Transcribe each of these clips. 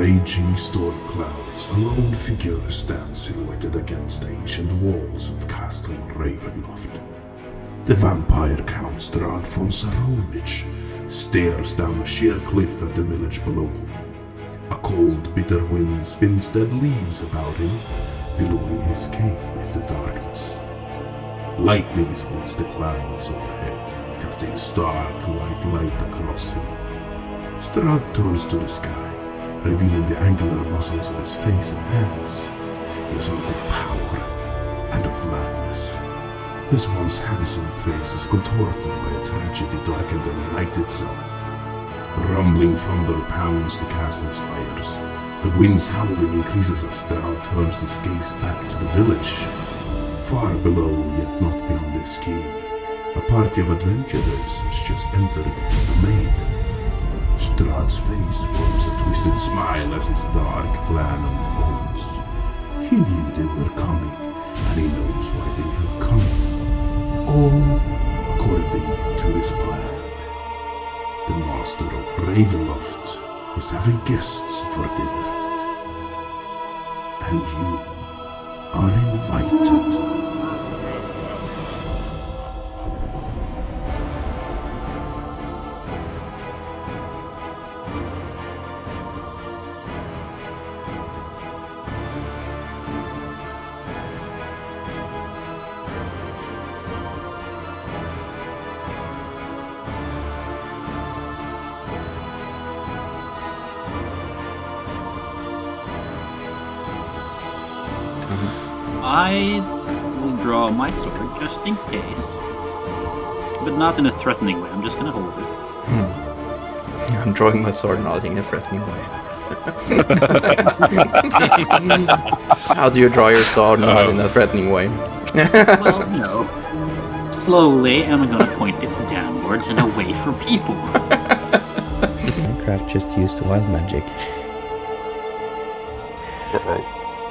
raging storm clouds, a lone figure stands silhouetted against the ancient walls of Castle Ravenloft. The vampire Count Strahd von Sarovich stares down a sheer cliff at the village below. A cold, bitter wind spins dead leaves about him, billowing his cape in the darkness. Lightning splits the clouds overhead, casting stark white light across him. Strahd turns to the sky, revealing the angular muscles of his face and hands. He is a look of power and of madness. His once handsome face is contorted by a tragedy darker than the night itself. Rumbling thunder pounds the castle's spires. The wind's howling increases as Strahd turns his gaze back to the village. Far below, yet not beyond his ken, a party of adventurers has just entered his domain. Strahd's face forms a twisted smile as his dark plan unfolds. He knew they were coming, and he knows why they have come. All according to his plan. The master of Ravenloft is having guests for dinner. And you are invited. I will draw my sword just in case. But not in a threatening way, I'm just gonna hold it. I'm drawing my sword not in a threatening way. How do you draw your sword not in a threatening way? Well, you know, slowly, and I'm gonna point it downwards and away from people. Minecraft just used wild magic.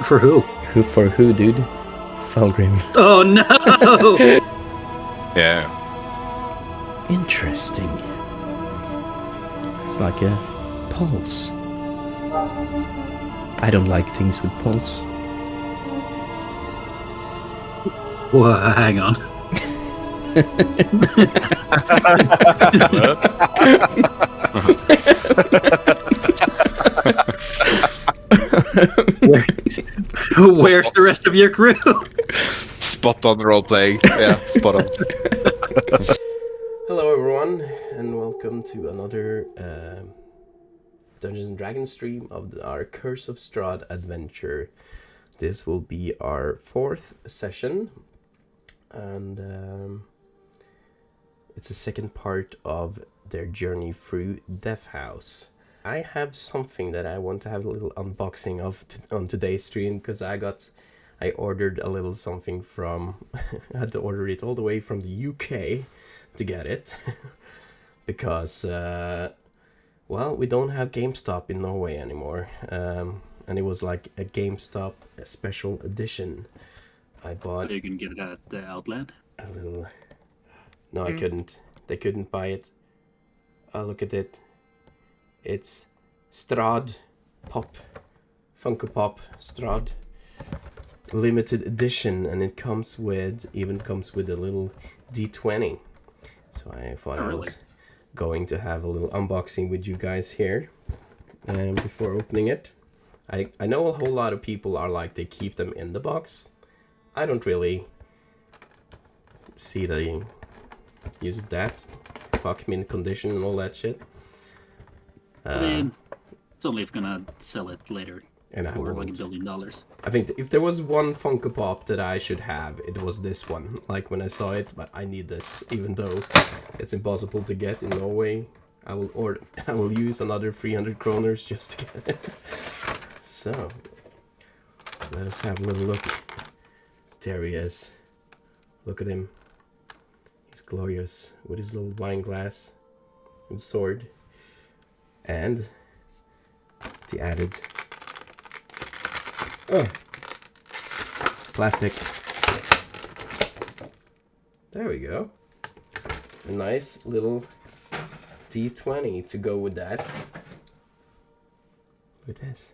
For who? Who for who, dude? Felgrim. Oh no! Yeah. Interesting. It's like a pulse. I don't like things with pulse. Well, hang on. Where's the rest of your crew? Spot on role playing. Yeah, spot on. Hello everyone, and welcome to another Dungeons and Dragons stream of our Curse of Strahd adventure. This will be our 4th session, and it's the second part of their journey through Death House. I have something that I want to have a little unboxing of on today's stream, because I ordered a little something from, I had to order it all the way from the UK to get it, because, well, we don't have GameStop in Norway anymore, and it was like a GameStop special edition. I bought... You can get it at the Outland? A little... No, I couldn't. They couldn't buy it. Oh, look at it. It's Strahd Pop, FunkuPop Strahd limited edition, and it comes with a little D20. So I thought I was going to have a little unboxing with you guys here before opening it. I know a whole lot of people are like, they keep them in the box. I don't really see the use of that. Fuck mint condition and all that shit. I mean, it's only gonna sell it later and for like $1 billion. I think if there was one FunkuPop that I should have, it was this one. Like when I saw it, but I need this, even though it's impossible to get in Norway. I will use another 300 kroners just to get it. So let us have a little look. There he is. Look at him. He's glorious with his little wine glass and sword. And the added plastic. There we go. A nice little D20 to go with that. Look at this.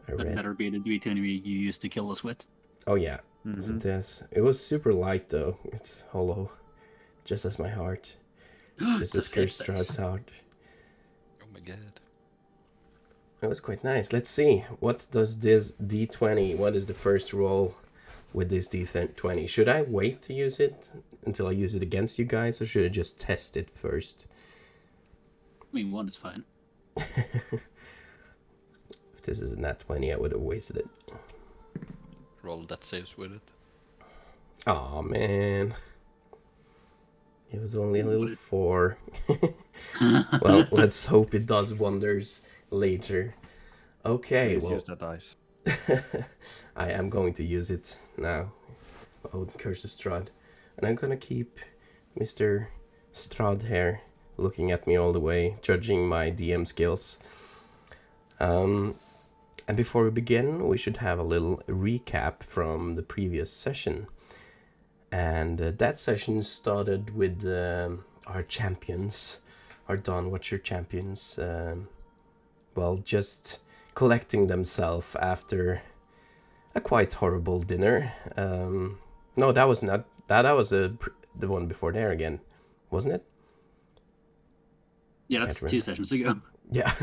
A That red. better be the D20 you used to kill us with. Oh yeah, it's this. It was super light though. It's hollow, just as my heart, just as Cursed Strahd's heart. Oh my god. That was quite nice. Let's see. What does this D20? What is the first roll with this D20? Should I wait to use it until I use it against you guys, or should I just test it first? I mean, 1 is fine. If this is a nat 20, I would have wasted it. Roll that saves with it. Aw, man. It was only a little 4. Well, let's hope it does wonders later. Okay, Please well, use that dice. I am going to use it now. Oh, the Curse of Strahd. And I'm gonna keep Mr. Strahd here looking at me all the way, judging my DM skills. And before we begin, we should have a little recap from the previous session. And that session started with our champions, our Dawn Watcher champions, well, just collecting themselves after a quite horrible dinner. No, that was not, that was the one before there again, wasn't it? Yeah, that's 2 sessions ago. Yeah,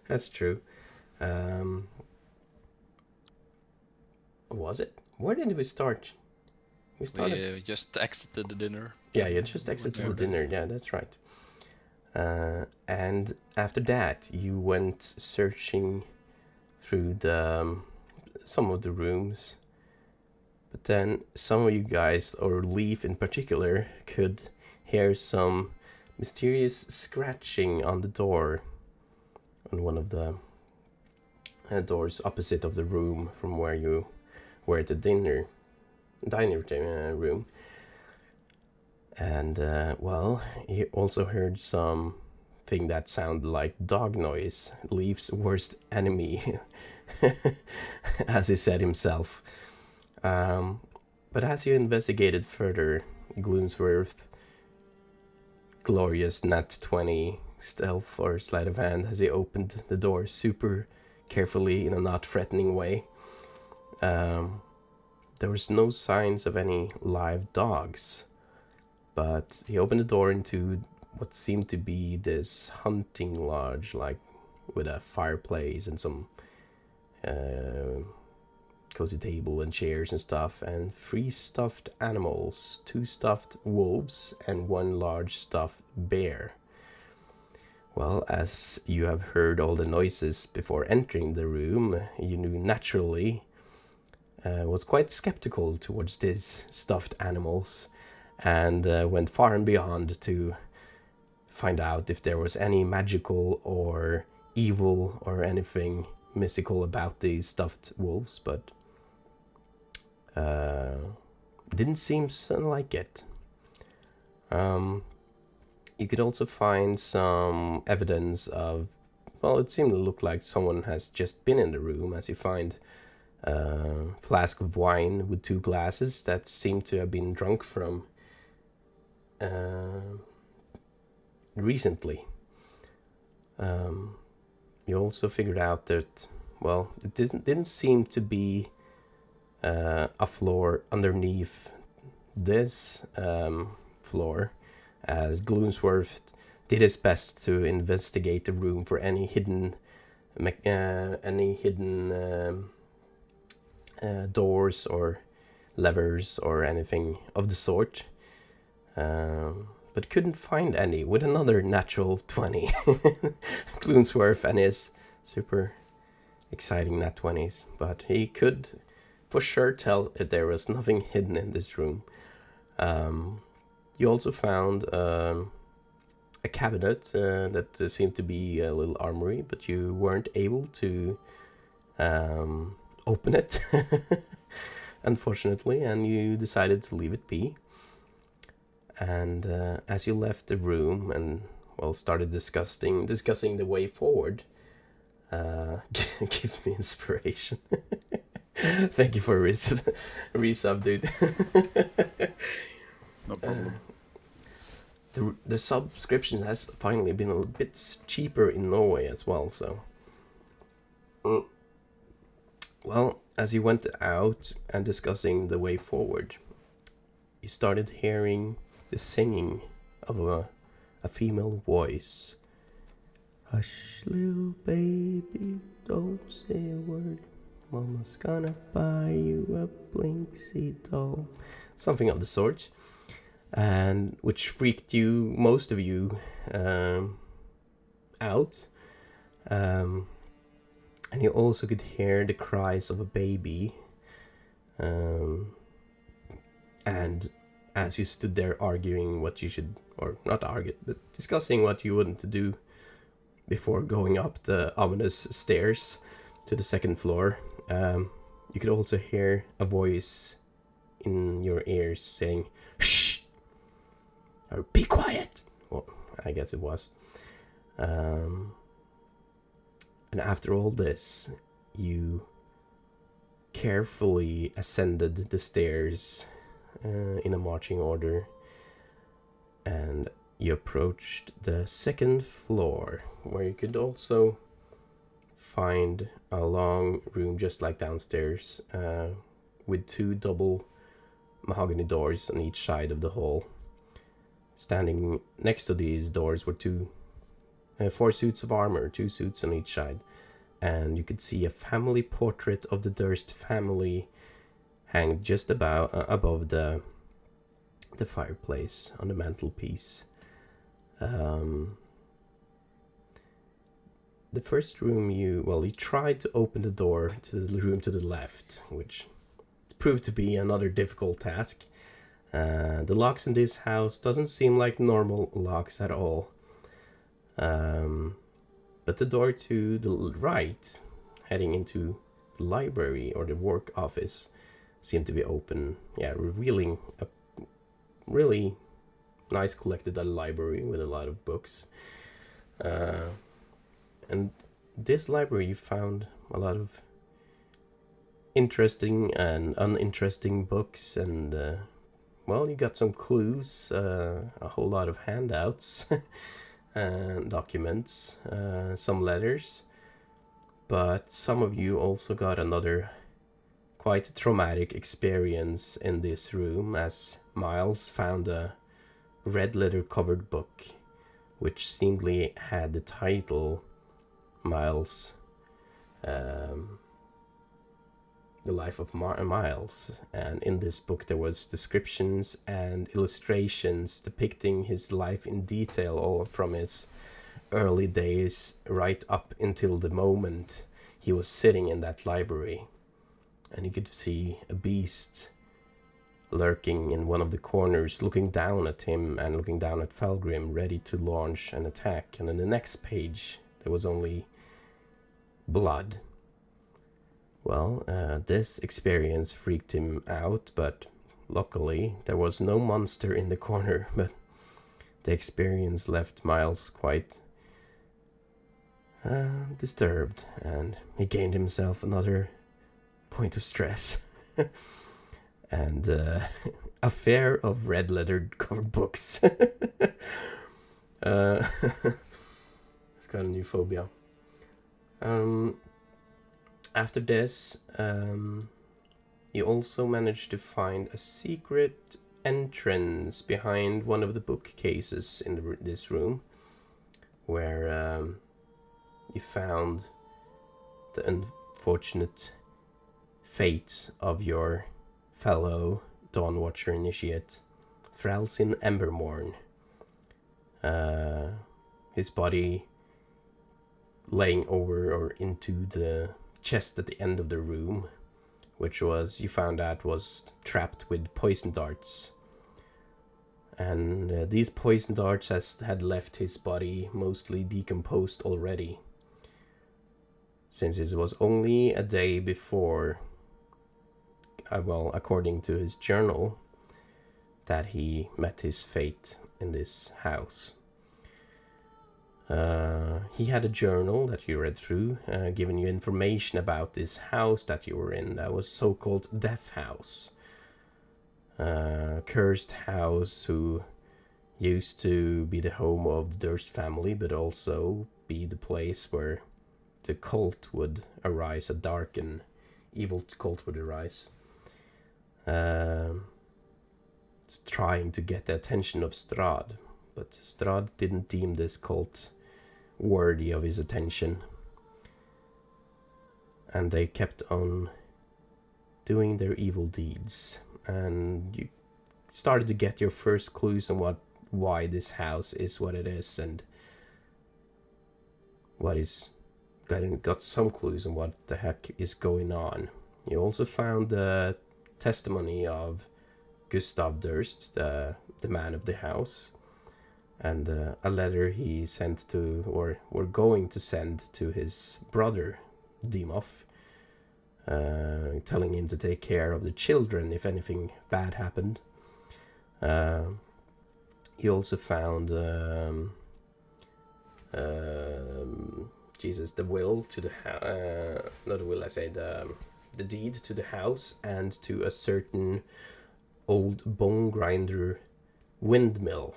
that's true. Was it? Where did we start? We started. We just exited the dinner. Yeah, you just exited the dinner. Yeah, that's right. And after that, you went searching through the some of the rooms. But then some of you guys, or Leaf in particular, could hear some mysterious scratching on the door, on one of the doors opposite of the room from where you were at the dining room. And well, he also heard something that sounded like dog noise, Leaf's worst enemy, as he said himself. But as you investigated further, Gloomsworth, glorious nat 20 stealth or sleight of hand, as he opened the door super carefully in a not threatening way. There was no signs of any live dogs, but he opened the door into what seemed to be this hunting lodge, like with a fireplace and some cozy table and chairs and stuff, and 3 stuffed animals, 2 stuffed wolves and 1 large stuffed bear. Well, as you have heard all the noises before entering the room, you knew naturally was quite skeptical towards these stuffed animals, and went far and beyond to find out if there was any magical or evil or anything mystical about these stuffed wolves, but didn't seem like it. You could also find some evidence of, well, it seemed to look like someone has just been in the room, as you find a flask of wine with 2 glasses that seem to have been drunk from recently. You also figured out that, well, it didn't seem to be a floor underneath this floor, as Gloomsworth did his best to investigate the room for any hidden doors or levers or anything of the sort, but couldn't find any with another natural 20. Gloomsworth and his super exciting nat 20s, but he could for sure tell that there was nothing hidden in this room. You also found a cabinet that seemed to be a little armory, but you weren't able to open it, unfortunately, and you decided to leave it be. And as you left the room and, well, started discussing the way forward, give me inspiration. Thank you for resub, dude. No problem. The subscription has finally been a bit cheaper in Norway as well, so Well, as you went out and discussing the way forward, you started hearing the singing of a female voice. Hush, little baby, don't say a word. Mama's gonna buy you a Blinksy doll. Something of the sort. And which freaked you, most of you, out. And you also could hear the cries of a baby. And as you stood there arguing what you should, or not argue, but discussing what you wanted to do before going up the ominous stairs to the second floor, you could also hear a voice in your ears saying, "Shh!" or "Be quiet!" Well, I guess it was. And after all this, you carefully ascended the stairs in a marching order, and you approached the second floor, where you could also find a long room just like downstairs, with 2 double mahogany doors on each side of the hall. Standing next to these doors were 4 suits of armor, 2 suits on each side, and you could see a family portrait of the Durst family hanged just above the fireplace on the mantelpiece. The first room you tried to open the door to the room to the left, which proved to be another difficult task. The locks in this house doesn't seem like normal locks at all. But the door to the right, heading into the library or the work office, seemed to be open, revealing a really nice collected library with a lot of books. And this library, you found a lot of interesting and uninteresting books, and you got some clues, a whole lot of handouts and documents, some letters. But some of you also got another quite traumatic experience in this room, as Miles found a red leather covered book which seemingly had the title Miles, The Life of Miles, and in this book there was descriptions and illustrations depicting his life in detail, all from his early days right up until the moment he was sitting in that library. And you could see a beast lurking in one of the corners, looking down at him and looking down at Felgrim, ready to launch an attack. And in the next page there was only blood. Well, this experience freaked him out, but luckily there was no monster in the corner. But the experience left Miles quite disturbed, and he gained himself another point of stress. And a fair of red lettered covered books. It's got a new phobia. After this, you also managed to find a secret entrance behind one of the bookcases in this room, where you found the unfortunate fate of your fellow Dawnwatcher initiate, Thralsin Embermorn. His body laying over or into the chest at the end of the room, which was, you found out, was trapped with poison darts. And these poison darts had left his body mostly decomposed already, since it was only a day before, according to his journal, that he met his fate in this house. He had a journal that you read through, giving you information about this house that you were in. That was so-called Death House. Cursed house who used to be the home of the Durst family, but also be the place where the cult would arise, a dark and evil cult would arise. It's trying to get the attention of Strahd, but Strahd didn't deem this cult worthy of his attention, and they kept on doing their evil deeds. And you started to get your first clues on why this house is what it is, and got some clues on what the heck is going on. You also found the testimony of Gustav Durst, the man of the house, and a letter he sent to, or were going to send to his brother Dimov, telling him to take care of the children if anything bad happened. He also found the will to the not the will, I say the deed to the house and to a certain old bone grinder windmill.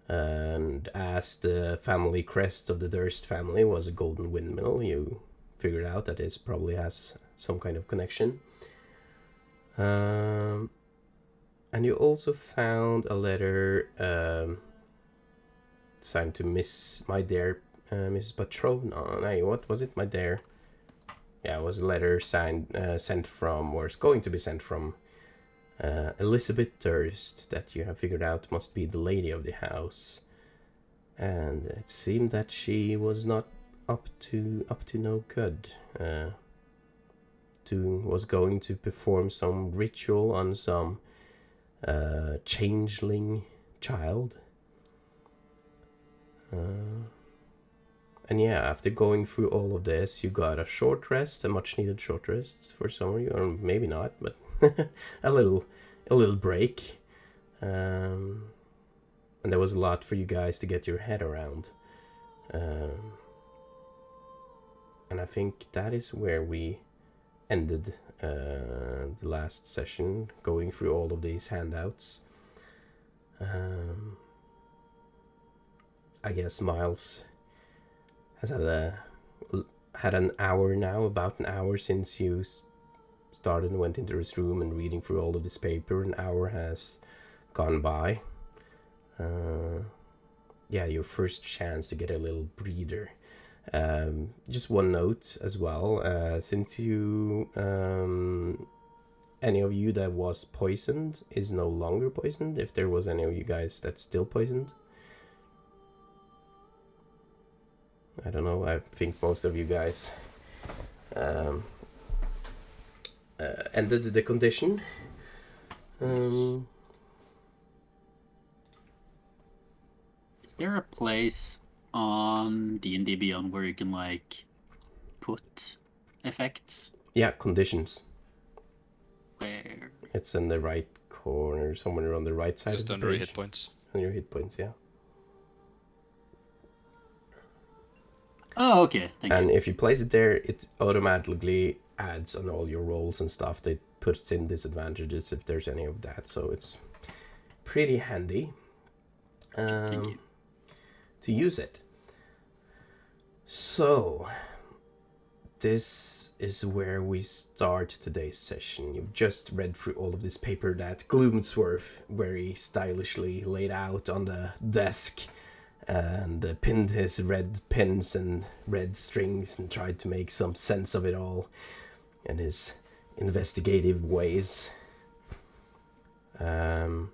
And as the family crest of the Durst family was a golden windmill, you figured out that it probably has some kind of connection. And you also found a letter signed to my dear Mrs. Petrovna. No, what was it? My dear. Yeah, it was a letter sent from, or is going to be sent from, Elizabeth Durst, that you have figured out must be the lady of the house. And it seemed that she was not up to no good. Was going to perform some ritual on some changeling child. And yeah, after going through all of this, you got a short rest, a much needed short rest for some of you, or maybe not, but a little break. And there was a lot for you guys to get your head around. And I think that is where we ended the last session, going through all of these handouts. I guess Miles has had an hour now, about an hour since you started and went into his room and reading through all of this paper. An hour has gone by. Yeah, your first chance to get a little breather. Just one note as well, since you any of you that was poisoned is no longer poisoned, if there was any of you guys that's still poisoned. I don't know, I think most of you guys ended the condition. Is there a place on D&D Beyond where you can like put effects? Yeah, conditions. Where? It's in the right corner, somewhere on the right side Just of the under page. hit points. On your hit points, yeah. Oh, okay. Thank And you. if you place it there, it automatically adds on all your rolls and stuff. It puts in disadvantages if there's any of that. So it's pretty handy Thank you. to use it. So this is where we start today's session. You've just read through all of this paper that Gloomsworth very stylishly laid out on the desk, and pinned his red pins and red strings and tried to make some sense of it all in his investigative ways. And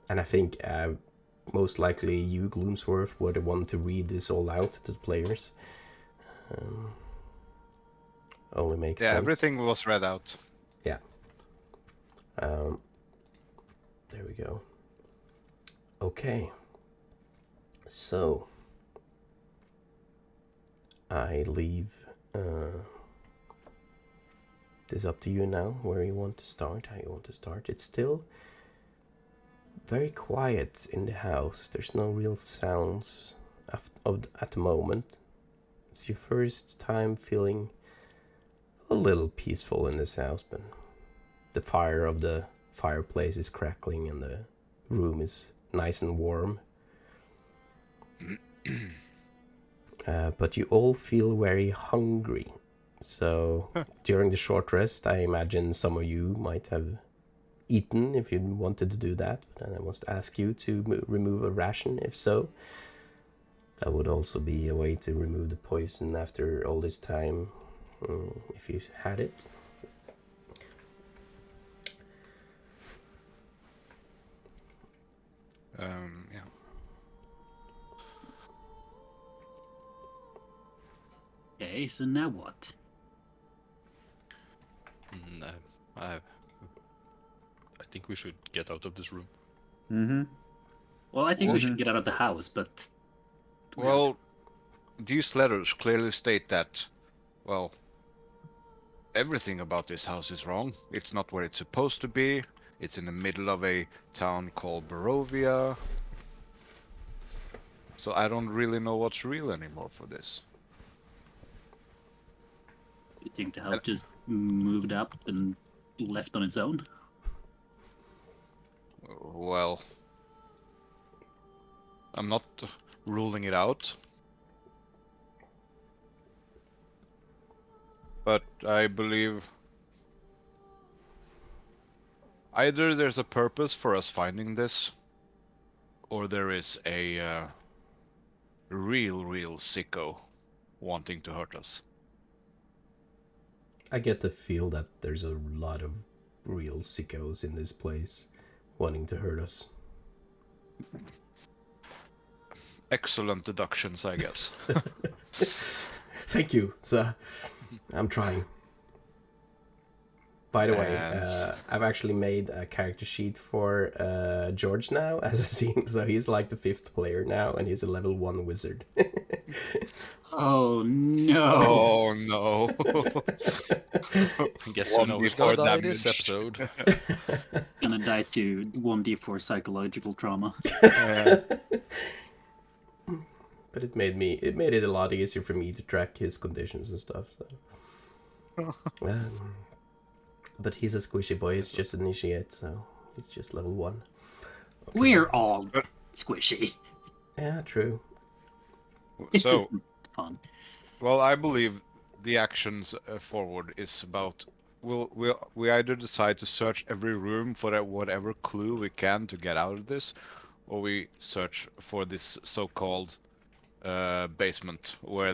I think most likely you, Gloomsworth, were the one to read this all out to the players. Only makes sense. Yeah, everything was read out. Yeah. There we go. Okay. So I leave this up to you now, where you want to start, how you want to start. It's still very quiet in the house. There's no real sounds at the moment. It's your first time feeling a little peaceful in this house, but the fire of the fireplace is crackling and the room is nice and warm. But you all feel very hungry. So during the short rest, I imagine some of you might have eaten if you wanted to do that. But then I must ask you to remove a ration if so. That would also be a way to remove the poison after all this time, if you had it. Yeah. Okay, so now what? I think we should get out of this room. Mm-hmm. Well, I think we should get out of the house, but... Well, these letters clearly state that, well, everything about this house is wrong. It's not where it's supposed to be. It's in the middle of a town called Barovia. So I don't really know what's real anymore for this. You think the house just moved up and left on its own? Well, I'm not ruling it out. But I believe either there's a purpose for us finding this, or there is a real sicko wanting to hurt us. I get the feel that there's a lot of real sickos in this place wanting to hurt us. Excellent deductions, I guess. Thank you, sir. I'm trying. By the way, And- I've actually made a character sheet for George now, as a scene. So he's like the 5th player now, and he's a level 1 wizard. Oh no! Oh no! Guess you know who's 1d4 gonna die damage. this episode. Gonna die to 1d4 psychological trauma. But it made it a lot easier for me to track his conditions and stuff. So, but he's a squishy boy. He's just an initiate, so he's just level 1. Okay. We're all squishy. Yeah, true. It's So, just fun. well, I believe the actions forward is about we either decide to search every room for whatever clue we can to get out of this, or we search for this so-called basement where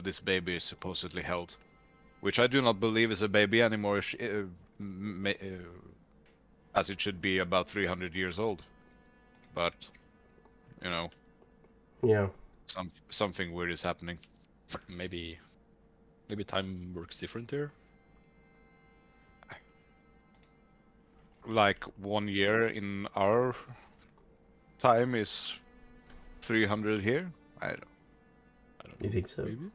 this baby is supposedly held, which I do not believe is a baby anymore, as it should be about 300 years old. But you know, Yeah. something weird is happening. Maybe time works different here. Like 1 year in our time is 300 here. I don't I don't You know. think so? Maybe.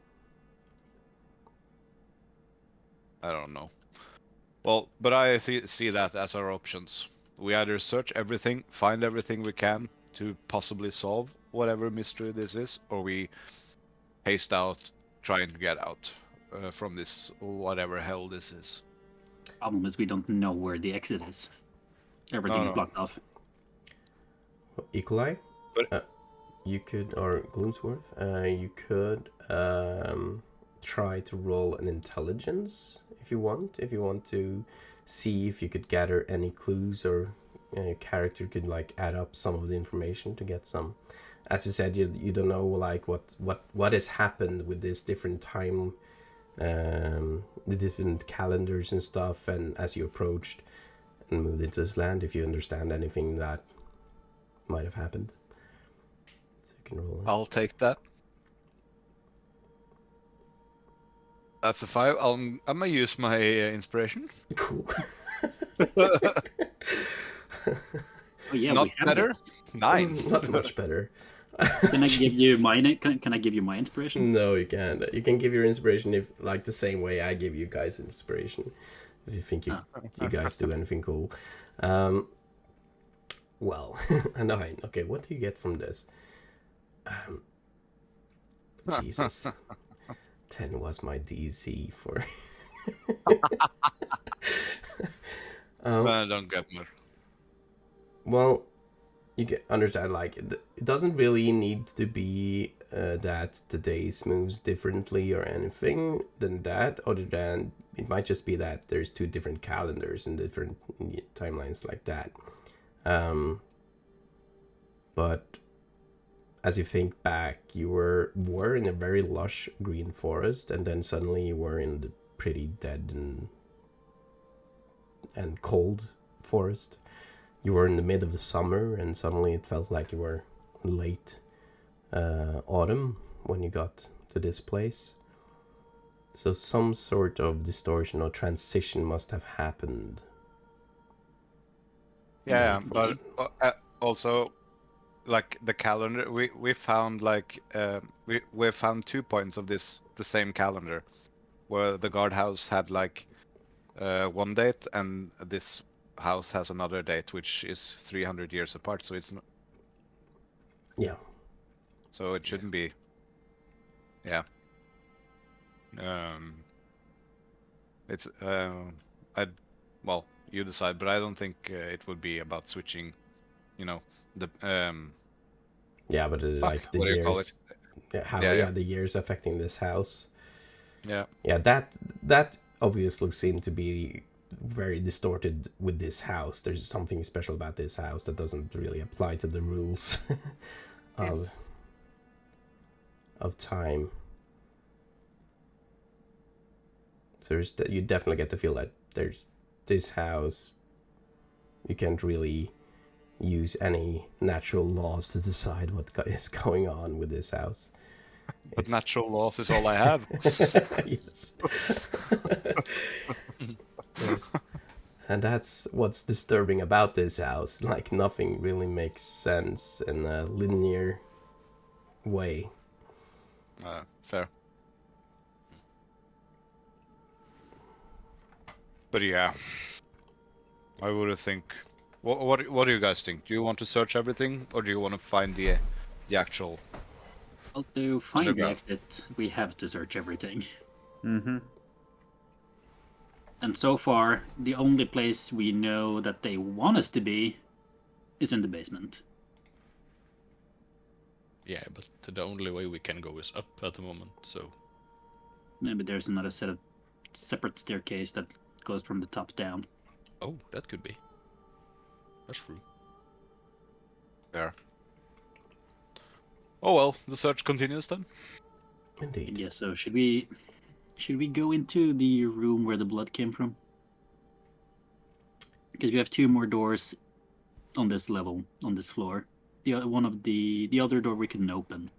know. Well, but I see that as our options. We either search everything, find everything we can to possibly solve whatever mystery this is, or we haste out trying to get out from this whatever hell this is. Problem is we don't know where the exit is. Everything is No. blocked off. Equali? But- You could, or Gloomsworth, you could try to roll an intelligence if you want. If you want to see if you could gather any clues, or a character could like add up some of the information to get some. As you said, you don't know like what has happened with this different time, the different calendars and stuff, and as you approached and moved into this land, if you understand anything that might have happened. So you can roll it. I'll take that. That's a 5. I'm gonna use my inspiration. Cool. Oh yeah, Not we have better? this. 9. Not much better. Can I give you mine? Can I give you my inspiration? No, you can't. You can give your inspiration if, like, the same way I give you guys inspiration. If you think you guys do anything cool. Well, I know. Okay, what do you get from this? Jesus. 10 was my DC for. I don't get much. Well, you can understand, like, it doesn't really need to be that the days moves differently or anything than that, other than it might just be that there's two different calendars and different timelines like that. But as you think back, you were in a very lush green forest, and then suddenly you were in the pretty dead and cold forest. You were in the mid of the summer, and suddenly it felt like you were late autumn when you got to this place. So some sort of distortion or transition must have happened. Yeah, but also, like the calendar, we found like we found 2 points of the same calendar, where the guardhouse had like one date, and this house has another date, which is 300 years apart. So it's not. Yeah. So it shouldn't be. Yeah. It's well, you decide, but I don't think it would be about switching, the Yeah, but like the what do you call years, it? yeah, the years affecting this house. Yeah. Yeah, that obviously seemed to be very distorted with this house. There's something special about this house that doesn't really apply to the rules of time. So you definitely get the feel that there's this house. You can't really use any natural laws to decide what is going on with this house. But natural laws is all I have. Yes. Yes. And that's what's disturbing about this house. Like, nothing really makes sense in a linear way. Fair. But yeah, I would think. What do you guys think? Do you want to search everything, or do you want to find the actual? Well, to find the Underground. exit, we have to search everything. Mm-hmm. And so far, the only place we know that they want us to be is in the basement. Yeah, but the only way we can go is up at the moment, so... Maybe there's another set of separate staircase that goes from the top down. Oh, that could be. That's true. There. Oh well, the search continues then. Indeed. Yeah, so should we go into the room where the blood came from? Because we have two more doors on this level, on this floor. The other door we couldn't open.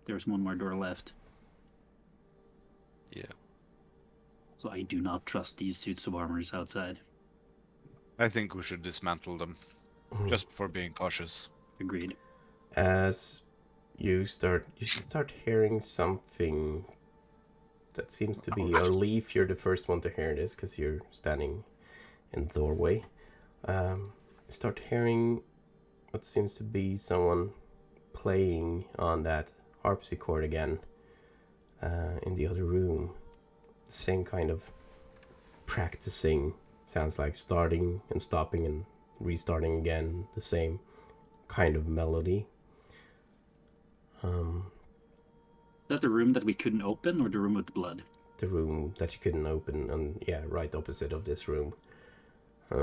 There's one more door left. Yeah. So I do not trust these suits of armors outside. I think we should dismantle them, just for being cautious. Agreed. As you start hearing something that seems to be, or Leaf, you're the first one to hear this because you're standing in the doorway. Start hearing what seems to be someone playing on that harpsichord again in the other room. The same kind of practicing. Sounds like starting and stopping and restarting again. The same kind of melody. Is that the room that we couldn't open, or the room with the blood? The room that you couldn't open, and yeah, right opposite of this room. I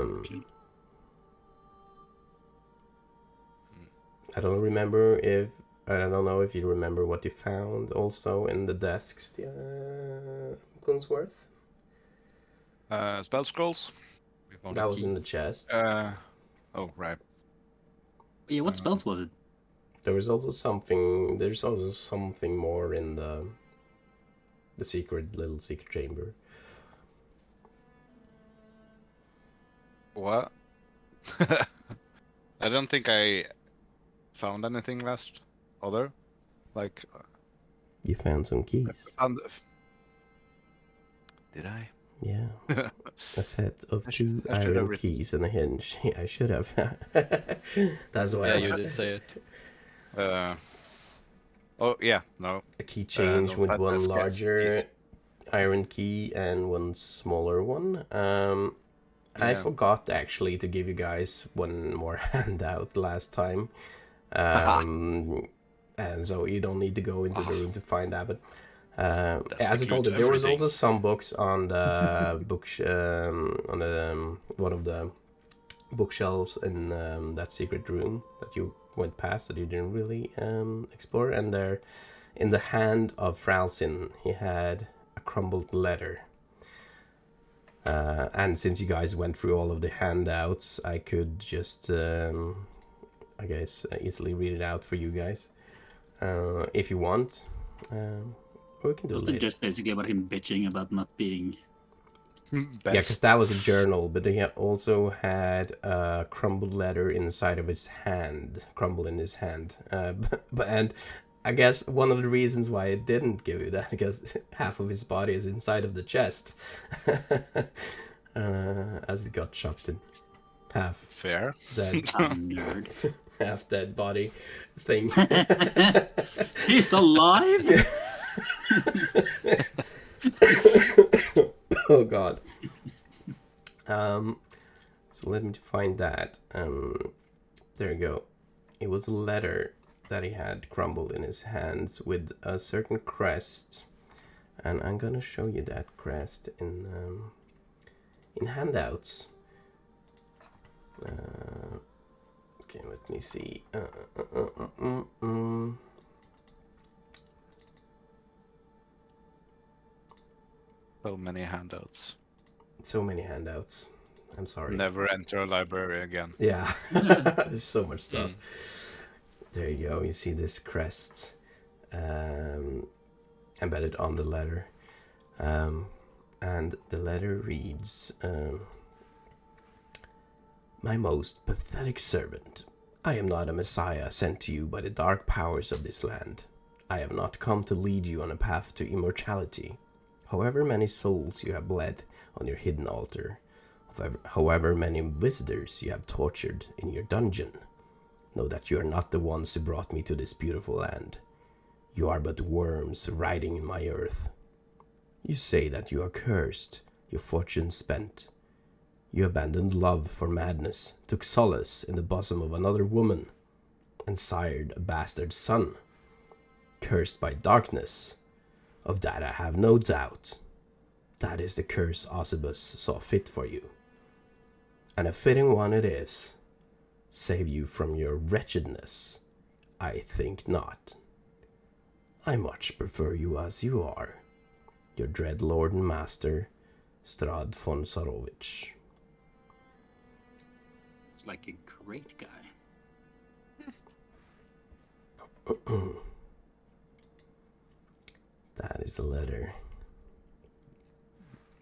don't know if you remember what you found also in the desks, Gloomsworth. Spell scrolls. That was in the chest. Oh right. Yeah, what spells was it? There's also something more in the little secret chamber. What? I don't think I found anything like. You found some keys. Did I? Yeah. A set of two I should have iron written. keys and a hinge. Yeah, I should have. That's why. Yeah, you did say it. Oh yeah, no. A key change no, with that- one that's larger keys. iron key and one smaller one. I Yeah. forgot actually to give you guys one more handout last time. and so you don't need to go into the room to find that. But That's as the I clue told you, to there was everything. also some books on the on the one of the bookshelves in that secret room that you went past that you didn't really explore. And there, in the hand of Fralsin, he had a crumbled letter. And since you guys went through all of the handouts, I could just, I guess, easily read it out for you guys, if you want. Or we can do it Was it later. just basically about him bitching about not being... Yeah, because that was a journal, but he also had a crumbled letter inside of his hand, crumbled in his hand. And I guess one of the reasons why it didn't give you that, because half of his body is inside of the chest, as it got chopped in half. Fair. Dead, A nerd. half dead body thing. He's alive? Oh God. So let me find that. There you go. It was a letter that he had crumbled in his hands with a certain crest, and I'm gonna show you that crest in handouts. Okay, let me see. So many handouts. So many handouts. I'm sorry. Never enter a library again. Yeah, there's so much stuff. There you go. You see this crest embedded on the letter, and the letter reads, "My most pathetic servant, I am not a messiah sent to you by the dark powers of this land. I have not come to lead you on a path to immortality. However many souls you have bled on your hidden altar, however many visitors you have tortured in your dungeon, know that you are not the ones who brought me to this beautiful land. You are but worms riding in my earth. You say that you are cursed, your fortune spent. You abandoned love for madness, took solace in the bosom of another woman, and sired a bastard son. Cursed by darkness, of that I have no doubt. That is the curse Osibus saw fit for you. And a fitting one it is. Save you from your wretchedness? I think not. I much prefer you as you are. Your dread lord and master, Strahd von Sarovich." It's like a great guy. That is the letter.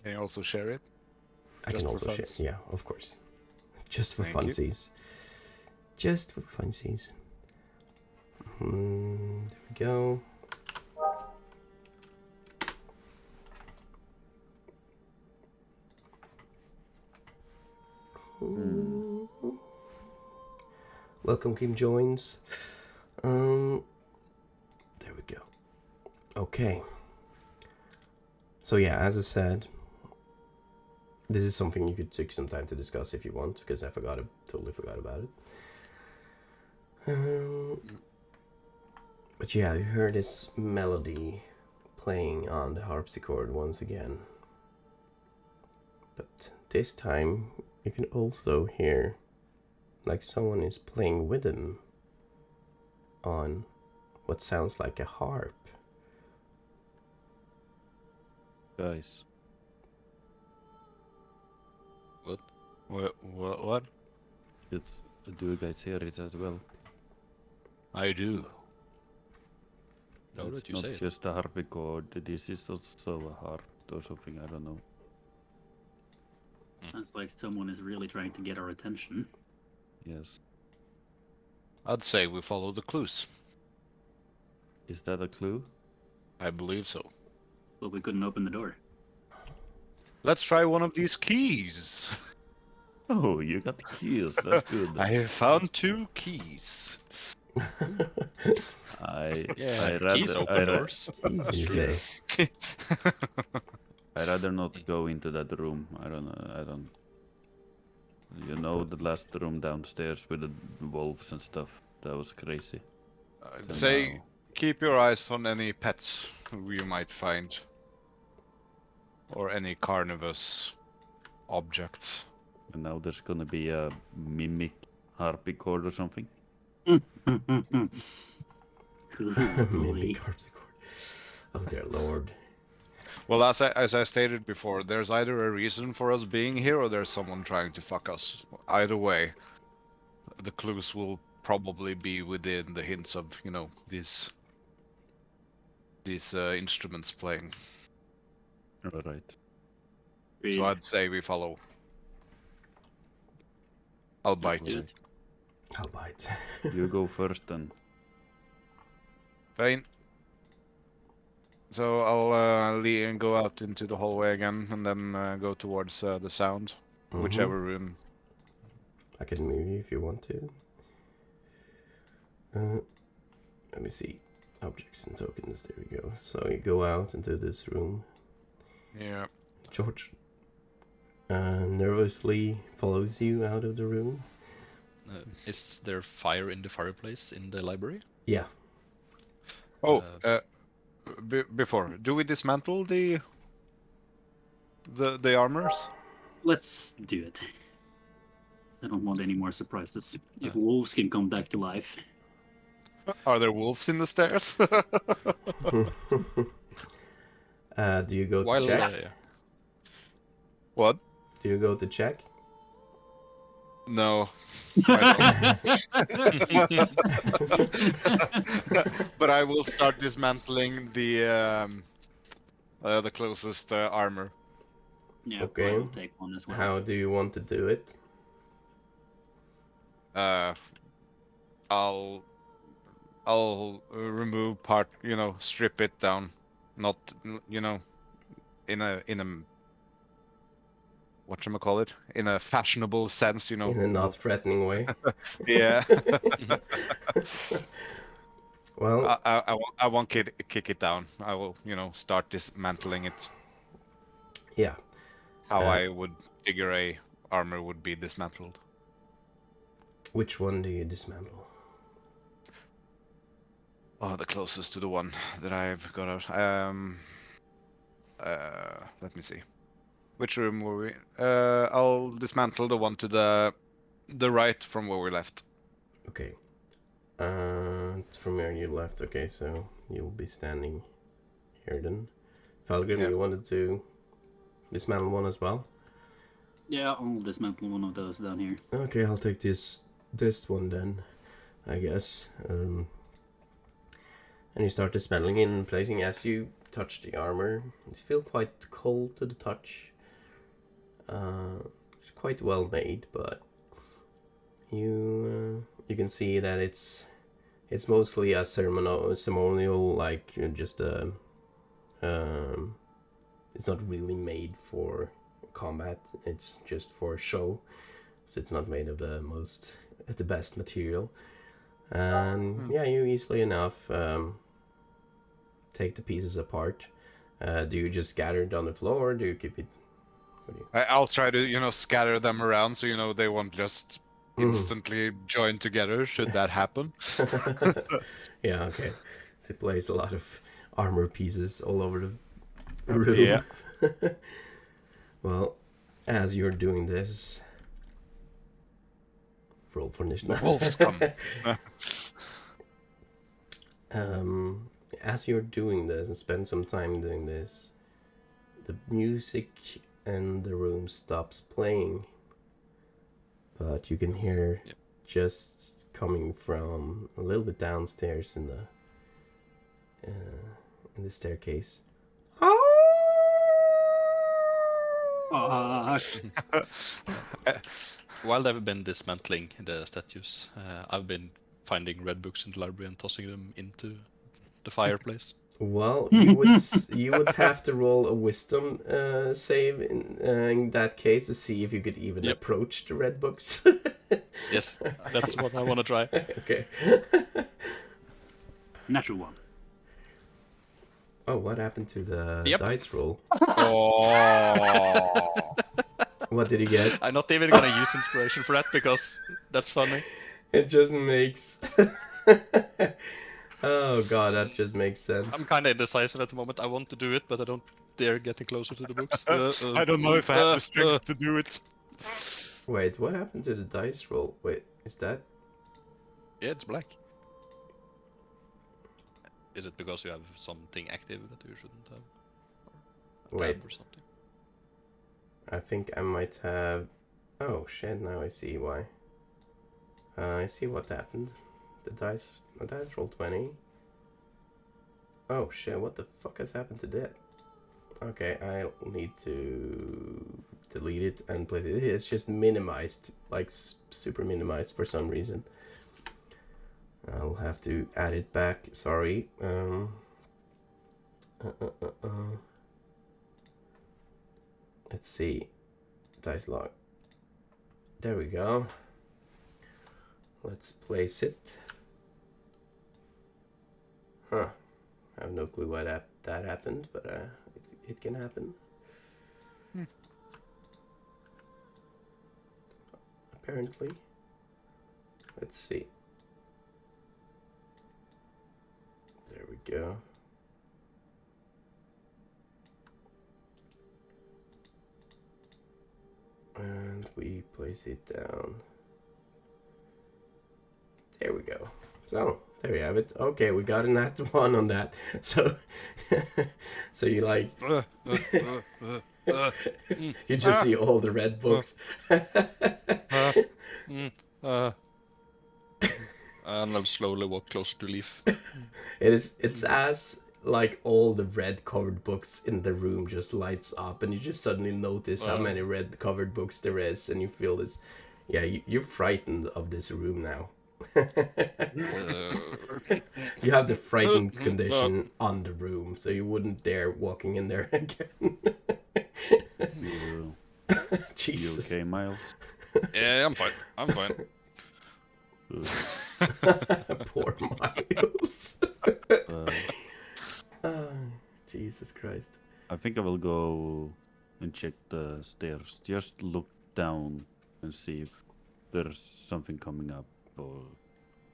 Can you also share it? I Just can for also share. funs. Yeah, of course. Just for Thank you. funsies. Just for funsies. There we go. Welcome, Kim Joins. There we go. Okay. So yeah, as I said, this is something you could take some time to discuss if you want, because I totally forgot about it. But yeah, you heard this melody playing on the harpsichord once again. But this time you can also hear like someone is playing with him on what sounds like a harp. Guys, What? do you guys hear it as well? I do. Now It's that you not say it. just a harpsichord, this is also a harp or something, I don't know. Sounds like someone is really trying to get our attention. Yes. I'd say we follow the clues. Is that a clue? I believe so. But we couldn't open the door. Let's try one of these keys. Oh, you got the keys, that's good. I have found 2 keys. Yeah, keys open doors. Easy to say. I'd rather not go into that room. I don't. You know, the last room downstairs with the wolves and stuff. That was crazy. I'd So say now- keep your eyes on any pets you might find. Or any carnivorous objects. And now there's gonna be a mimic harpsichord or something. Mimic harpsichord. Oh dear lord. Well, as I stated before, there's either a reason for us being here or there's someone trying to fuck us. Either way, the clues will probably be within the hints of, you know, these instruments playing. Alright. So I'd say we follow. I'll bite. Alright. I'll bite. You go first then. Fine. So I'll go out into the hallway again and then go towards the sound, whichever room. I can move you if you want to. Let me see. Objects and tokens. There we go. So you go out into this room. Yeah. George nervously follows you out of the room. Is there fire in the fireplace in the library? Yeah. Oh, before, do we dismantle the armors? Let's do it. I don't want any more surprises. If wolves can come back to life. Are there wolves in the stairs? Do you go to check? What? Do you go to check? No. I don't. But I will start dismantling the closest armor. Yeah, Okay. I will take one as well. How do you want to do it? I'll remove part, you know, strip it down, not, you know, in a whatchamacallit, in a fashionable sense, you know. In a not threatening way. Yeah. Well, I won't kick it down. I will, you know, start dismantling it. yeah. How I would figure a armor would be dismantled. Which one do you dismantle? Oh, the closest to the one that I've got out. Let me see. Which room were we? I'll dismantle the one to the right from where we left. Okay. It's from where you left. Okay, so you'll be standing here then. Felgrim, Yeah. you wanted to dismantle one as well? Yeah, I'll dismantle one of those down here. Okay, I'll take this one then, I guess. And you start dismantling it and placing as you touch the armor. It feels quite cold to the touch. It's quite well made, but you can see that it's mostly a ceremonial, like just a it's not really made for combat. It's just for show, so it's not made of the best material. And yeah, you easily enough take the pieces apart. Do you just scatter it on the floor, or do you keep it? I'll try to, you know, scatter them around so, you know, they won't just instantly join together should that happen. Yeah, okay. So you place a lot of armor pieces all over the room. Yeah. Well, as you're doing this, roll for initiative. Wolves come. As you're doing this and spend some time doing this, the music in the room stops playing, but you can hear just coming from a little bit downstairs in the staircase. While they've been dismantling the statues, I've been finding red books in the library and tossing them into the fireplace. Well, you would have to roll a wisdom save in that case to see if you could even approach the red books. Yes, that's what I want to try. Okay. Natural one. Oh, what happened to the dice roll? Oh. What did you get? I'm not even gonna use inspiration for that because that's funny. It just makes Oh god, that just makes sense. I'm kind of indecisive at the moment. I want to do it, but I don't dare getting closer to the books. I don't know if I have the strength to do it. Wait, what happened to the dice roll? Wait, is that... Yeah, it's black. Is it because you have something active that you shouldn't have? A Wait. tab or something? I think I might have... Oh shit, now I see why. I see what happened. The dice rolled 20. Oh shit, what the fuck has happened to that? Okay, I'll need to delete it and place it. It's just minimized, like super minimized for some reason. I'll have to add it back, sorry. Let's see. Dice log. There we go. Let's place it. Huh. I have no clue why that happened, but it can happen. Apparently. Let's see. There we go. And we place it down. There we go. So, there you have it. Okay, we got a nat 1 on that. So, so you like... you just see all the red books. And I'll slowly walk closer to Leaf. It's as like all the red covered books in the room just lights up, and you just suddenly notice how many red covered books there is, and you feel this. Yeah, you're frightened of this room now. You have the frightened condition on the room, so you wouldn't dare walking in there again. Jesus. You okay, Miles? Yeah, I'm fine. I'm fine. Poor Miles. Jesus Christ. I think I will go and check the stairs. Just look down and see if there's something coming up or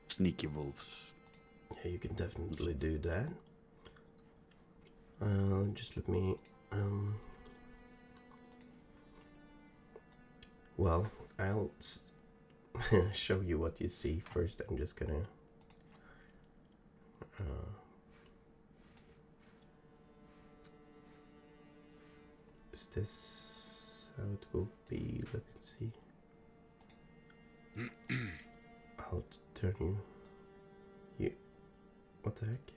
sneaky wolves. Yeah, you can definitely do that. Just let me... Well, I'll show you what you see first. I'm just gonna... Is this how it will be? Let me see. I'll turn you... What the heck?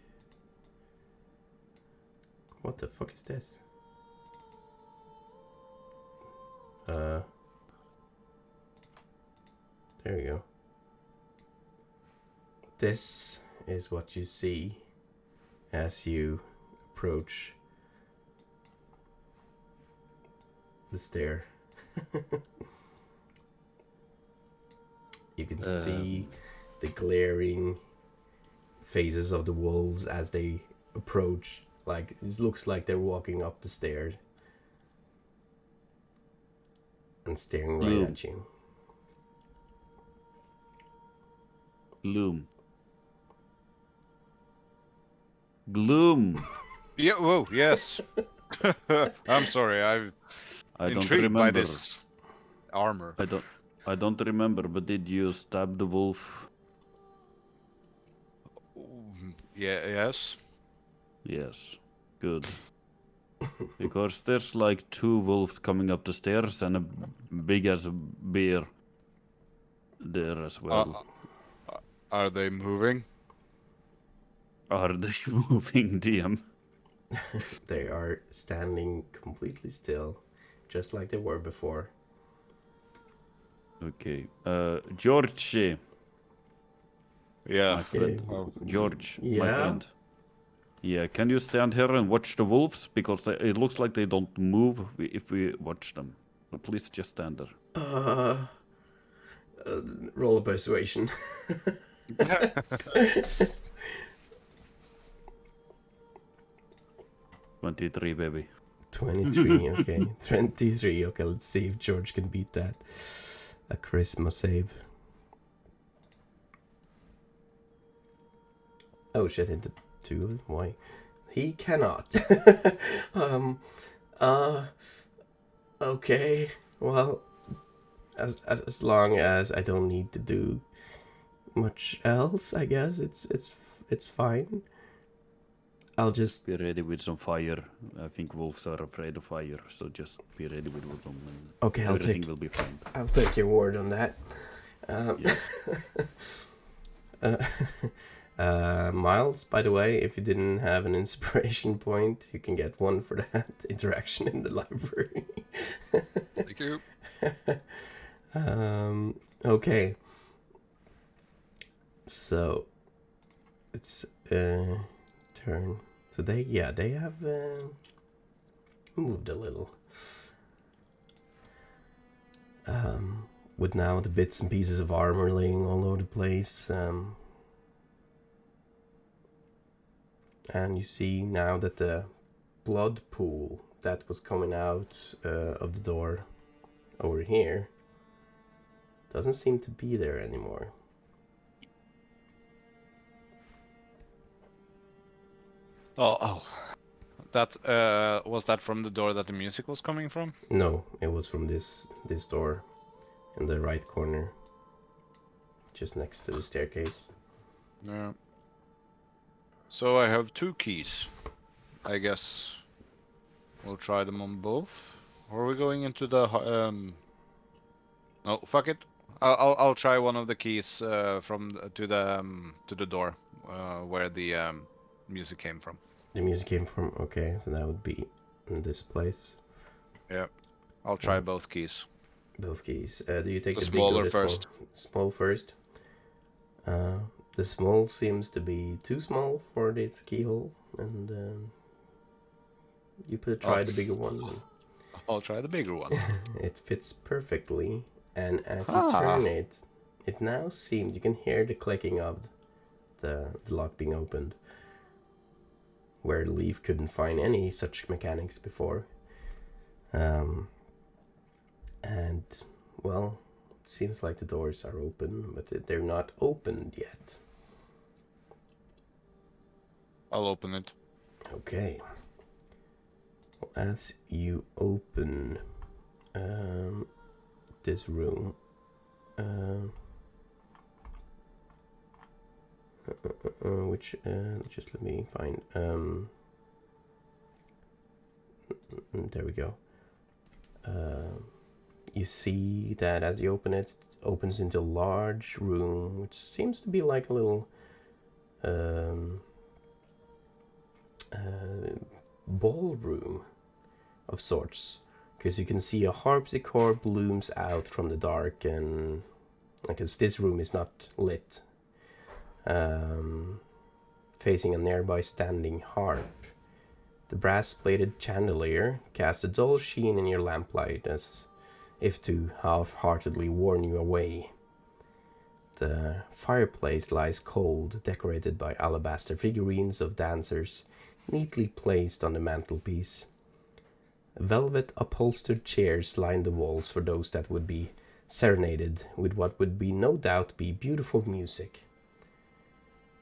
What the fuck is this? There you go. This is what you see as you approach the stair. You can see the glaring faces of the wolves as they approach. Like, it looks like they're walking up the stairs and staring right at you. Gloom. Yeah. Whoa. Yes. I'm sorry. I'm I don't intrigued by remember. this armor. I don't remember, but did you stab the wolf? Yeah. Yes. Yes. Good. Because there's like 2 wolves coming up the stairs and a big as a bear there as well. Are they moving? Are they moving, DM? They are standing completely still, just like they were before. Okay. George. Yeah. My friend. Oh. George, my Yeah? friend. Yeah, can you stand here and watch the wolves? Because it looks like they don't move if we watch them. So please just stand there. Roll a persuasion. 23, baby. 23, okay. 23, okay, let's see if George can beat that. A charisma save. Oh shit, hit the 2. Why? He cannot. Uh. Okay. Well, as long as I don't need to do much else, I guess it's fine. I'll just Be ready with some fire. I think wolves are afraid of fire, so just be ready with them, and okay. everything will be fine. I'll take your word on that. Miles, by the way, if you didn't have an inspiration point, you can get one for that interaction in the library. Thank you. Okay. So it's turn. So they have moved a little. With now the bits and pieces of armor laying all over the place. And you see now that the blood pool that was coming out of the door over here doesn't seem to be there anymore. Oh. That was that from the door that the music was coming from? No, it was from this door in the right corner, just next to the staircase. Yeah. So I have 2 keys. I guess we'll try them on both. Or are we going into the No, fuck it. I'll try one of the keys to the door where the music came from. The music came from. Okay, so that would be in this place. Yeah, I'll try both keys. Both keys. Do you take The the big or smaller the first? Small first. The small seems to be too small for this keyhole, and you could try the bigger one. I'll try the bigger one. It fits perfectly, and as you turn it, it now seems you can hear the clicking of the lock being opened, where Leaf couldn't find any such mechanics before. And well, it seems like the doors are open, but they're not opened yet. I'll open it. Okay. As you open this room, which just let me find. There we go. You see that as you open it, it opens into a large room, which seems to be like a little ballroom of sorts, because you can see a harpsichord blooms out from the dark, and because this room is not lit, facing a nearby standing harp. The brass-plated chandelier casts a dull sheen in your lamplight, as if to half-heartedly warn you away. The fireplace lies cold, decorated by alabaster figurines of dancers, neatly placed on the mantelpiece. Velvet upholstered chairs line the walls for those that would be serenaded with what would be no doubt be beautiful music.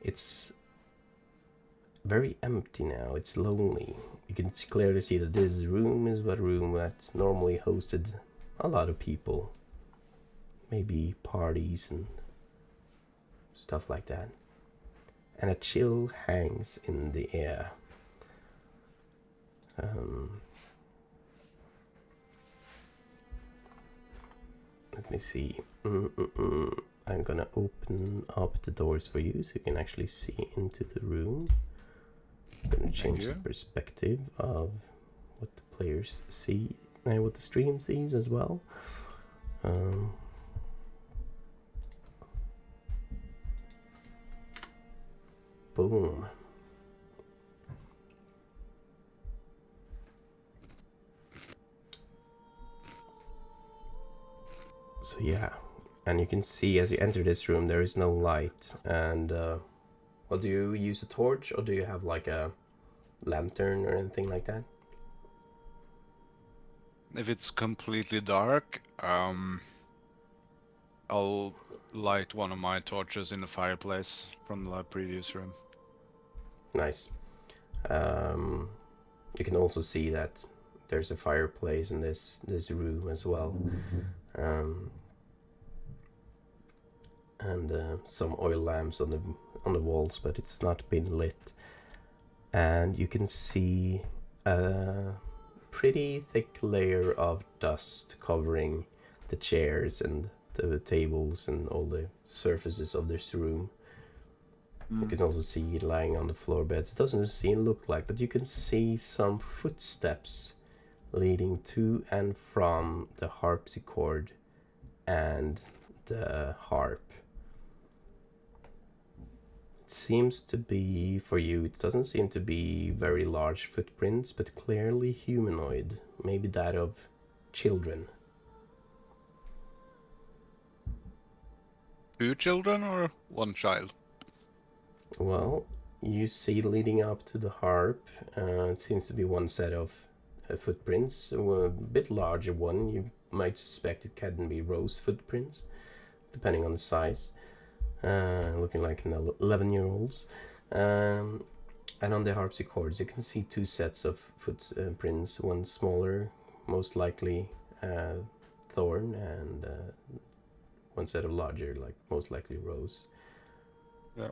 It's very empty now, it's lonely. You can clearly see that this room is a room that normally hosted a lot of people. Maybe parties and stuff like that. And a chill hangs in the air. Let me see. I'm gonna open up the doors for you so you can actually see into the room. I'm gonna change the perspective of what the players see and what the stream sees as well. Boom. So yeah, and you can see as you enter this room there is no light, and well, do you use a torch or do you have like a lantern or anything like that? If it's completely dark, I'll light one of my torches in the fireplace from the previous room. Nice. You can also see that there's a fireplace in this room as well, and some oil lamps on the walls, but it's not been lit. And you can see a pretty thick layer of dust covering the chairs and the tables and all the surfaces of this room. You can also see it lying on the floor beds. It doesn't look like, but you can see some footsteps leading to and from the harpsichord and the harp. It seems to be, for you, it doesn't seem to be very large footprints, but clearly humanoid. Maybe that of children. 2 children or 1 child? Well, you see leading up to the harp, it seems to be one set of footprints, a bit larger one. You might suspect it can be rose footprints, depending on the size. Looking like an 11-year-old's. And on the harpsichords, you can see 2 sets of footprints, one smaller, most likely thorn, and one set of larger, like most likely rose. Yeah.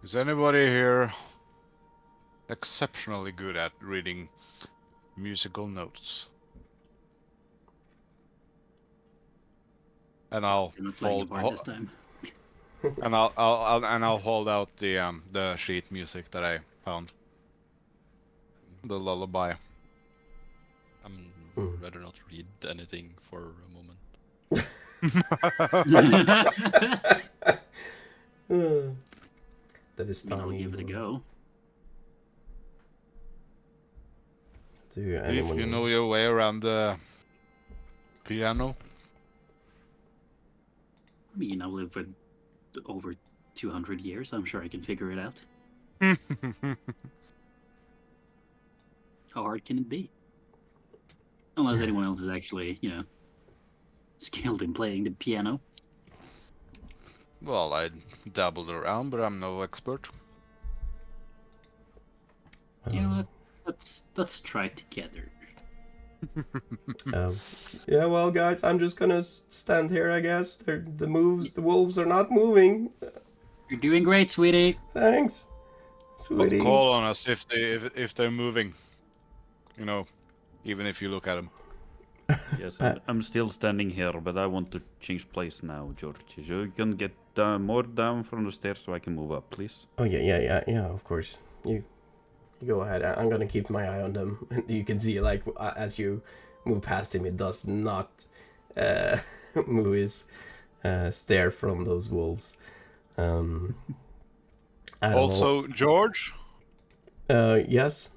Is anybody here exceptionally good at reading musical notes? And I'll You're not playing a hold, part this time. and I'll hold out the sheet music that I found. The lullaby. Rather not read anything for a moment. That is I'll give it a go. If you know your way around the piano. I mean, I've lived for over 200 years. I'm sure I can figure it out. How hard can it be? Unless anyone else is actually, skilled in playing the piano. Well, I dabbled around, but I'm no expert. You know what? Let's try together. Yeah, well, guys, I'm just gonna stand here, I guess. The wolves are not moving. You're doing great, sweetie. Thanks, sweetie. Call on us if they're moving. Even if you look at them. Yes, I'm still standing here, but I want to change place now, George. So you can get more down from the stairs so I can move up, please. Oh yeah, of course. You go ahead. I'm gonna keep my eye on them. You can see, like, as you move past him, it does not move his stare from those wolves. Also, George, yes.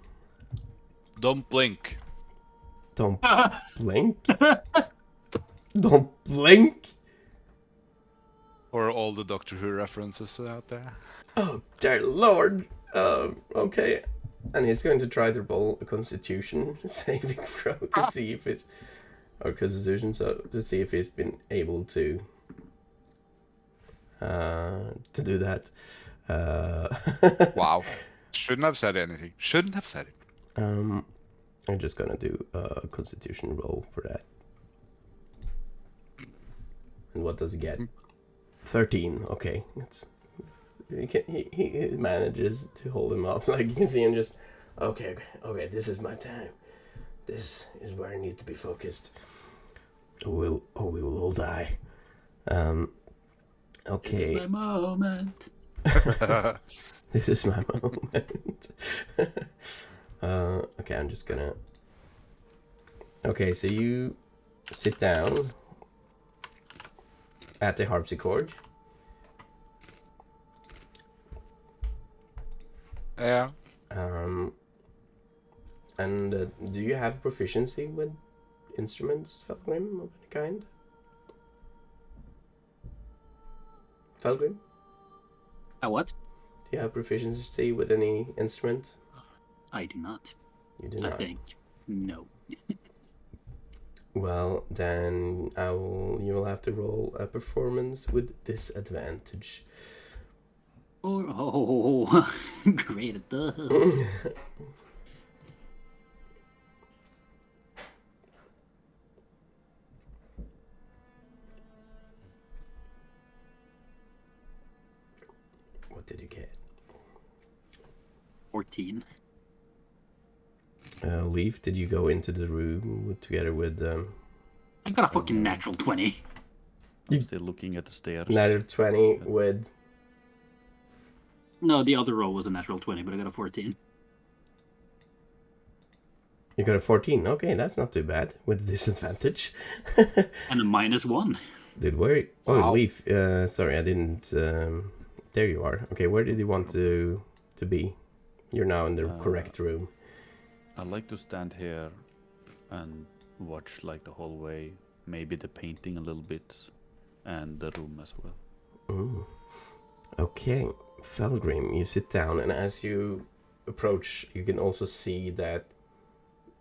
don't blink. Don't blink. Don't blink. For all the Doctor Who references out there. Oh, dear Lord. Okay. And he's going to try to roll a Constitution saving throw to see if it's, or Constitution, so to see if he's been able to do that. Wow. Shouldn't have said anything. Shouldn't have said it. I'm just gonna do a Constitution roll for that. And what does he get? 13. Okay, he manages to hold him up. Like, you can see him just, okay, this is my time. This is where I need to be focused. We will all die. Okay. This is my moment. This is my moment. Okay, I'm just gonna... Okay, so you sit down at the harpsichord. Yeah. And do you have proficiency with instruments, Felgrim, of any kind? Felgrim? What? Do you have proficiency with any instrument? I do not. You do not. I think. No. Well, then you will have to roll a performance with disadvantage. Oh, great, it does. What did you get? 14. Leaf, did you go into the room together with I got a fucking natural 20. I'm still looking at the stairs. Natural 20 with... No, the other roll was a natural 20, but I got a 14. You got a 14. Okay, that's not too bad with disadvantage. And a -1. Did where? Oh, Wow. Leaf. Sorry, I didn't. There you are. Okay, where did you want to be? You're now in the correct room. I like to stand here and watch like the hallway, maybe the painting a little bit, and the room as well. Ooh. Okay, Felgrim, you sit down, and as you approach, you can also see that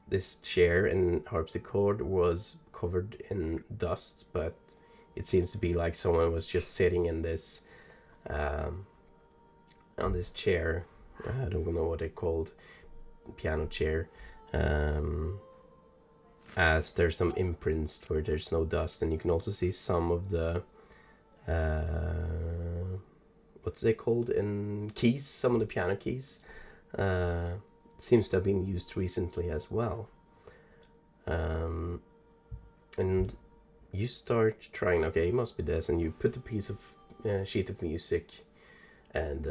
this chair and harpsichord was covered in dust, but it seems to be like someone was just sitting in this on this chair. I don't know what they called, piano chair. As there's some imprints where there's no dust, and you can also see some of the what's they called in keys, some of the piano keys seems to have been used recently as well. And you start trying, okay, it must be this, and you put a piece of sheet of music, and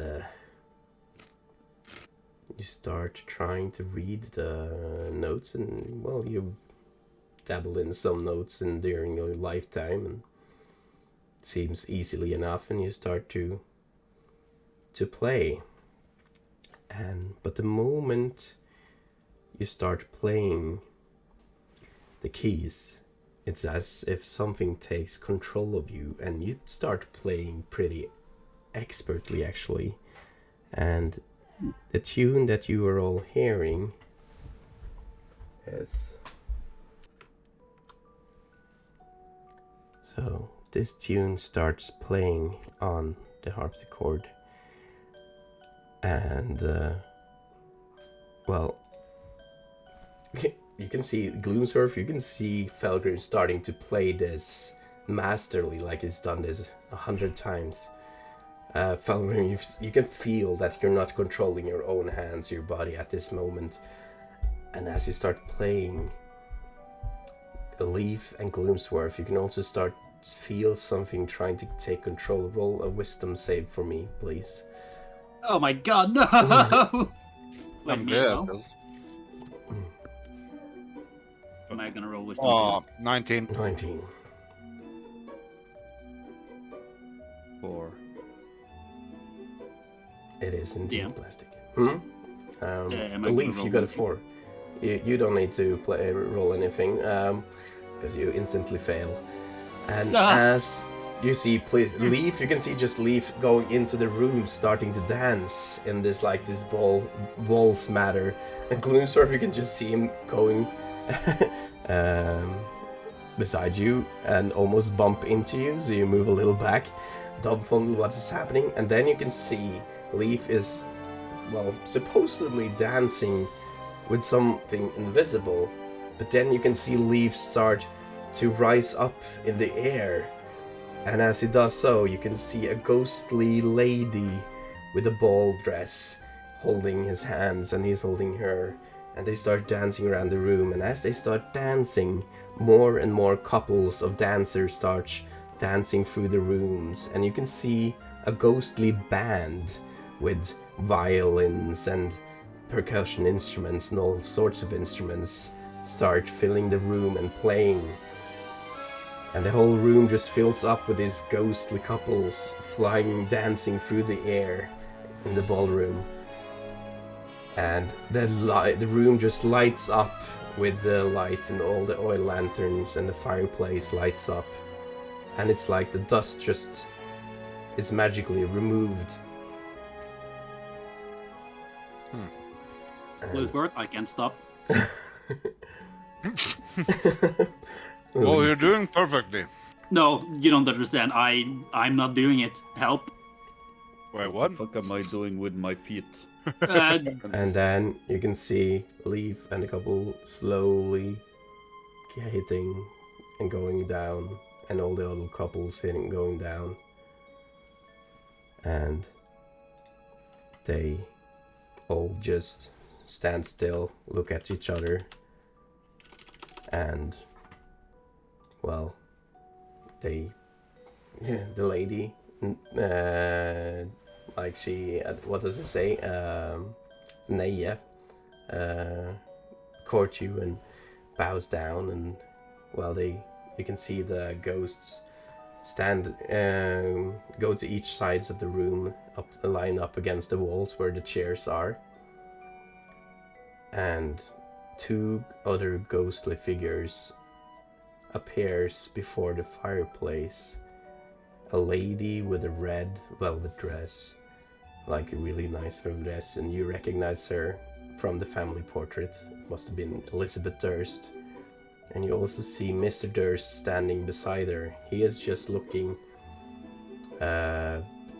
you start trying to read the notes, and well, you dabble in some notes and during your lifetime, and it seems easily enough, and you start to play. But the moment you start playing the keys, it's as if something takes control of you, and you start playing pretty expertly actually. And the tune that you are all hearing is... So this tune starts playing on the harpsichord, and well, you can see Gloomsworth, you can see Felgrim starting to play this masterly, like he's done this 100 times. Felgrim, you can feel that you're not controlling your own hands, your body at this moment. And as you start playing Leaf and Gloomsworth, you can also start feel something trying to take control. Roll a wisdom save for me, please. Oh my god, no! Wait, I'm me good. now? Am I gonna roll wisdom? Oh, 19. 19. 4. It is indeed Yeah. plastic. am I gonna Leaf, roll you got a anything? 4. You don't need to roll anything, because you instantly fail. And as you see, please, Leaf, you can see just Leaf going into the room, starting to dance in this, like, this waltz matter. And Gloomsworth, you can just see him going beside you and almost bump into you, so you move a little back, dumbfounded what is happening. And then you can see Leaf is, well, supposedly dancing with something invisible, but then you can see Leaf start to rise up in the air, and as he does so, you can see a ghostly lady with a ball dress holding his hands, and he's holding her, and they start dancing around the room. And as they start dancing, more and more couples of dancers start dancing through the rooms, and you can see a ghostly band with violins and percussion instruments and all sorts of instruments start filling the room and playing. And the whole room just fills up with these ghostly couples flying, dancing through the air in the ballroom. And the room just lights up with the light, and all the oil lanterns and the fireplace lights up. And it's like the dust just is magically removed. Gloomsworth, I can't stop. Well, you're doing perfectly. No, you don't understand. I'm not doing it. Help. Wait, What what? the fuck am I doing with my feet? And then you can see Leaf and a couple slowly hitting and going down, and all the other couples hitting going down. And they all just stand still, look at each other, and well, the lady, like she, what does it say? Neia, court you and bows down, and well, you can see the ghosts stand, go to each sides of the room, line up against the walls where the chairs are, and two other ghostly figures appears before the fireplace. A lady with a red velvet dress, like a really nice dress, and you recognize her from the family portrait. It must have been Elizabeth Durst. And you also see Mr. Durst standing beside her. He is just looking,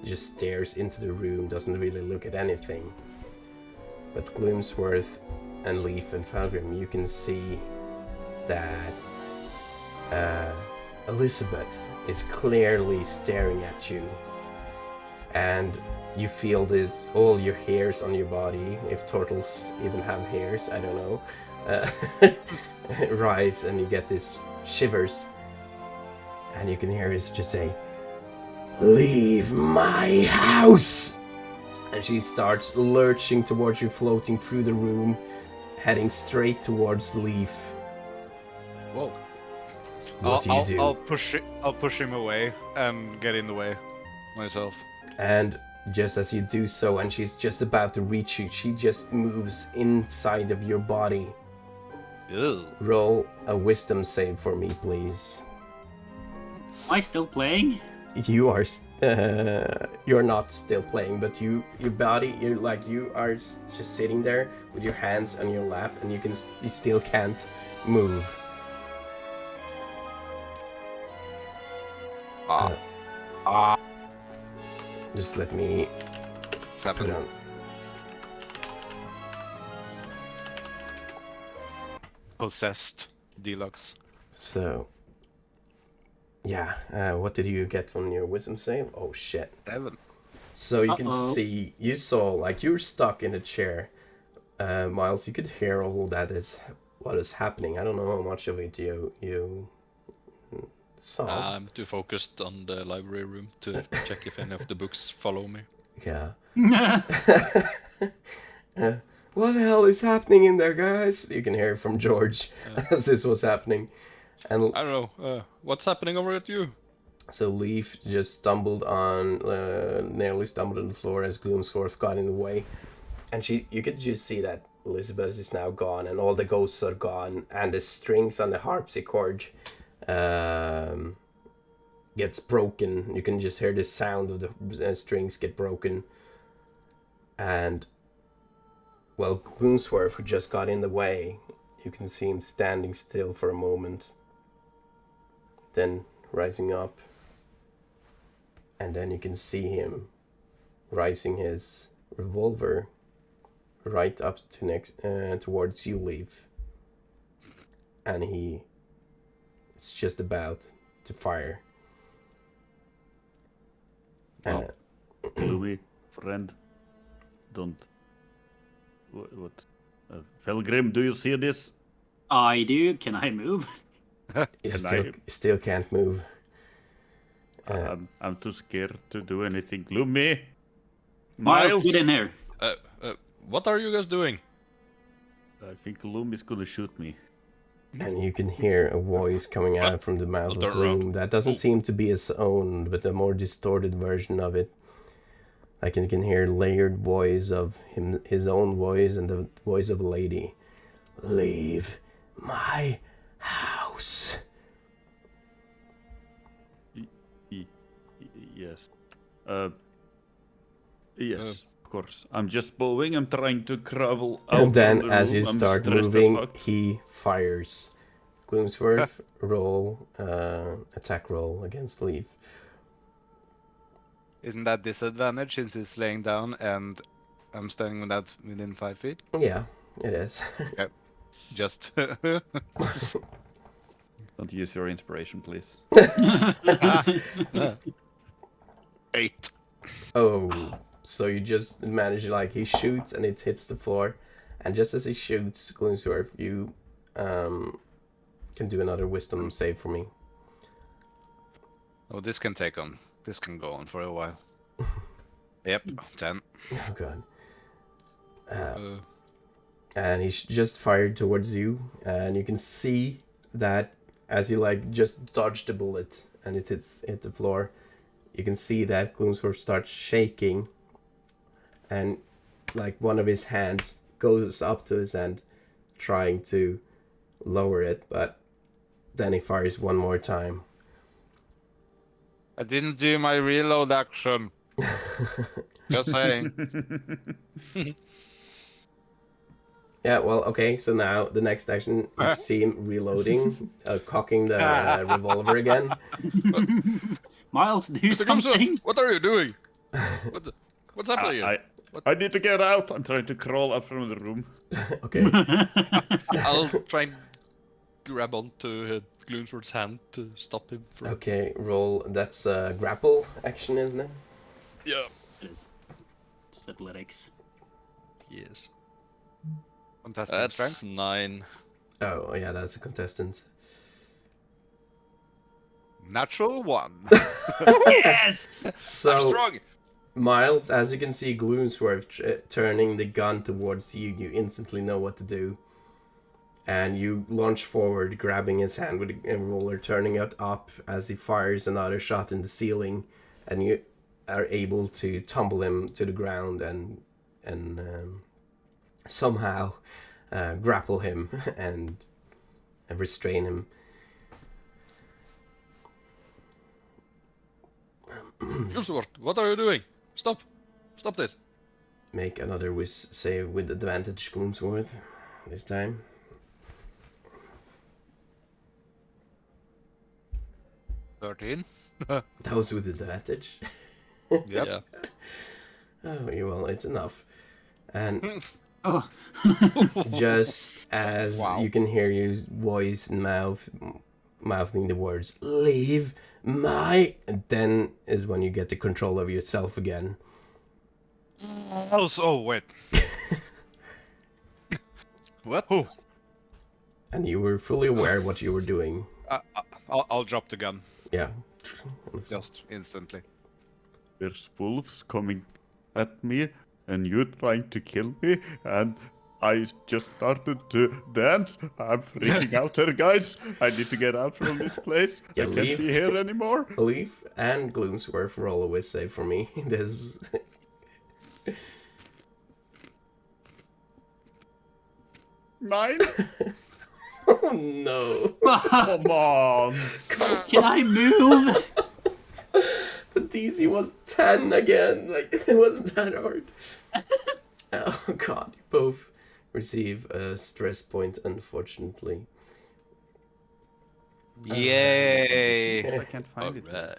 just stares into the room, doesn't really look at anything. But Gloomsworth and Leaf and Felgrim, you can see that Elizabeth is clearly staring at you, and you feel this, all your hairs on your body, if turtles even have hairs, I don't know, rise, and you get this shivers, and you can hear her just say, "Leave my house!" And she starts lurching towards you, floating through the room, heading straight towards Leaf. Whoa. What do you do? I'll push him away and get in the way myself. And just as you do so, and she's just about to reach you, she just moves inside of your body. Ew. Roll a wisdom save for me, please. Am I still playing? You are, you're not still playing, but your body, you are just sitting there with your hands on your lap, and you still can't move. Just let me put on. Possessed Deluxe. So, yeah, what did you get from your wisdom save? Oh shit. 7. So you can see, you saw, like, you were stuck in a chair, Miles. You could hear all that is what is happening. I don't know how much of it you saw. I'm too focused on the library room to check if any of the books follow me. Yeah. What the hell is happening in there, guys? You can hear it from George as this was happening. And I don't know. What's happening over at you? so Leaf just stumbled on, nearly stumbled on the floor as Gloomsworth got in the way. And you could just see that Elizabeth is now gone, and all the ghosts are gone, and the strings on the harpsichord gets broken. You can just hear the sound of the strings get broken. And, well, Gloomsworth, who just got in the way, you can see him standing still for a moment, then rising up, and then you can see him rising his revolver right up to next towards you, Leaf, and he is just about to fire. Gloomy, friend, don't. What? Felgrim, do you see this? I do. Can I move? You still can't move. I'm too scared to do anything. Gloomy, Miles, get in here. What are you guys doing? I think Gloom is gonna shoot me. And you can hear a voice coming out from the mouth of Gloom that doesn't seem to be his own, but a more distorted version of it. Like you can hear layered voice of him, his own voice, and the voice of a lady. Leave my house. Yes. Yes, of course. I'm just bowing. I'm trying to crawl out. And then, from the as room. you I'm start stressed as moving, fuck. he fires. Gloomsworth, roll attack roll against Leaf. Isn't that disadvantage since he's laying down and I'm standing within 5 feet? Yeah, it is. Just Don't use your inspiration, please. 8. Oh, so you just manage, like, he shoots and it hits the floor, and just as he shoots, Gloomsworth, you can do another wisdom save for me. Oh, this can go on for a while. Yep, 10. Oh god. And he's just fired towards you, and you can see that as you like just dodge the bullet and it hit the floor, you can see that Gloomsworth starts shaking, and like one of his hands goes up to his hand trying to lower it, but then he fires one more time. I didn't do my reload action. Just saying. Yeah, well, okay, so now the next action, you can see him reloading, cocking the revolver again. Miles, do Mr. Gloomsworth, something. what are you doing? What's happening here? I need to get out. I'm trying to crawl out from the room. Okay. I'll try and grab onto Gloomsworth's hand to stop him from... Okay, roll. That's a grapple action, isn't it? Yeah. It is. Just athletics. Yes. Fantastic That's strength. 9. Oh, yeah, that's a contestant. Natural 1. Yes! I'm So, strong! Miles, as you can see Gloomsworth turning the gun towards you, you instantly know what to do. And you launch forward, grabbing his hand with a roller, turning it up as he fires another shot in the ceiling, and you are able to tumble him to the ground and somehow grapple him and restrain him. Gloomsworth, what are you doing? Stop! Stop this! Make another save with advantage, Gloomsworth, this time. $13. That was with advantage. Yep. Yeah. Oh, yeah, well, it's enough. And Oh. just as Wow. you can hear his voice and mouthing the words, "Leave my," and then is when you get the control of yourself again. Oh, wait. What? Oh, And you were fully aware what you were doing. I'll drop the gun Yeah. just instantly. There's wolves coming at me, and you trying to kill me, and I just started to dance. I'm freaking out here, guys. I need to get out from this place. Yeah, I can't leave. be here anymore. Leaf and Gloomsworth roll a whiz save for me. This. Nine? Oh no! Come on. Can I move? The DC was 10 again. Like, it wasn't that hard. Oh god, you both receive a stress point, unfortunately. Yay! I can't find it. Alright.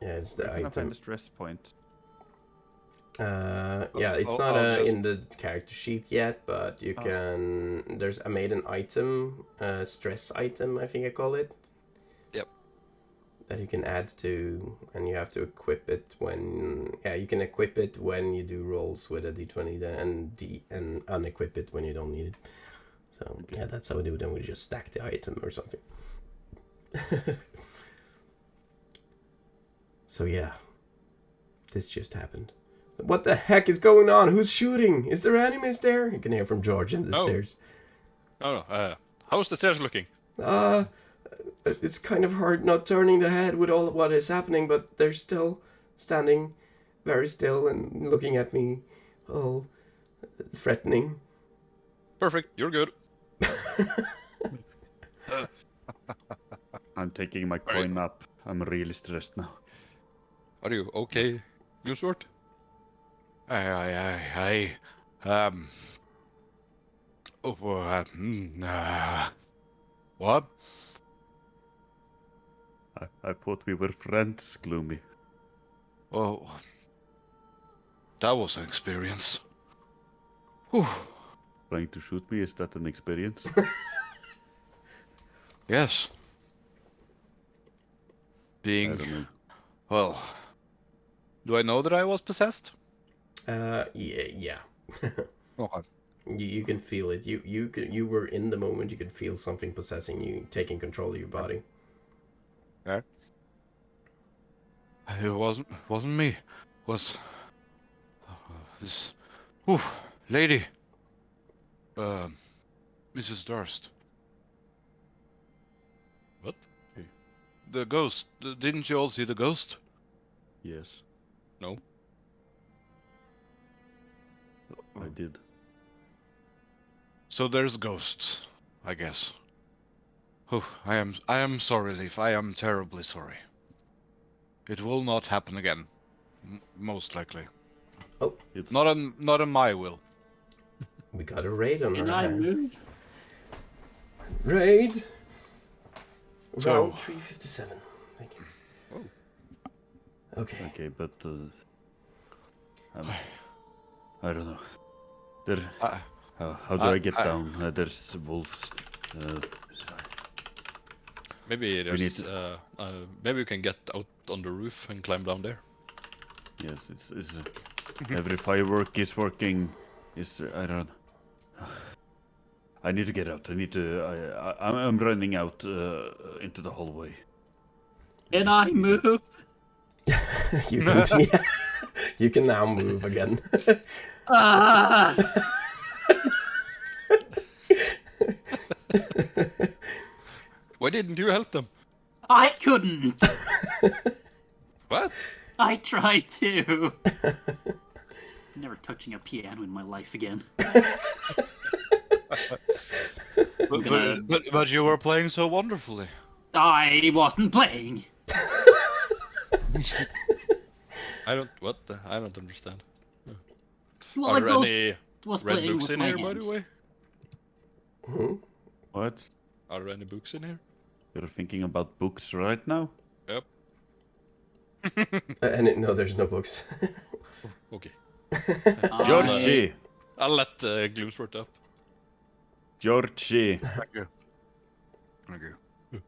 Yeah, it's Where the can I find item. the stress point? Yeah, it's not I'll just- in the character sheet yet, but you Oh. can. I made an item, stress item, I think I call it. Yep. That you can add to, and you have to equip it when. Yeah, you can equip it when you do rolls with a d20, and unequip it when you don't need it. So yeah, that's how we do it. Then we just stack the item or something. So yeah, this just happened. What the heck is going on? Who's shooting? Is there enemies there? You can hear from George in the Oh. stairs. Oh, how's the stairs looking? It's kind of hard not turning the head with all what is happening, but they're still standing very still and looking at me, all threatening. Perfect, you're good. I'm taking my Alright. coin up. I'm really stressed now. Are you okay, Gloomsworth? I. What? I thought we were friends, Gloomy. Oh, that was an experience. Whew. Trying to shoot me, is that an experience? Yes. I Being, don't know. well, do I know that I was possessed? Yeah. Okay. You can feel it. You were in the moment. You could feel something possessing you, taking control of your body. Okay. It wasn't me. It was this lady. Mrs. Durst. What? The ghost. Didn't you all see the ghost? Yes, No. I did. So there's ghosts, I guess. I am sorry, Leaf. I am terribly sorry. It will not happen again. Most likely. It's Not on my will. We got a raid on Can our I hand. move? Raid. So- Round 357. Thank you. Oh. Okay. okay, but I don't know. There. How do I get down? There's wolves. Maybe need there's maybe we can get out on the roof and climb down there. Yes, it's every firework is working. I don't. I need to get out. I need to. I'm running out into the hallway. Can I move? You can, yeah, you can now move again. Ah! Why didn't you help them? I couldn't. What? I tried to. Never touching a piano in my life again. But you were playing so wonderfully. I wasn't playing. I don't. What? I don't understand. Well, Are the there ghost any was red playing books with in my here, hands. by the way? Hmm? What? Are there any books in here? You're thinking about books right now? Yep. No, there's no books. Okay. Georgie, I'll let Gloomsworth up. Georgie, Thank you. Thank you.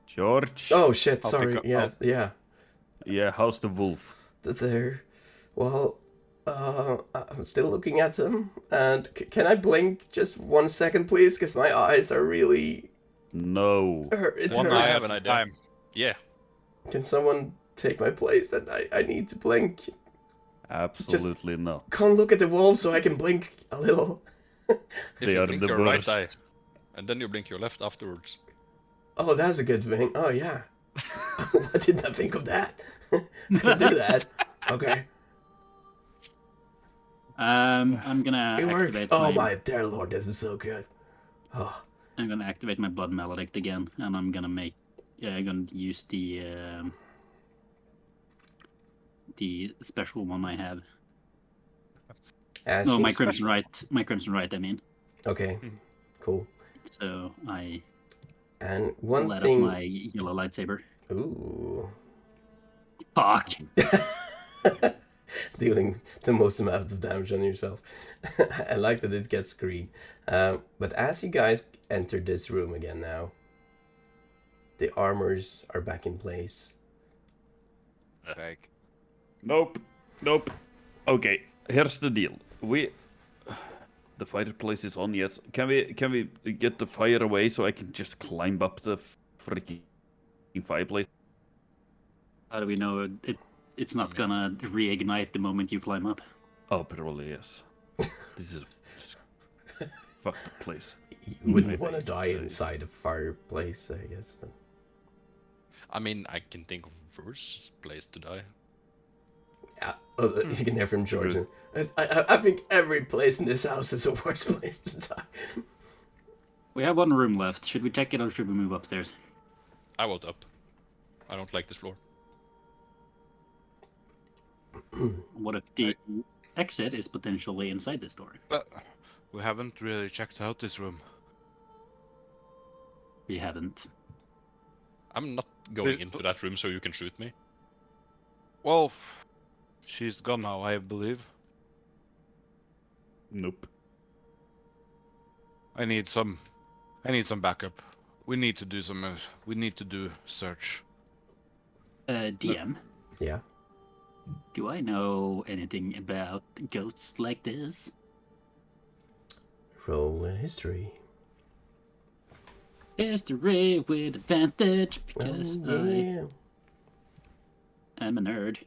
George. Oh shit! I'll Sorry. pick up- Yeah, yeah. Yeah, how's the wolf? There. Well, I'm still looking at him, and can I blink just 1 second, please? Because my eyes are really. No. It One hurt. I eye have at an a idea. time. Yeah. Can someone take my place? And I need to blink. Absolutely not. Come look at the wall so I can blink a little. If They you are blink the your worst. right eye, and then you blink your left afterwards. Oh, that's a good thing. Oh, yeah. I did not think of that. I can do that. Okay. I'm gonna It works. activate Oh, my dear lord, this is so good. Oh, I'm gonna activate my blood maledict again, and I'm gonna make. I'm gonna use the special one I have. as No, he- my crimson right. My crimson right. I mean. Okay, cool. So I And one let thing. up my yellow lightsaber. Ooh. Fuck. Dealing the most amount of damage on yourself. I like that it gets green. But as you guys enter this room again now, the armors are back in place. Like, Nope. Nope. Okay, here's the deal. The fireplace is on, yes. Can we get the fire away so I can just climb up the freaking fireplace? How do we know it's not gonna reignite the moment you climb up? Oh, probably yes. This is fuck the place. You wouldn't want to Maybe. die inside a fireplace, I guess. But... I mean, I can think of worse place to die. Yeah, you can hear from Jordan. I think every place in this house is a worse place to die. We have one room left. Should we check it or should we move upstairs? I won't up. I don't like this floor. What if the exit is potentially inside this door? but we haven't really checked out this room. We haven't. I'm not going into that room so you can shoot me. Well, she's gone now, I believe. Nope. I need some backup. We need to do some. We need to do search. DM, Yeah. do I know anything about ghosts like this? Roll history. History with advantage because Oh, yeah. I'm a nerd.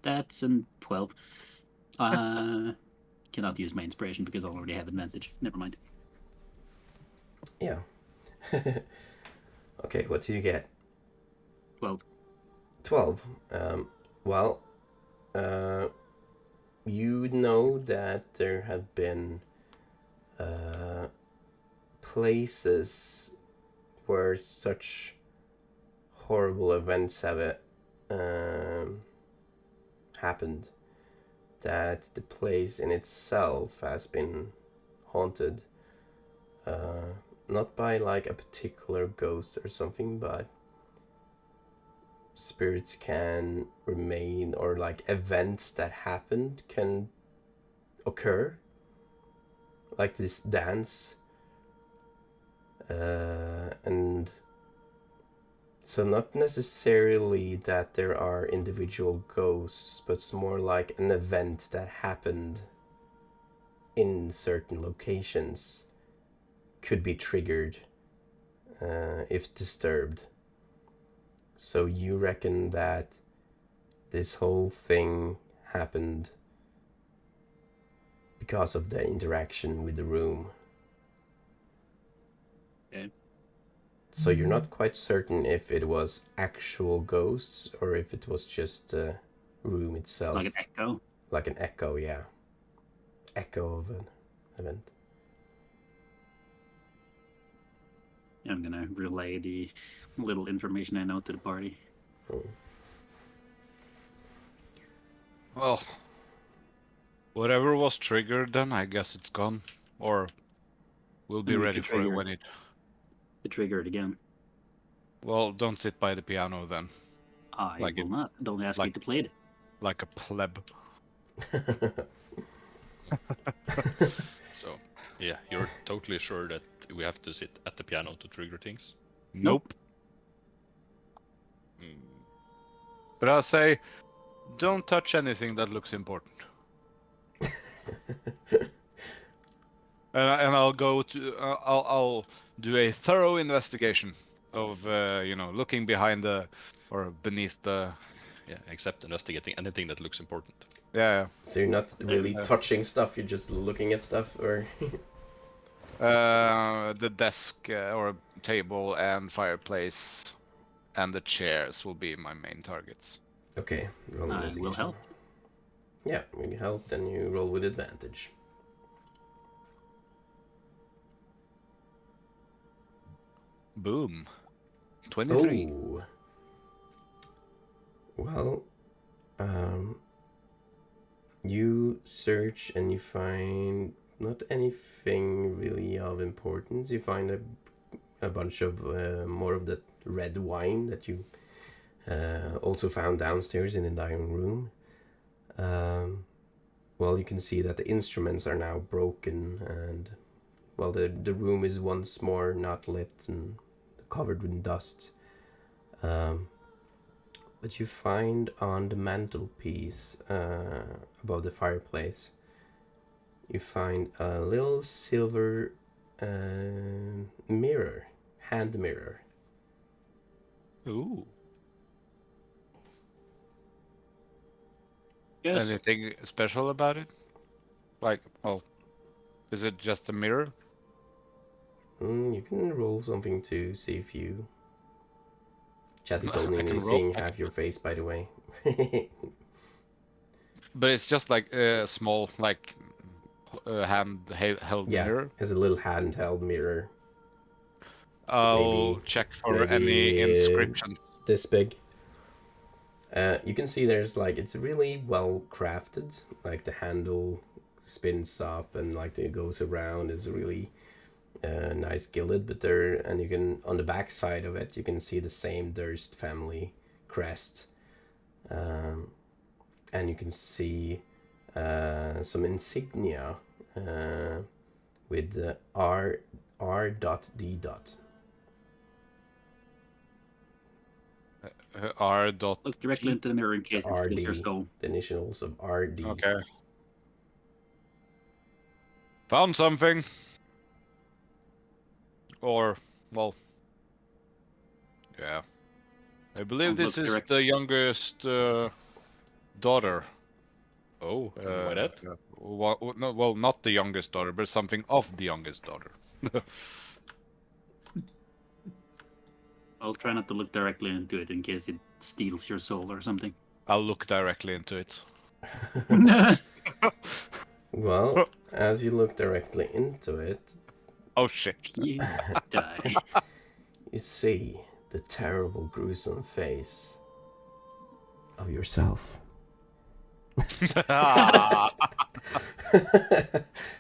That's a 12. Cannot use my inspiration because I already have advantage. Never mind. Yeah. Okay, what do you get? 12. 12. Well, you know that there have been places where such horrible events have happened, that the place in itself has been haunted, not by like a particular ghost or something, but spirits can remain, or like events that happened can occur, like this dance, and so not necessarily that there are individual ghosts, but it's more like an event that happened in certain locations could be triggered if disturbed. So you reckon that this whole thing happened because of the interaction with the room. Okay. So you're not quite certain if it was actual ghosts or if it was just the room itself. Like an echo? Like an echo, yeah. Echo of an event. I'm gonna relay the little information I know to the party. Well, whatever was triggered, then I guess it's gone, or we'll be And we ready could for it trigger when it. To trigger it again. Well, don't sit by the piano then, I Like will it- not. Don't ask me like- to play it. like a pleb. So, yeah, you're totally sure that we have to sit at the piano to trigger things? Nope. Mm, But I'll say, don't touch anything that looks important. And I'll go to I'll do a thorough investigation of looking behind the or beneath the yeah, except investigating anything that looks important. yeah So you're not really touching stuff, you're just looking at stuff, or... the desk or table and fireplace and the chairs will be my main targets. Okay, roll I investigation. will help. Yeah, when you help, then you roll with advantage. Boom. 23. Oh. Well, you search and you find not anything really of importance. You find a bunch of more of the red wine that you also found downstairs in the dining room. Well, you can see that the instruments are now broken, and well, the room is once more not lit and covered with dust. But you find on the mantelpiece above the fireplace, you find a little silver mirror, hand mirror. Ooh. Yes. Anything special about it? Like, oh, is it just a mirror? You can roll something to see if you... Chat is I only can seeing roll- I half your face, by the way. But it's just like a small, like, held Yeah, mirror. it's a little handheld mirror. I'll Maybe- check for maybe, any inscriptions. This big. You can see there's like, it's really well crafted. Like the handle spins up and like it goes around. It's really nice gilded, but there, and you can, on the back side of it, you can see the same Durst family crest, and you can see some insignia with R.D. R. Dot. Look directly into the mirror in case it steals your soul. The initials of R.D. Okay. Found something. Or, well, yeah. I believe Don't this look is direct- the youngest daughter. Oh, why that? Well, not the youngest daughter, but something of the youngest daughter. I'll try not to look directly into it in case it steals your soul or something. I'll look directly into it. Well, as you look directly into it, Oh shit. You die. you see the terrible, gruesome face of yourself.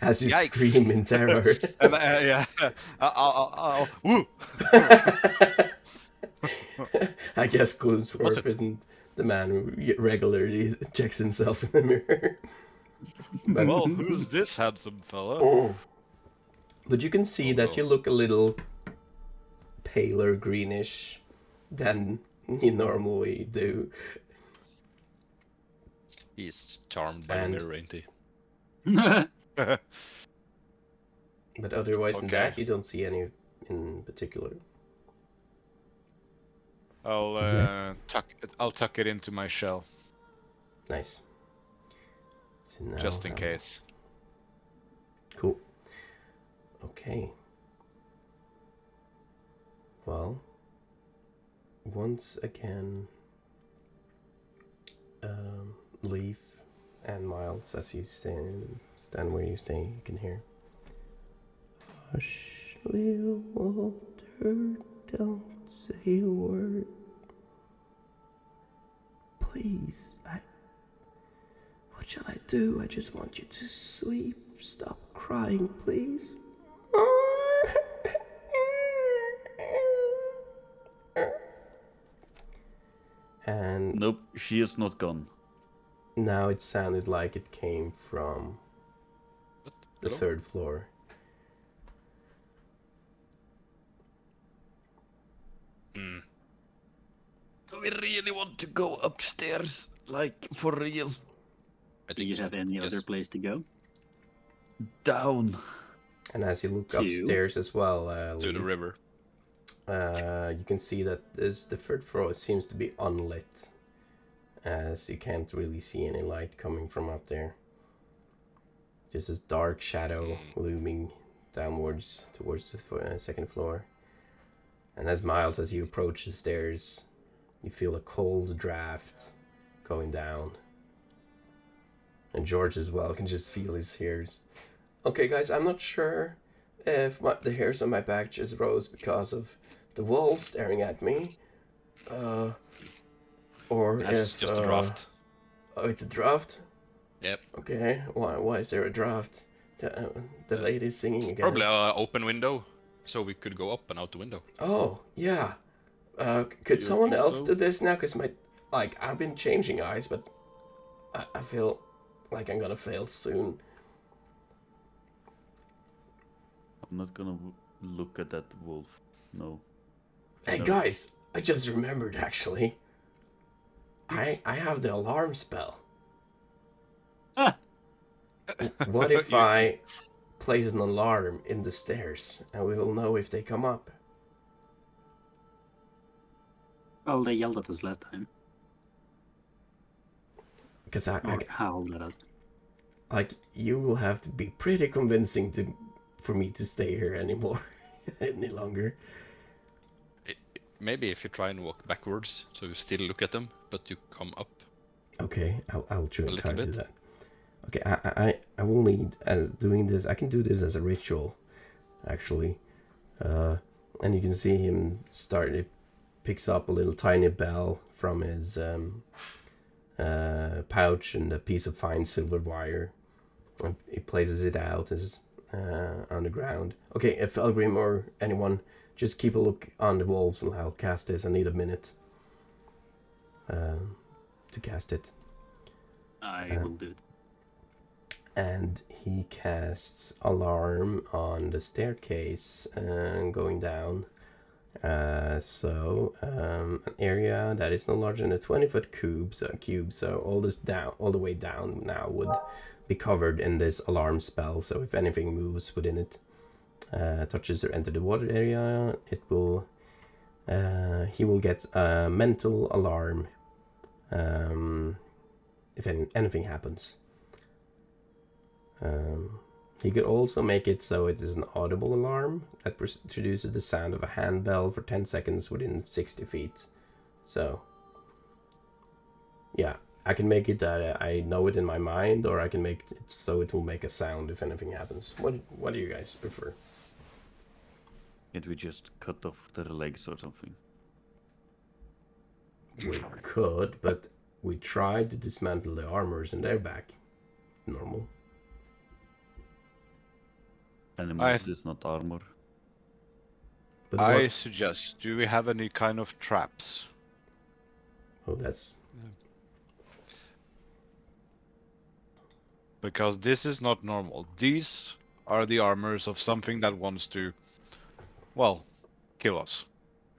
As you Yikes. scream in terror. And, yeah. Woo. I guess Gloomsworth isn't the man who regularly checks himself in the mirror. But, Well, who's this handsome fella? but you can see that you look a little paler greenish than you normally do. He's charmed by And- the mirror, ain't he? But otherwise than Okay. that, you don't see any in particular. I'll tuck it into my shell, Nice. So now, just in case. Cool. Okay. Well, once again, Leaf and Miles, as you stand where you stay, you can hear. Hush, little Walter, don't say a word. Please, what shall I do? I just want you to sleep. Stop crying, please. And Nope, she is not gone. now it sounded like it came from What? the Hello? third floor. Hmm. Do we really want to go upstairs? Like, for real? I Do think you so. have any Yes. other place to go? Down. And as you look To? upstairs as well, To the Leaf, river. you can see that the third floor seems to be unlit, as you can't really see any light coming from up there. Just this dark shadow looming downwards towards the second floor. And as Miles, as you approach the stairs, you feel a cold draft going down. And George as well can just feel his hairs. Okay, guys, I'm not sure if the hairs on my back just rose because of the wall staring at me, or That's if just a draft. Oh, it's a draft. Yep. Okay, why is there a draft? The lady's singing again. Probably an open window, so we could go up and out the window. Oh yeah. Could You someone think else so? do this now? Cause I've been changing eyes, but I feel like I'm gonna fail soon. I'm not gonna look at that wolf. No. Hey No. guys, I just remembered actually. I have the alarm spell. Ah. What if You- I place an alarm in the stairs and we will know if they come up? Well, they yelled at us last time. Because Or howled at us. like you will have to be pretty convincing for me to stay here anymore any longer. Maybe if you try and walk backwards, so you still look at them, but you come up. Okay, I'll try A to do little that. Okay, I will need, as doing this, I can do this as a ritual, actually. And you can see him start, it picks up a little tiny bell from his pouch and a piece of fine silver wire. And he places it out on the ground. Okay, if Felgrim or anyone, just keep a look on the wolves and I'll cast this. I need a minute to cast it. I will do it. And he casts alarm on the staircase going down. So an area that is no larger than a 20-foot cube. So all the way down now would be covered in this alarm spell. So if anything moves within it, touches or enter the water area, it will. He will get a mental alarm. If anything happens. He could also make it so it is an audible alarm that produces the sound of a handbell for 10 seconds within 60 feet. So, yeah, I can make it that I know it in my mind, or I can make it so it will make a sound if anything happens. What do you guys prefer? Can't we just cut off their legs or something? We could, but we tried to dismantle the armors and they're back. Normal. Animals is not armor. But I suggest, do we have any kind of traps? Oh, that's... Because this is not normal. These are the armors of something that wants to, well, kill us.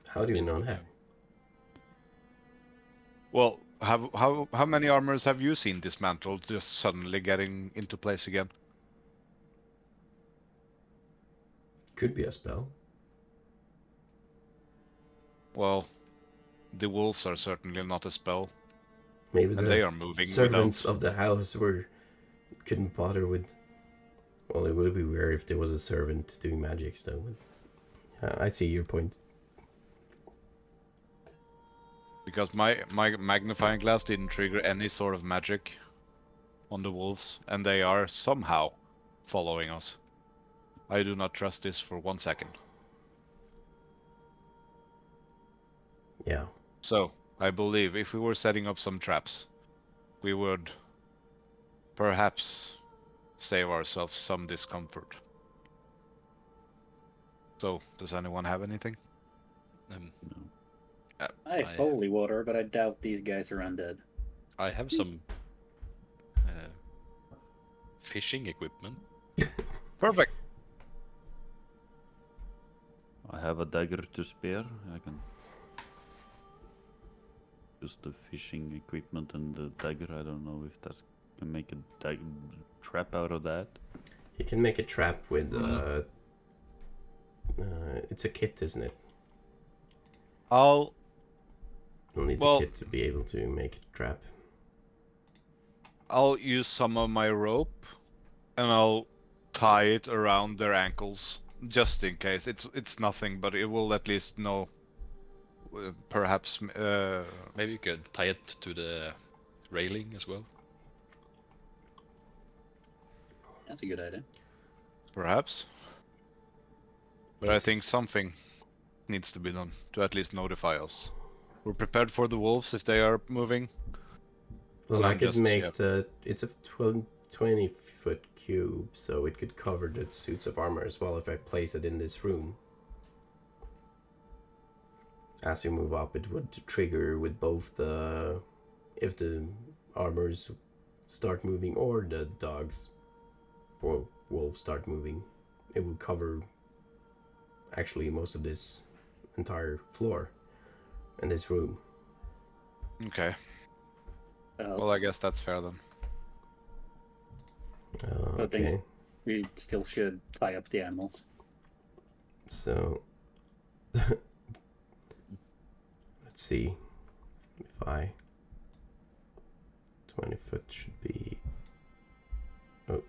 How do you know that? Well, how many armors have you seen dismantled just suddenly getting into place again? Could be a spell. Well, the wolves are certainly not a spell. Maybe And they are moving servants without... of the house couldn't bother with... Well, it would be weird if there was a servant doing magic stuff. But, I see your point. Because my magnifying glass didn't trigger any sort of magic on the wolves, and they are somehow following us. I do not trust this for 1 second. Yeah. So, I believe if we were setting up some traps, we would perhaps save ourselves some discomfort. So, does anyone have anything? I have holy water, but I doubt these guys are undead. I have some fishing equipment. Perfect. I have a dagger to spare. I can use the fishing equipment and the dagger. I don't know if that can make a trap out of that. You can make a trap with... it's a kit, isn't it? I'll You'll need the kit to be able to make a trap. I'll use some of my rope, and I'll tie it around their ankles, just in case. It's nothing, but it will at least know. Perhaps. Maybe you could tie it to the railing as well. That's a good idea. Perhaps. But I think something needs to be done to at least notify us. We're prepared for the wolves if they are moving. Well, I could make it's a 20-foot cube, so it could cover the suits of armor as well if I place it in this room. As you move up, it would trigger with both the... if the armors start moving or the dogs or wolves start moving. It will cover actually most of this entire floor in this room. Okay. Well, I guess that's fair then. I think we still should tie up the animals. So, let's see. If 20 foot should be... Oh.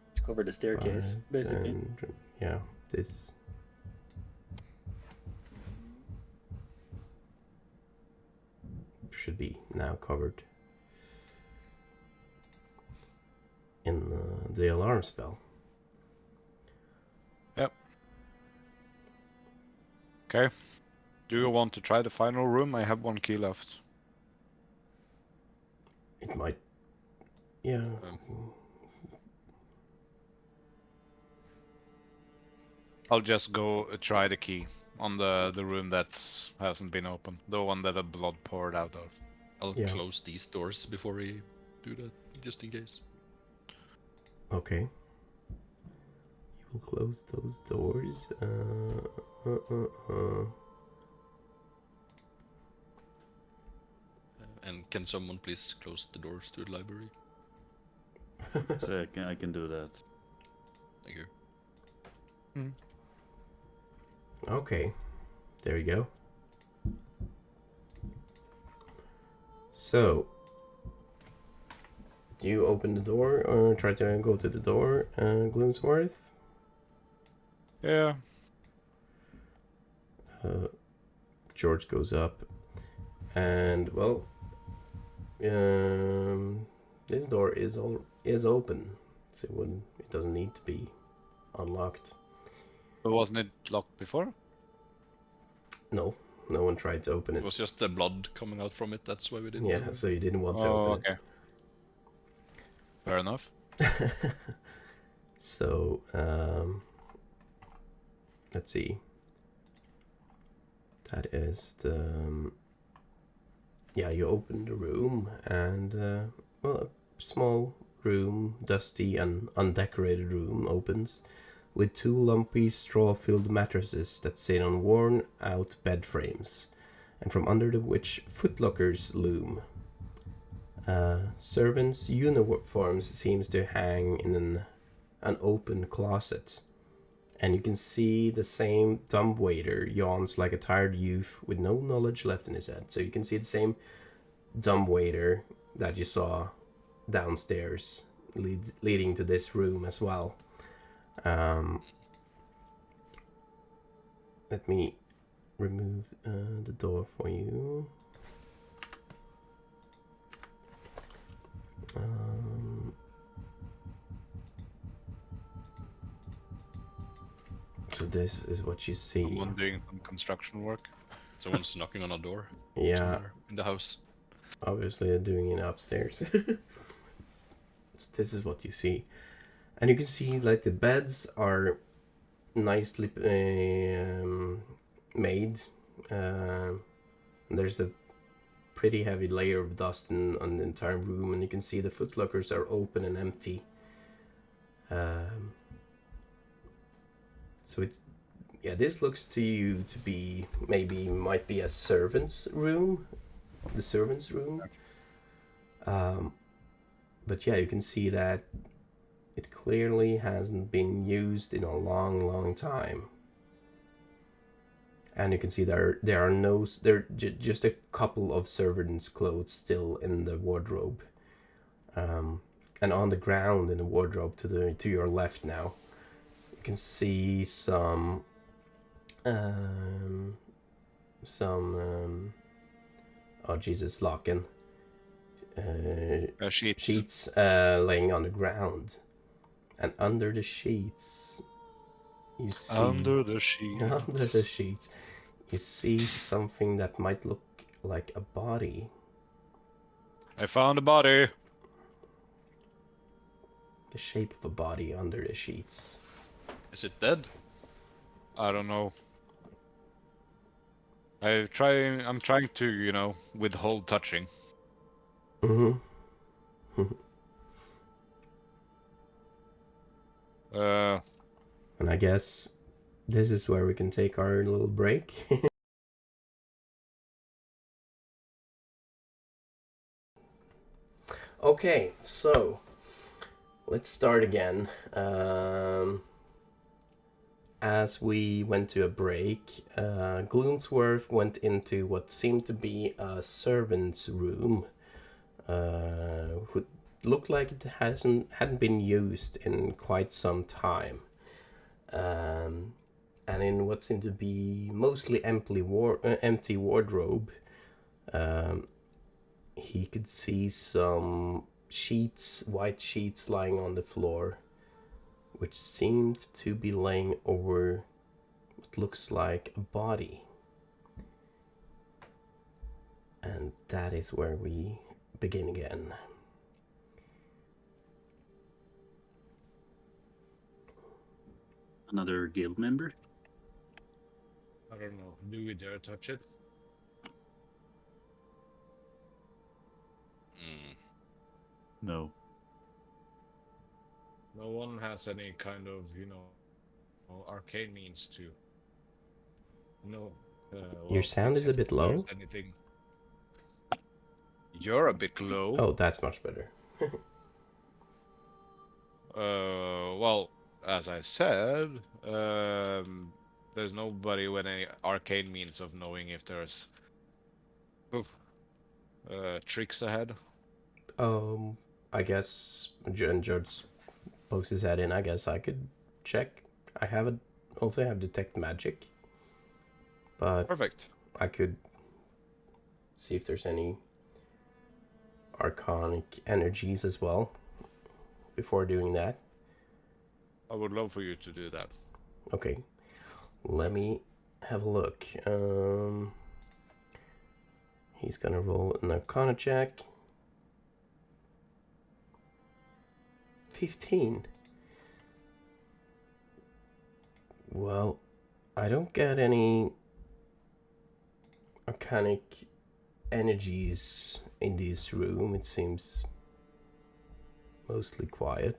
Let's cover the staircase, 5, basically. 10, yeah, this... should be now covered in the alarm spell. Yep. Okay. Do you want to try the final room? I have 1 key left. It might Yeah. I'll just go try the key on the room that hasn't been opened, the one that the blood poured out of. I'll Yeah. close these doors before we do that, just in case. Okay. You will close those doors. And can someone please close the doors to the library? So I can do that. Thank you. Okay. There you go. So, do you open the door or try to go to the door, Gloomsworth? Yeah. George goes up, and well, this door is open, so it doesn't need to be unlocked. But wasn't it locked before? No, no one tried to open It it. was just the blood coming out from it, that's why we didn't. Yeah, so you didn't want to Oh, open okay. Fair enough. it. So, let's see. That is the... yeah, you open the room, and, well, a small room, dusty and undecorated room opens, with two lumpy straw-filled mattresses that sit on worn-out bed frames, and from under which footlockers loom. Servants' uniforms seems to hang in an open closet, and you can see the same dumbwaiter yawns like a tired youth with no knowledge left in his head. So you can see the same dumbwaiter that you saw downstairs leading to this room as well. Let me remove the door for you. So this is what you see. Someone doing some construction work. Someone's knocking on a door Yeah, somewhere in the house. obviously they're doing it upstairs. So this is what you see, and you can see like the beds are nicely made. There's a pretty heavy layer of dust on the entire room, and you can see the footlockers are open and empty. So it's, yeah, this looks to you to be might be a servant's room, the servant's room. But yeah, you can see that it clearly hasn't been used in a long time. And you can see there are just a couple of servants' clothes still in the wardrobe. And on the ground in the wardrobe to your left now, you can see some oh Jesus, Locken. Sheets laying on the ground, and under the sheets you see Under the sheets. you see something that might look like a body. I found a body. The shape of a body under the sheets. Is it dead? I don't know. I'm trying to, withhold touching. Mm-hmm. And I guess this is where we can take our little break. Okay, so let's start again. As we went to a break, Gloomsworth went into what seemed to be a servant's room, who looked like it hadn't been used in quite some time. And in what seemed to be mostly empty wardrobe, he could see some white sheets lying on the floor, which seemed to be laying over what looks like a body. And that is where we begin again. Another guild member? I don't know. Do we dare touch it? No. No one has any kind of, arcane means to. No. Your sound is a bit low. Anything. You're a bit low. Oh, that's much better. Well, as I said, there's nobody with any arcane means of knowing if there's tricks ahead. I guess, and George pokes his head in. I guess I could check. I also have detect magic, but Perfect. I could see if there's any arcanic energies as well before doing that. I would love for you to do that. Okay, let me have a look. He's gonna roll an arcana check. 15. Well, I don't get any arcanic energies in this room. It seems mostly quiet.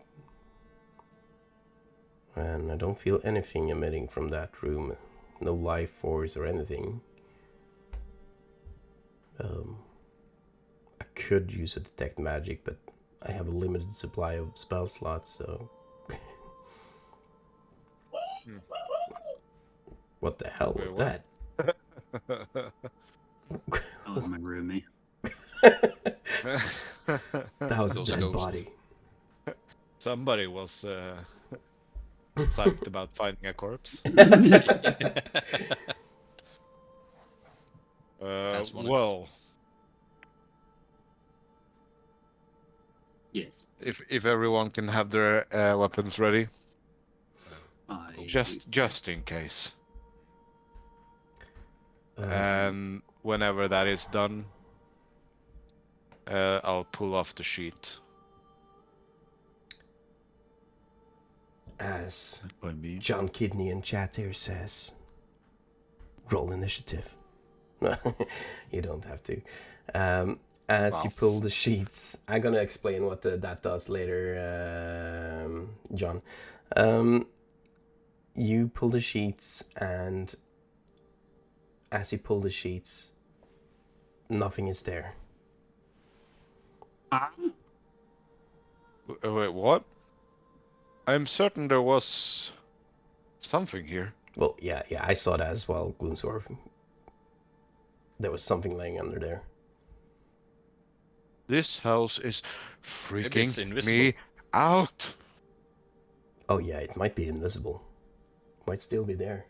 And I don't feel anything emitting from that room. No life force or anything. I could use a detect magic, but I have a limited supply of spell slots, so... What the hell was that? That was my roomie. That was a Those are dead ghosts. body. Somebody was psyched about finding a corpse. That's one of Well, Yes. if everyone can have their weapons ready, just in case. And whenever that is done, I'll pull off the sheet. As By me. John Kidney in chat here says, roll initiative. You don't have to. As you pull the sheets, I'm gonna explain what that does later, John. You pull the sheets, and as you pull the sheets, nothing is there. Wait, what? I'm certain there was something here. Well, yeah, I saw that as well, Gloomsworth. There was something laying under there. This house is Maybe it's freaking invisible. me out. Oh yeah, it might be invisible. Might still be there.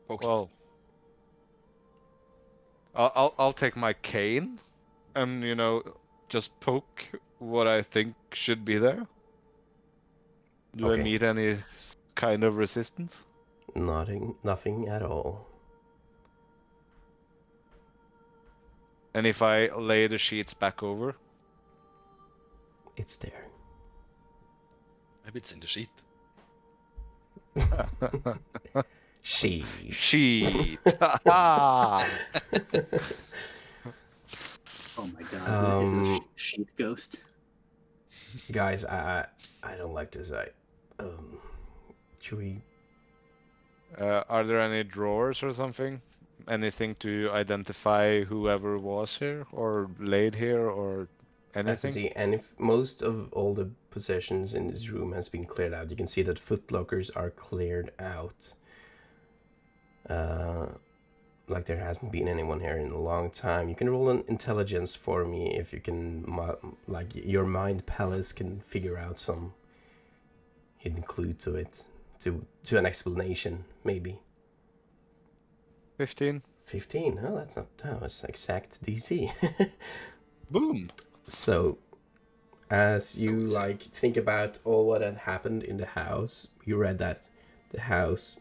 Poke it. Well, I'll take my cane and just poke what I think should be there. Do Okay. I need any kind of resistance? Nothing at all. And if I lay the sheets back over? It's there. Maybe it's in the sheet. She. Sheet! Ah! Oh my god, is it a sheet ghost? Guys, I don't like this. Should we? Are there any drawers or something? Anything to identify whoever was here or laid here or anything? See, and if most of all the possessions in this room has been cleared out, you can see that footlockers are cleared out. Like there hasn't been anyone here in a long time. You can roll an intelligence for me if you can, like your mind palace can figure out some hidden clue to it, to an explanation maybe. 15. 15. Oh, that's exact DC. Boom! So, as you think about all what had happened in the house, you read that the house,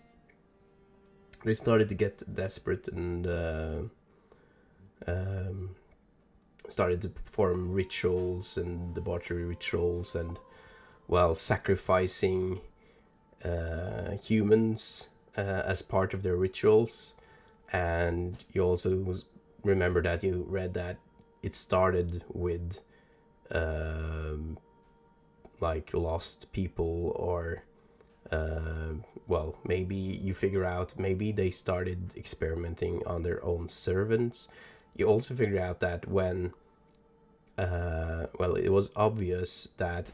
they started to get desperate and started to perform rituals and debauchery rituals and, well, sacrificing humans as part of their rituals. And you also remember that you read that it started with like lost people, or well, maybe you figure out maybe they started experimenting on their own servants. You also figure out that when well, it was obvious that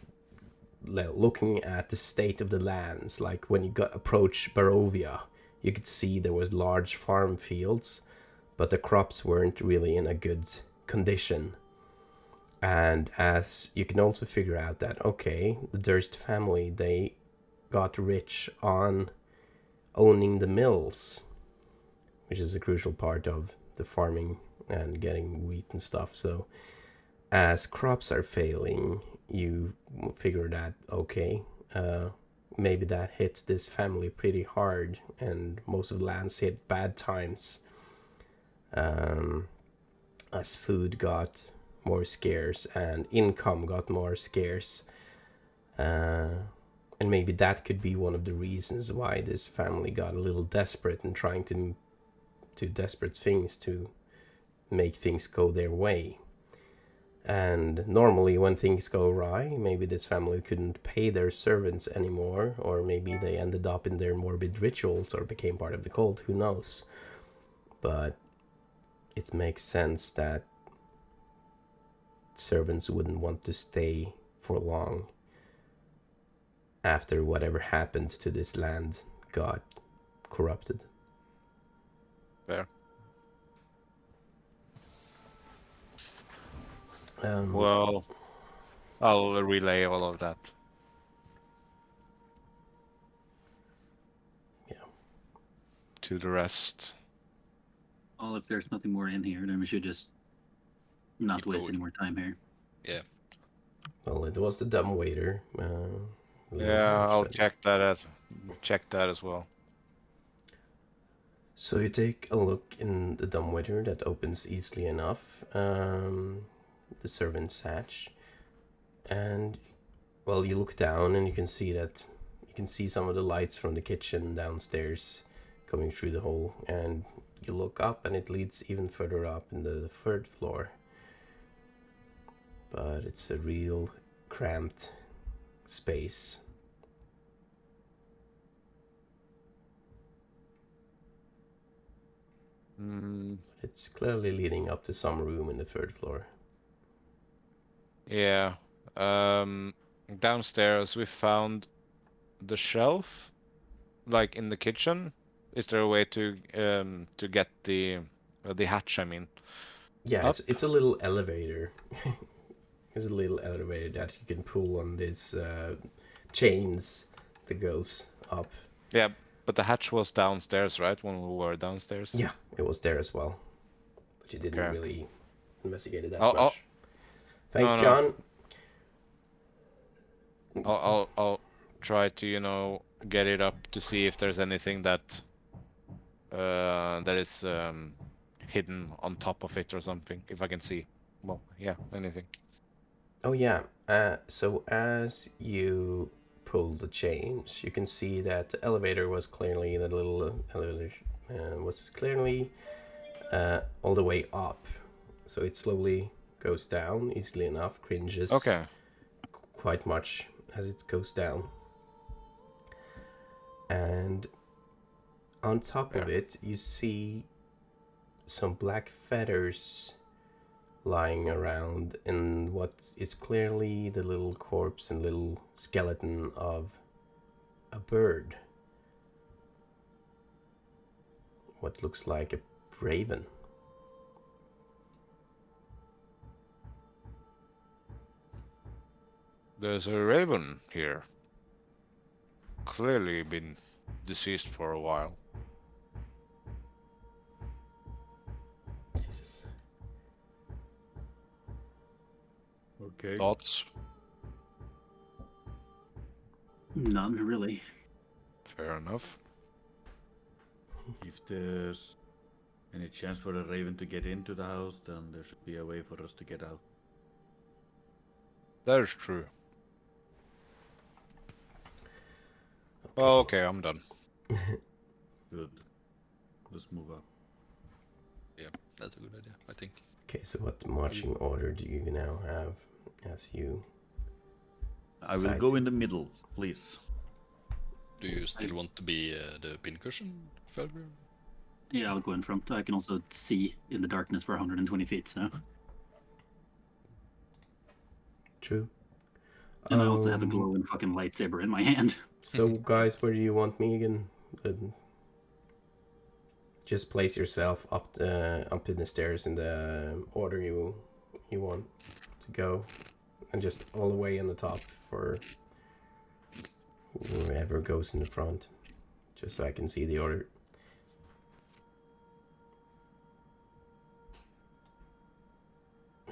looking at the state of the lands, like when you got approach Barovia, you could see there was large farm fields, but the crops weren't really in a good condition. And as you can also figure out that, okay, the Durst family, they got rich on owning the mills, which is a crucial part of the farming and getting wheat and stuff. So as crops are failing, you figure that, okay, maybe that hits this family pretty hard, and most of the lands hit bad times as food got more scarce and income got more scarce. And maybe that could be one of the reasons why this family got a little desperate and trying to do desperate things to make things go their way. And normally when things go awry, maybe this family couldn't pay their servants anymore, or maybe they ended up in their morbid rituals or became part of the cult, who knows. But it makes sense that servants wouldn't want to stay for long after whatever happened to this land got corrupted. There. Well, I'll relay all of that. Yeah. To the rest. Well, if there's nothing more in here, then we should just not Keep waste going. any more time here. Yeah. Well, it was the dumb waiter. Yeah, I'll check that as well. So you take a look in the dumbwaiter that opens easily enough, the servant's hatch, and well, you look down and you can see some of the lights from the kitchen downstairs coming through the hole, and you look up and it leads even further up in the third floor. But it's a real cramped space. It's clearly leading up to some room in the third floor. Yeah. Downstairs we found the shelf, like in the kitchen. Is there a way to get the hatch? I mean. Yeah, Up? it's a little elevator. It's a little elevator that you can pull on these chains that goes up. Yeah, but the hatch was downstairs, right? When we were downstairs. Yeah, it was there as well, but you didn't Okay. really investigate it that I'll- much. Thanks, No, no. John. I'll try to get it up to see if there's anything that is hidden on top of it or something. If I can see, well, yeah, anything. Oh yeah. So as you pull the chains, you can see that the elevator was clearly the little elevator was clearly all the way up. So it slowly goes down easily enough, cringes Okay. quite much as it goes down. And on top of Yeah. it, you see some black feathers lying around in what is clearly the little corpse and little skeleton of a bird. What looks like a raven. There's a raven here. Clearly been deceased for a while. Jesus. Okay. Thoughts? None, really. Fair enough. If there's any chance for a raven to get into the house, then there should be a way for us to get out. That is true. Oh, okay, I'm done. Good. Let's move up. Yeah, that's a good idea, I think. Okay, so what marching order do you now have as you... I will go in the middle, please. Do you still want to be the pincushion, Felgrim? Yeah, I'll go in front. I can also see in the darkness for 120 feet, so. True. And I also have a glowing fucking lightsaber in my hand. So, guys, where do you want me again? Just place yourself up in the stairs in the order you want to go, and just all the way on the top for whoever goes in the front, just so I can see the order.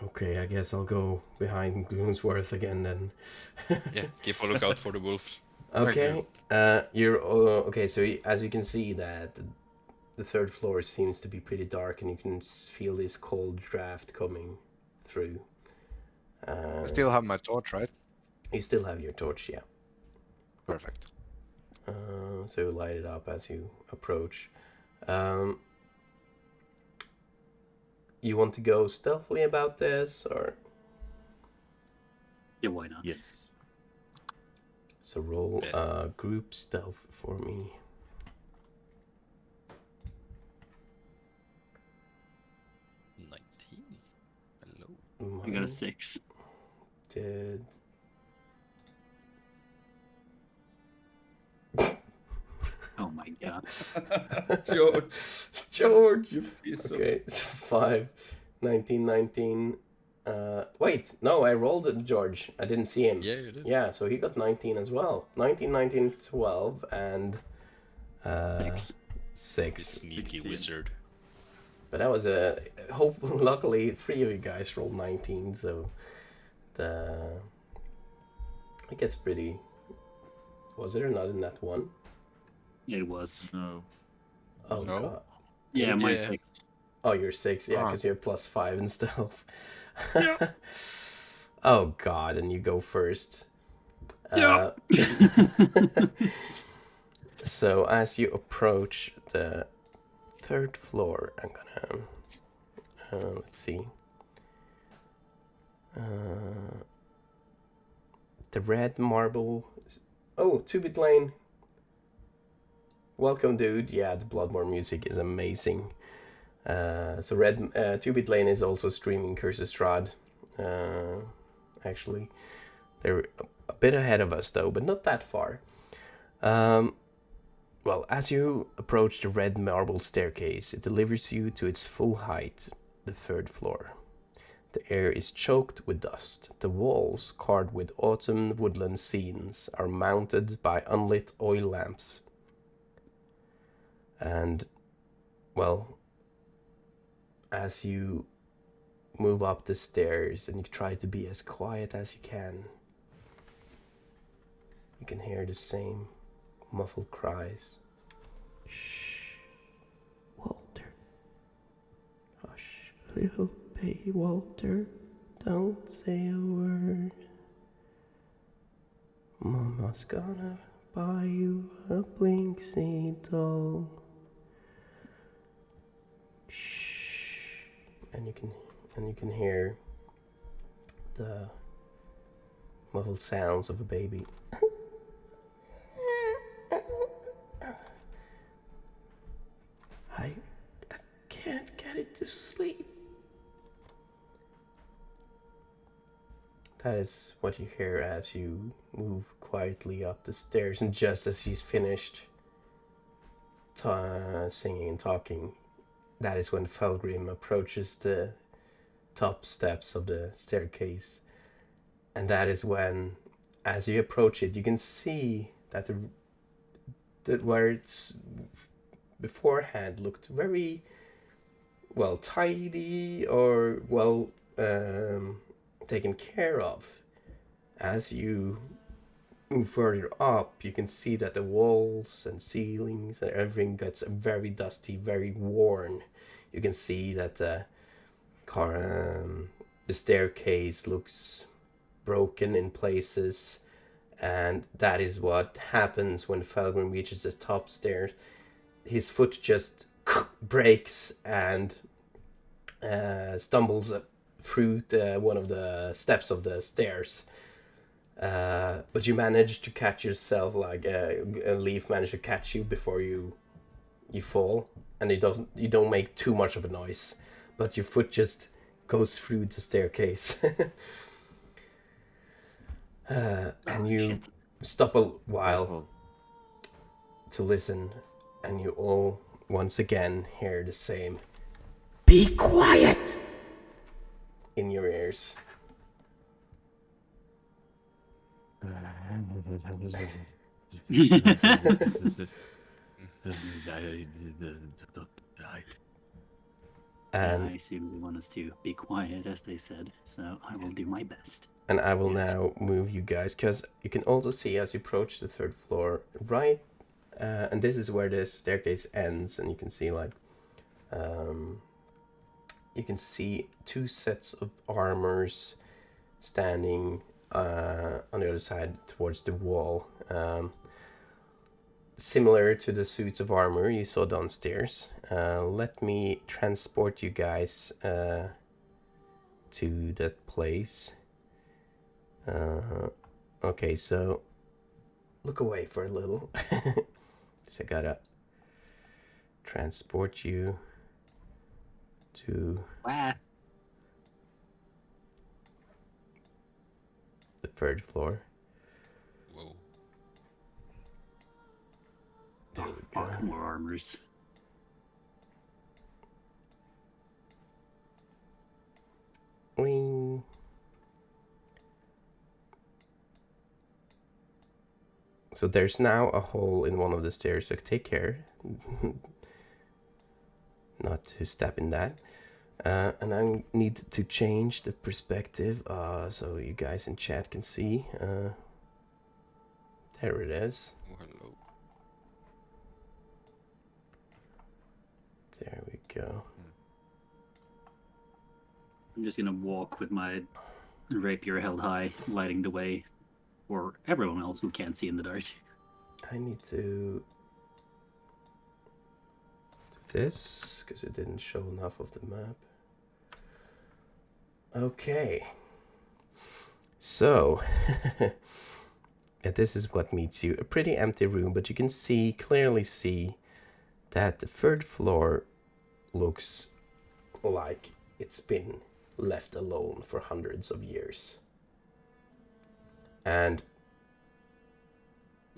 Okay, I guess I'll go behind Gloomsworth again then. Yeah, keep a lookout for the wolves. Okay, you're okay. So as you can see, that the third floor seems to be pretty dark, and you can feel this cold draft coming through. I still have my torch, right? You still have your torch, yeah. Perfect. So light it up as you approach. You want to go stealthily about this, or? Yeah, why not? Yes. So roll group stealth for me. 19. Hello. I got a 6. Did... Oh my god. George! Piece Okay, so 5, 19, 19. Wait, no, I rolled it, George. I didn't see him. Yeah, you did. Yeah, so he got 19 as well. 19, 19, 12, and 6. Sneaky 16. wizard. But that was luckily 3 of you guys rolled 19, so it gets pretty... Was there not in that one? It was. No. Oh, No. God. Yeah, my Yeah. 6. Oh, you're 6, yeah, Ah. because you're +5 in stealth. Yeah. Oh, God, and you go first. Yeah. So as you approach the 3rd floor, I'm gonna let's see. The red marble. Oh, 2-bit lane. Welcome, dude. Yeah, the Bloodborne music is amazing. So red 2-bit lane is also streaming Curse of Strahd. Actually, they're a bit ahead of us though, but not that far. Well, as you approach the red marble staircase, it delivers you to its full height, the 3rd floor. The air is choked with dust. The walls, carved with autumn woodland scenes, are mounted by unlit oil lamps. And, well, as you move up the stairs and you try to be as quiet as you can hear the same muffled cries. Shh, Walter. Hush, little baby Walter. Don't say a word. Mama's gonna buy you a Blinksy doll. Shh. And you can hear the muffled sounds of a baby. I can't get it to sleep. That is what you hear as you move quietly up the stairs, and just as he's finished singing and talking, that is when Felgrim approaches the top steps of the staircase. And that is when, as you approach it, you can see that where it's beforehand looked very well tidy or well taken care of. As you move further up, you can see that the walls and ceilings and everything gets very dusty, very worn. You can see that the staircase looks broken in places, And that is what happens when Felgrim reaches the top stairs. His foot just breaks and stumbles through one of the steps of the stairs. But you manage to catch yourself, like a leaf managed to catch you before you fall, and you don't make too much of a noise, but your foot just goes through the staircase. And you stop a while to listen, and you all once again hear the same "Be quiet" in your ears. And I assume they want us to be quiet, as they said, so I will do my best. And I will now move you guys, because you can also see as you approach the 3rd floor, right? And this is where the staircase ends, and you can see like, you can see 2 sets of armors standing on the other side towards the wall. Similar to the suits of armor you saw downstairs. Let me transport you guys to that place. Okay, so look away for a little. So I gotta transport you to the 3rd floor. Whoa. There we Fuck, go. more armors. Wing. So there's now a hole in one of the stairs, so take care not to step in that. And I need to change the perspective so you guys in chat can see. There it is. Oh, hello. There we go. I'm just gonna walk with my rapier held high, lighting the way for everyone else who can't see in the dark. I need to do this because it didn't show enough of the map. Okay. So, yeah, this is what meets you. A pretty empty room, but you can clearly see that the 3rd floor looks like it's been left alone for hundreds of years. And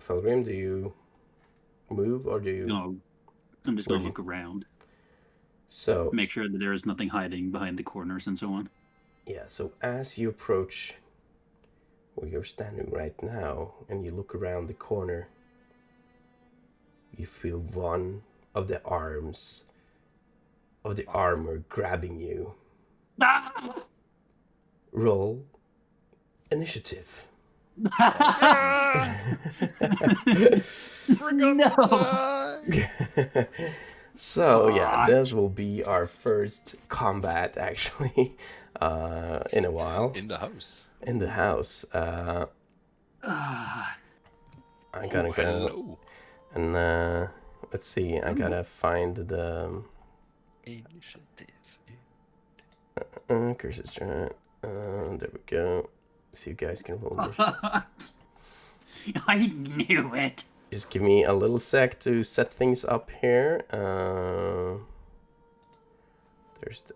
Felgrim, do you move or do you? No, I'm just gonna look around, So make sure that there is nothing hiding behind the corners and so on. yeah, so as you approach where you're standing right now and you look around the corner, you feel one of the arms of the armor grabbing you. Roll initiative. So yeah, this will be our first combat actually in a while. In the house. In the house. I gotta go Hello. and let's see. I gotta find the Initiative. curses chart. There we go. So you guys can roll this. I knew it. Just give me a little sec to set things up here. There's the...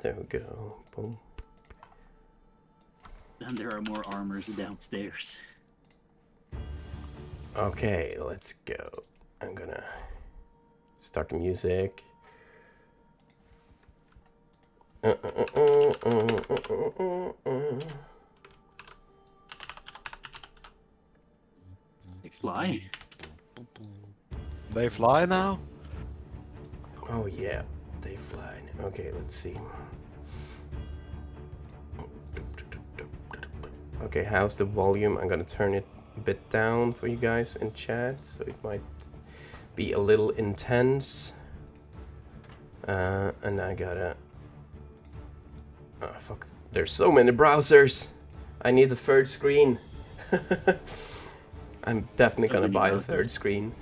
There we go. Boom. And there are more armors downstairs. Okay, let's go. I'm gonna start the music. They fly. They fly now? Oh yeah, they fly. Okay, let's see. Okay, how's the volume? I'm gonna turn it a bit down for you guys in chat, so it might be a little intense. And I gotta... Oh, fuck. There's so many browsers! I need the third screen. I'm definitely gonna buy a Definitely third screen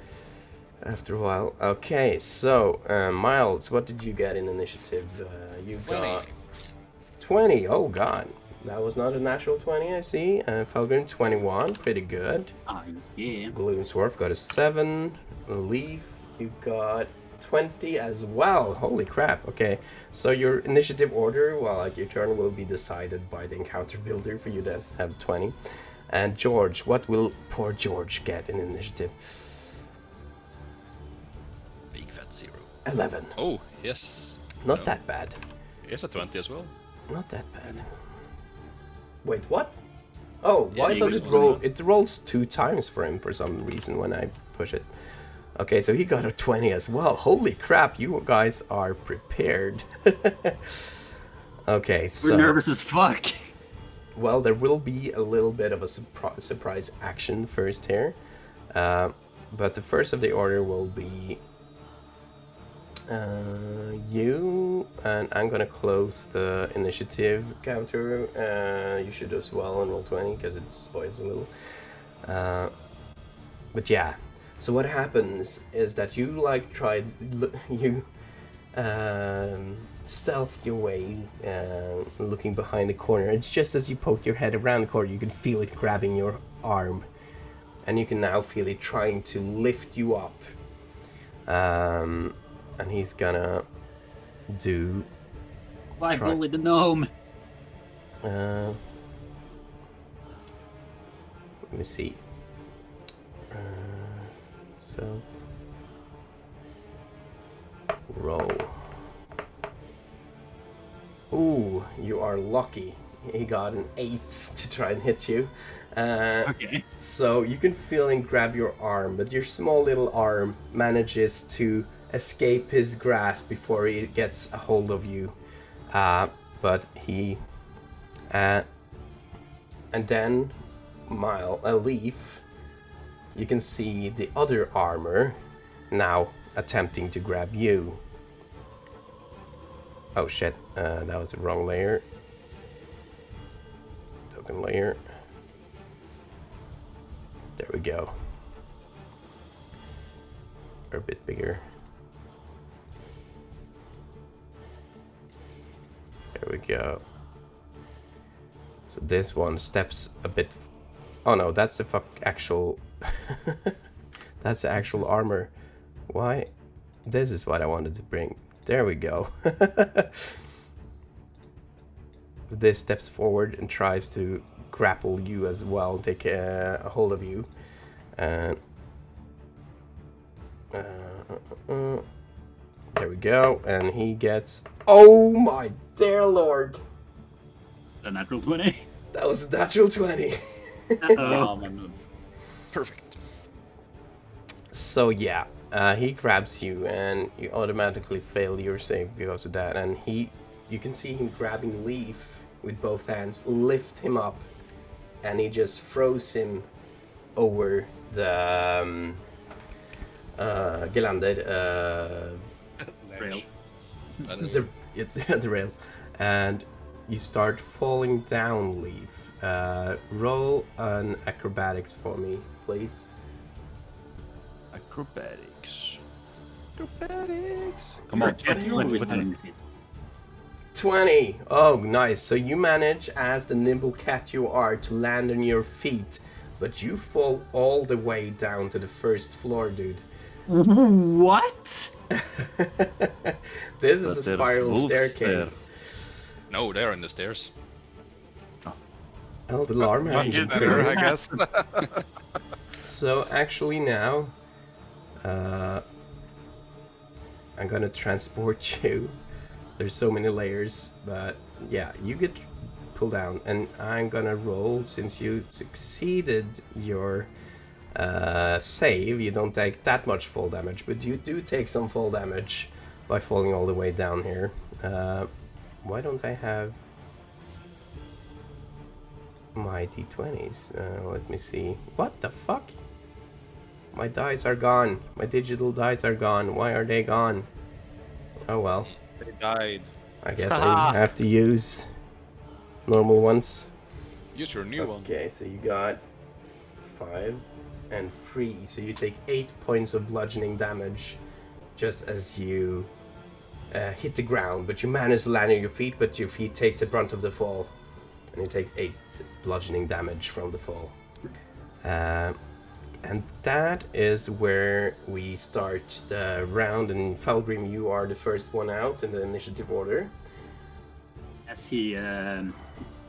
after a while. Okay, so Miles, what did you get in initiative? You 20. got 20. Oh god, that was not a natural 20. I see. Felgrim 21, pretty good. Ah, yeah. Gloomsworth got a 7. Leaf, you got 20 as well. Holy crap. Okay, so your initiative order, well, like your turn will be decided by the encounter builder for you to have 20. And George, what will poor George get in initiative? Big fat 0. 11. Oh, yes. Not No. that bad. Yes, a 20 as well. Not that bad. Wait, what? Oh, Yeah, why he does was it roll? one. It rolls 2 times for him for some reason when I push it. Okay, so he got a 20 as well. Holy crap, you guys are prepared. Okay, so... We're nervous as fuck. Well, there will be a little bit of a surprise action first here. But the first of the order will be... you, and I'm gonna close the initiative counter. You should as well and roll 20 because it spoils a little. But yeah, so what happens is that you like tried you stealthed your way, looking behind the corner. It's just as you poke your head around the corner, you can feel it grabbing your arm, and you can now feel it trying to lift you up. And he's gonna do. Why bully the gnome? Let me see. So roll. Ooh, you are lucky. He got an 8 to try and hit you. Okay. So you can feel him grab your arm, but your small little arm manages to escape his grasp before he gets a hold of you. But he... and then, Leaf, you can see the other armor now attempting to grab you. Oh shit, that was the wrong layer. Token layer. There we go. Or a bit bigger. There we go. So this one steps a bit... Oh no, that's the actual... That's the actual armor. Why? This is what I wanted to bring. There we go. This steps forward and tries to grapple you as well, take a hold of you. And there we go, and he gets... Oh my dear lord! A natural 20. That was a natural 20. Oh my god. Perfect. So yeah, he grabs you, and you automatically fail your save because of that. And you can see him grabbing Leaf with both hands, lift him up, and he just throws him over the Gelander, Rail. the rails, and you start falling down, Leaf. Roll an acrobatics for me, please. Acrobatics. Acrobatics. Come You're on. a cat, you always What- on your feet. 20. Oh, nice. So you manage, as the nimble cat you are, to land on your feet, but you fall all the way down to the first floor, dude. What? This is But a there's spiral wolves staircase. No, they're in the stairs. Oh, the alarm hasn't been Much better, I triggered. guess. So actually now, I'm gonna transport you. There's so many layers, but yeah, you get pulled down, and I'm gonna roll. Since you succeeded your save, you don't take that much fall damage, but you do take some fall damage by falling all the way down here. Why don't I have my d20s? Let me see. What the fuck? My dice are gone. My digital dice are gone. Why are they gone? Oh well. They died. I guess I have to use normal ones. Use your new one. Okay, so you got 5 and 3, so you take 8 points of bludgeoning damage just as you hit the ground, but you manage to land on your feet, but your feet takes the brunt of the fall, and you take 8 bludgeoning damage from the fall. And that is where we start the round, and Felgrim, you are the first one out in the initiative order. As he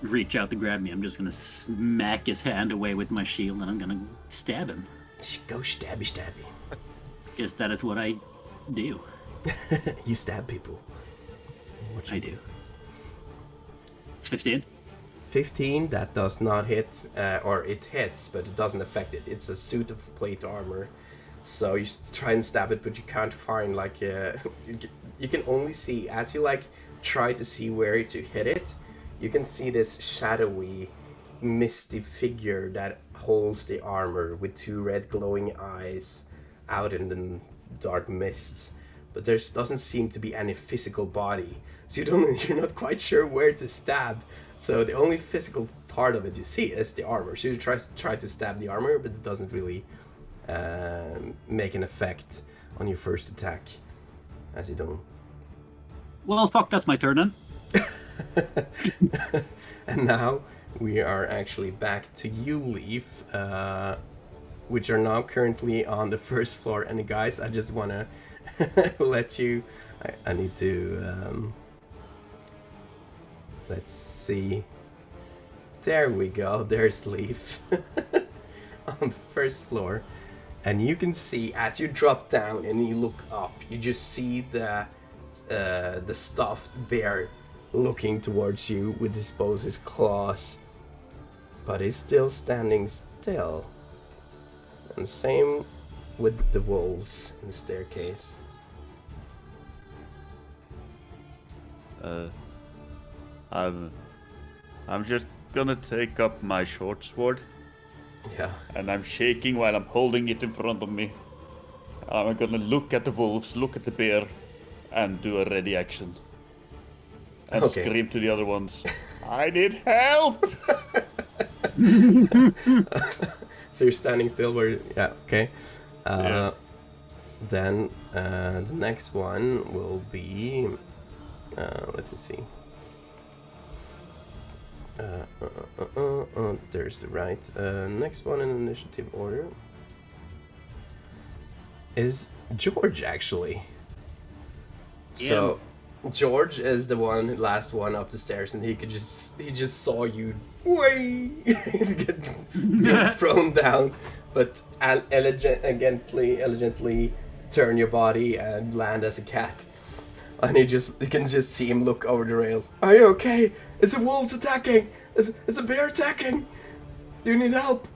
reach out to grab me, I'm just gonna smack his hand away with my shield, and I'm gonna stab him. Go stabby stabby. Because that is what I do. You stab people. I do. It's 15. 15, that does not hit, or it hits, but it doesn't affect it. It's a suit of plate armor, so you try and stab it, but you can't find like you can only see as you like try to see where to hit it. You can see this shadowy, misty figure that holds the armor with 2 red glowing eyes out in the dark mist, but there doesn't seem to be any physical body, so you're not quite sure where to stab. So the only physical part of it you see is the armor. So you try to stab the armor, but it doesn't really make an effect on your first attack, as you don't. Well, fuck, that's my turn then. And now we are actually back to you, Leaf, which are now currently on the first floor. And guys, I just want to let you. I need to. Let's see. There we go. There's Leaf on the first floor, and you can see as you drop down and you look up, you just see the stuffed bear looking towards you with both his claws, but he's still standing still. And same with the wolves in the staircase. I'm just gonna take up my short sword. Yeah. And I'm shaking while I'm holding it in front of me. I'm gonna look at the wolves, look at the bear, and do a ready action. And scream to the other ones, I need help! So you're standing still where... Yeah, okay. Yeah. Then the next one will be... let me see. There's the right. Next one in initiative order is George, actually. Yeah. So George is the last one up the stairs, and he just saw you get thrown down, but elegantly turn your body and land as a cat. And you can just see him look over the rails. Are you okay? Is the wolves attacking? Is the bear attacking? Do you need help?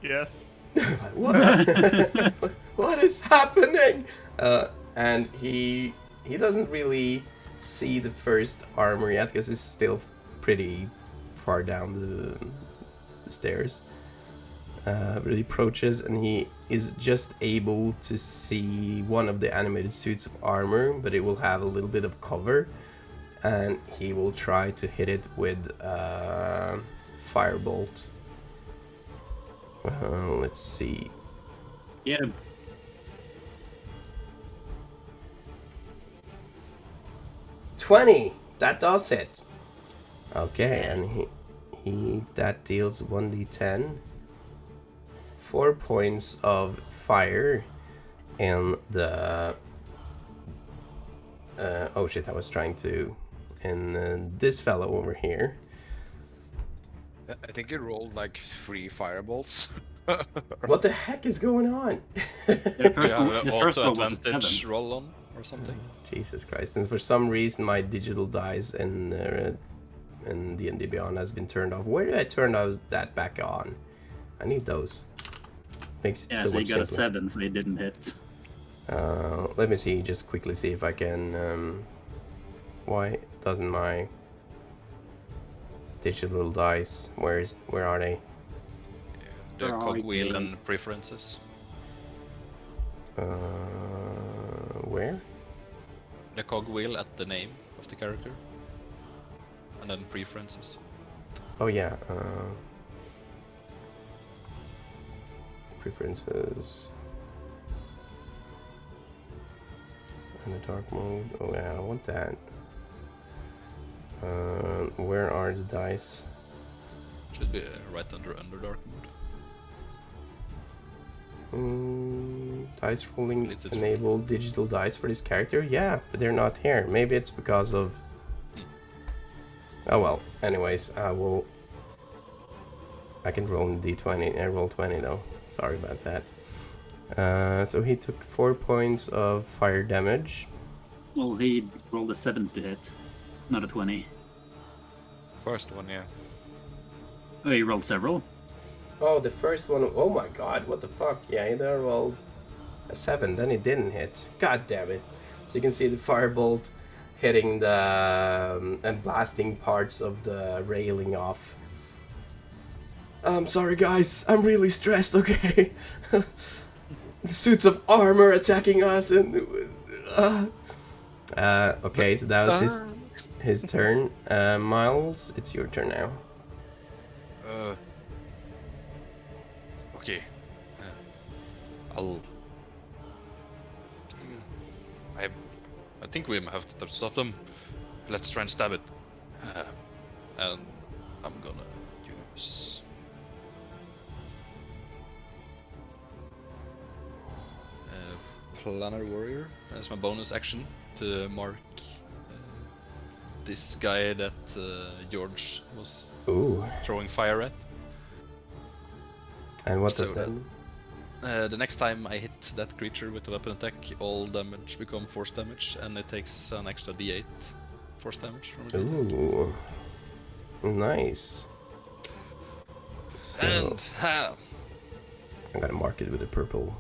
Yes. What? What is happening? And he doesn't really see the first armor yet because it's still pretty far down the stairs. But he approaches and he is just able to see one of the animated suits of armor, but it will have a little bit of cover, and he will try to hit it with firebolt. Let's see. Get him. $20. That does it. Okay, Yes. and he that deals 1d10. 4 points of fire in the oh shit, I was trying to in this fellow over here. I think you rolled like 3 fireballs. What the heck is going on? The first Yeah, one, the the first auto one was a advantage 7. roll on or something. Jesus Christ. And for some reason my digital dice in D&D Beyond has been turned off. Where did I turn that back on? I need those. Makes it Yeah, so so you much got a simpler. 7, so he didn't hit. Let me see, just quickly see if I can. Why doesn't my digital dice? Where are they? The Where are cogwheel you? and preferences. Where? The cogwheel at the name of the character. and then preferences. Oh yeah. Preferences. In the dark mode. Oh yeah, I want that. Where are the dice? Should be right under Underdark mode. Dice rolling At least it's enable digital dice for this character? Yeah, but they're not here. Maybe it's because of... Oh well, anyways, I can roll d20, I roll 20 though. Sorry about that. So he took 4 points of fire damage. Well, he rolled a 7 to hit, not a 20. First one, yeah. Oh, he rolled several? Oh, the first one, oh my god, what the fuck? Yeah, he there rolled a 7, then he didn't hit. God damn it. So you can see the firebolt hitting the... and blasting parts of the railing off. I'm sorry guys, I'm really stressed, okay? The suits of armor attacking us and... okay, so that was his turn. Miles, it's your turn now. Okay. I think we have to stop them. Let's try and stab it. And I'm gonna use... Planar Warrior as my bonus action to mark this guy that George was throwing fire at. And what So does that mean? The next time I hit that creature with a weapon attack, all damage become force damage, and it takes an extra d8 force damage from it. Ooh. Nice. So, And I'm gonna mark it with a purple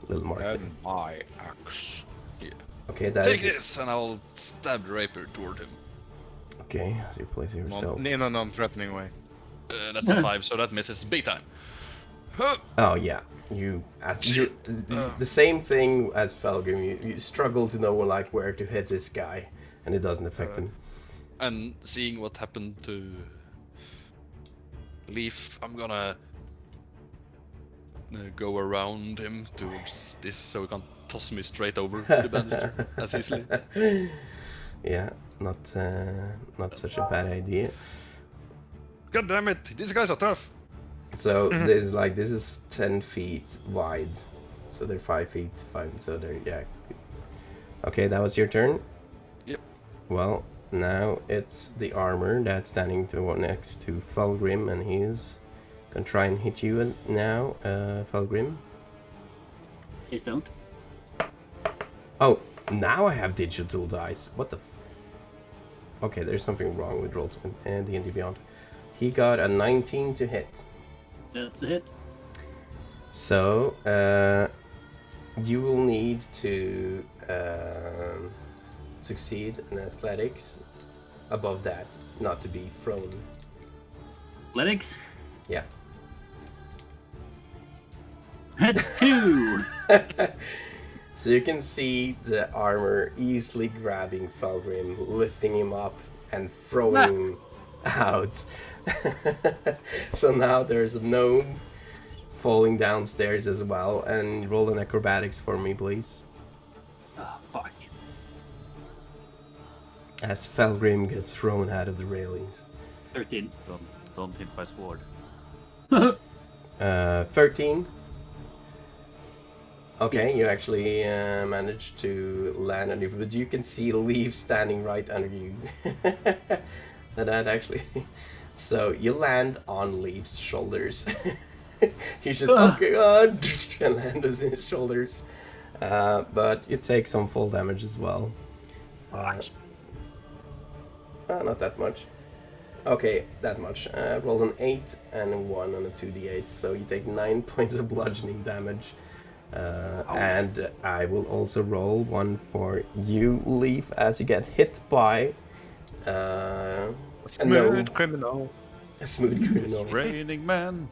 little marker. And my axe. yeah. Okay, that Take is... this, and I'll stab the rapier toward him. Okay, so you place it yourself. In a non-threatening way. That's a 5, so that misses big time. Huh. Oh yeah, the same thing as Felgrim. You struggle to know like where to hit this guy, and it doesn't affect him. And seeing what happened to Leaf, I'm gonna go around him towards this so he can't toss me straight over the banister as easily. Yeah, not such a bad idea. God damn it, these guys are tough. So this is 10 feet wide, so they're 5 feet 5. So they're Okay, that was your turn. Yep. Well, now it's the armor that's standing next to Felgrim, and he's gonna try and hit you now, Felgrim. Please don't. Oh, now I have digital dice. What the? Okay, there's something wrong with Roll20 and D&D Beyond. He got a 19 to hit. That's a hit. So, you will need to succeed in athletics above that, not to be thrown. Athletics? Yeah. Hit 2! So you can see the armor easily grabbing Felgrim, lifting him up, and throwing him out. So now there's a gnome falling downstairs as well, and roll an acrobatics for me, please. Oh, fuck. As Felgrim gets thrown out of the railings. 13. Don't hit my sword. 13. Okay, you actually managed to land on you, but you can see Leaf standing right under you. that actually... So you land on Leaf's shoulders. He's just okay, and land on his shoulders. But you take some full damage as well. Not that much. Okay, that much. Rolled an 8 and a 1 on a 2d8, so you take 9 points of bludgeoning damage. And I will also roll one for you, Leaf, as you get hit by a Smooth criminal. A smooth criminal. Raining man.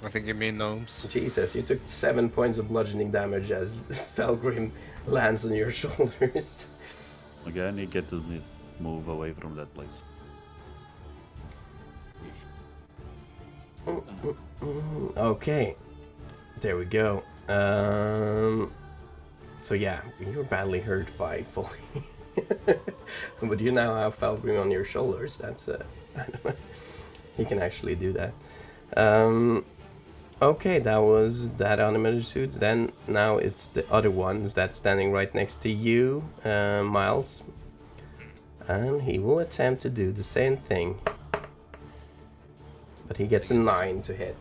I think you mean gnomes. Jesus, you took 7 points of bludgeoning damage as Felgrim lands on your shoulders. Okay, I need to get to move away from that place. Okay, there we go. So yeah, you're badly hurt by falling, but you now have Felgrim on your shoulders. That's he can actually do that. Okay, that was that animated suits. Then now it's the other ones that's standing right next to you, Miles, and he will attempt to do the same thing, but he gets a 9 to hit.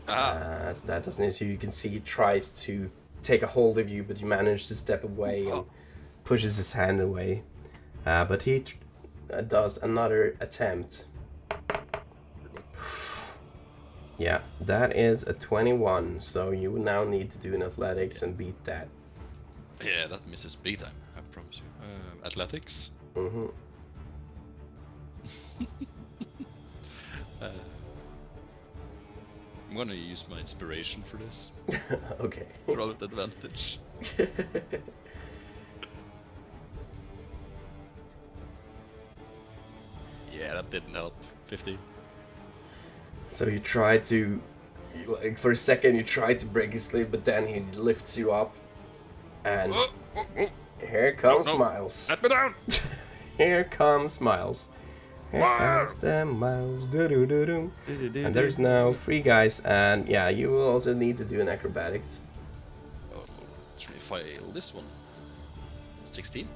So that doesn't issue. You can see he tries to take a hold of you, but you manage to step away and pushes his hand away. But he does another attempt. Yeah, that is a 21, so you now need to do an athletics and beat that. Yeah, that misses big time, I promise you. Athletics? Mm-hmm. I'm gonna use my inspiration for this. Okay. Roll at advantage. Yeah, that didn't help. 50. So you try to, like, for a second you try to break his sleep, but then he lifts you up, and here comes Miles. Let me down! Here comes Miles. Here comes the Miles. Do-do-do-do. And there's now 3 guys, and yeah, you will also need to do an acrobatics. Oh, should we fail this one? 16?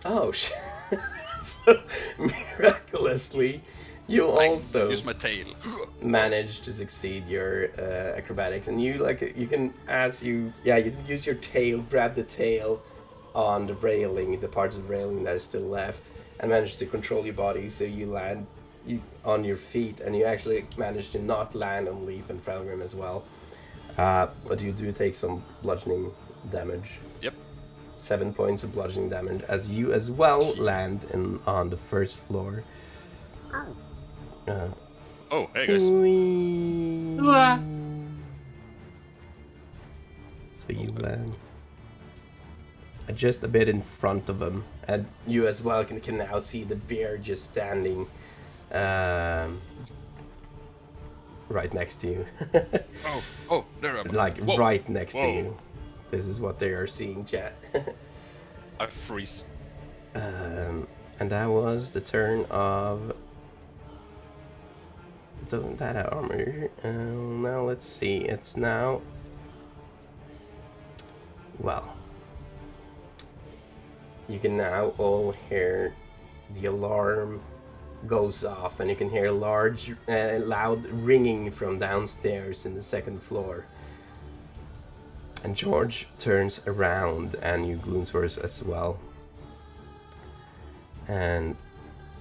Oh shit! So, miraculously, you also use my tail. manage to succeed your acrobatics, and you can you use your tail, grab the tail on the railing, the parts of the railing that is still left, and manage to control your body so you land on your feet, and you actually manage to not land on Leaf and Felgrim as well. But you do take some bludgeoning damage. Yep. 7 points of bludgeoning damage as you as well land on the first floor. Oh, hey guys. So you land just a bit in front of him, and you as well can now see the bear just standing right next to you. Oh, there I'm. Like Whoa. right next to Whoa. you. This is what they are seeing, chat. I freeze. And that was the turn of that armor. Now let's see. It's now. Well, you can now all hear the alarm goes off, and you can hear large, loud ringing from downstairs in the second floor. And George turns around, and you Gloomsworth as well. And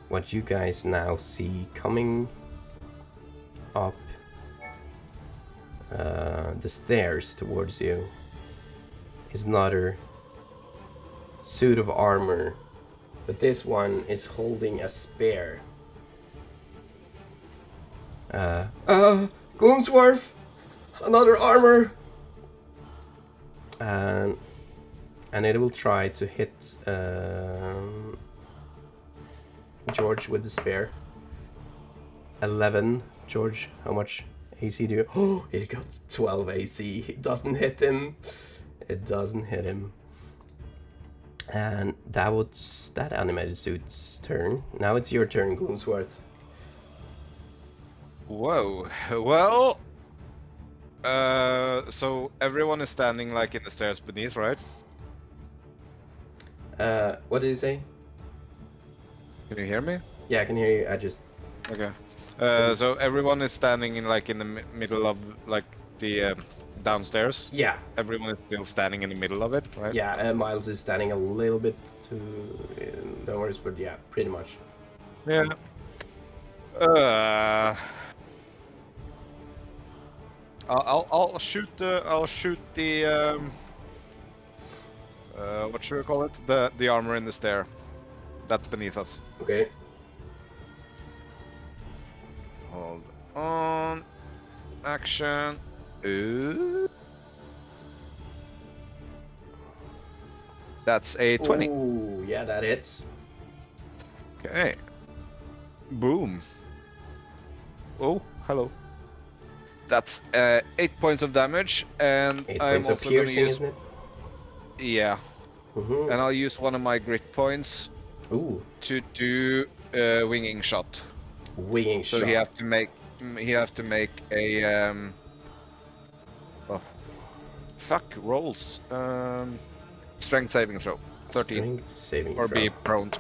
what you guys now see coming up the stairs towards you is another suit of armor, but this one is holding a spear. Gloomsworth! Another armor! And it will try to hit George with the spear. 11. George, how much AC do you? Oh, it got 12 AC. It doesn't hit him. It doesn't hit him. And that was that animated suit's turn. Now it's your turn, Gloomsworth. Whoa. Well, so everyone is standing like in the stairs beneath, right? What did you say? Can you hear me? Yeah, I can hear you. I just... Okay. So everyone is standing in like in the middle of like the downstairs. Yeah. Everyone is still standing in the middle of it, right? Yeah, Miles is standing a little bit to downwards, but yeah, pretty much. Yeah. I'll shoot the what should we call it? The armor in the stair that's beneath us. Okay. Hold on. Action. Ooh. That's a 20. Ooh, yeah, that hits. Okay. Boom. Oh, hello. That's 8 points of damage, and 8 I'm points of also going to piercing, use. isn't it? Yeah, Mm-hmm. and I'll use one of my grit points Ooh, to do winging shot. winging So shot. he have to make a oh, fuck rolls. Strength saving throw. 13 Strength saving or throw. be prone.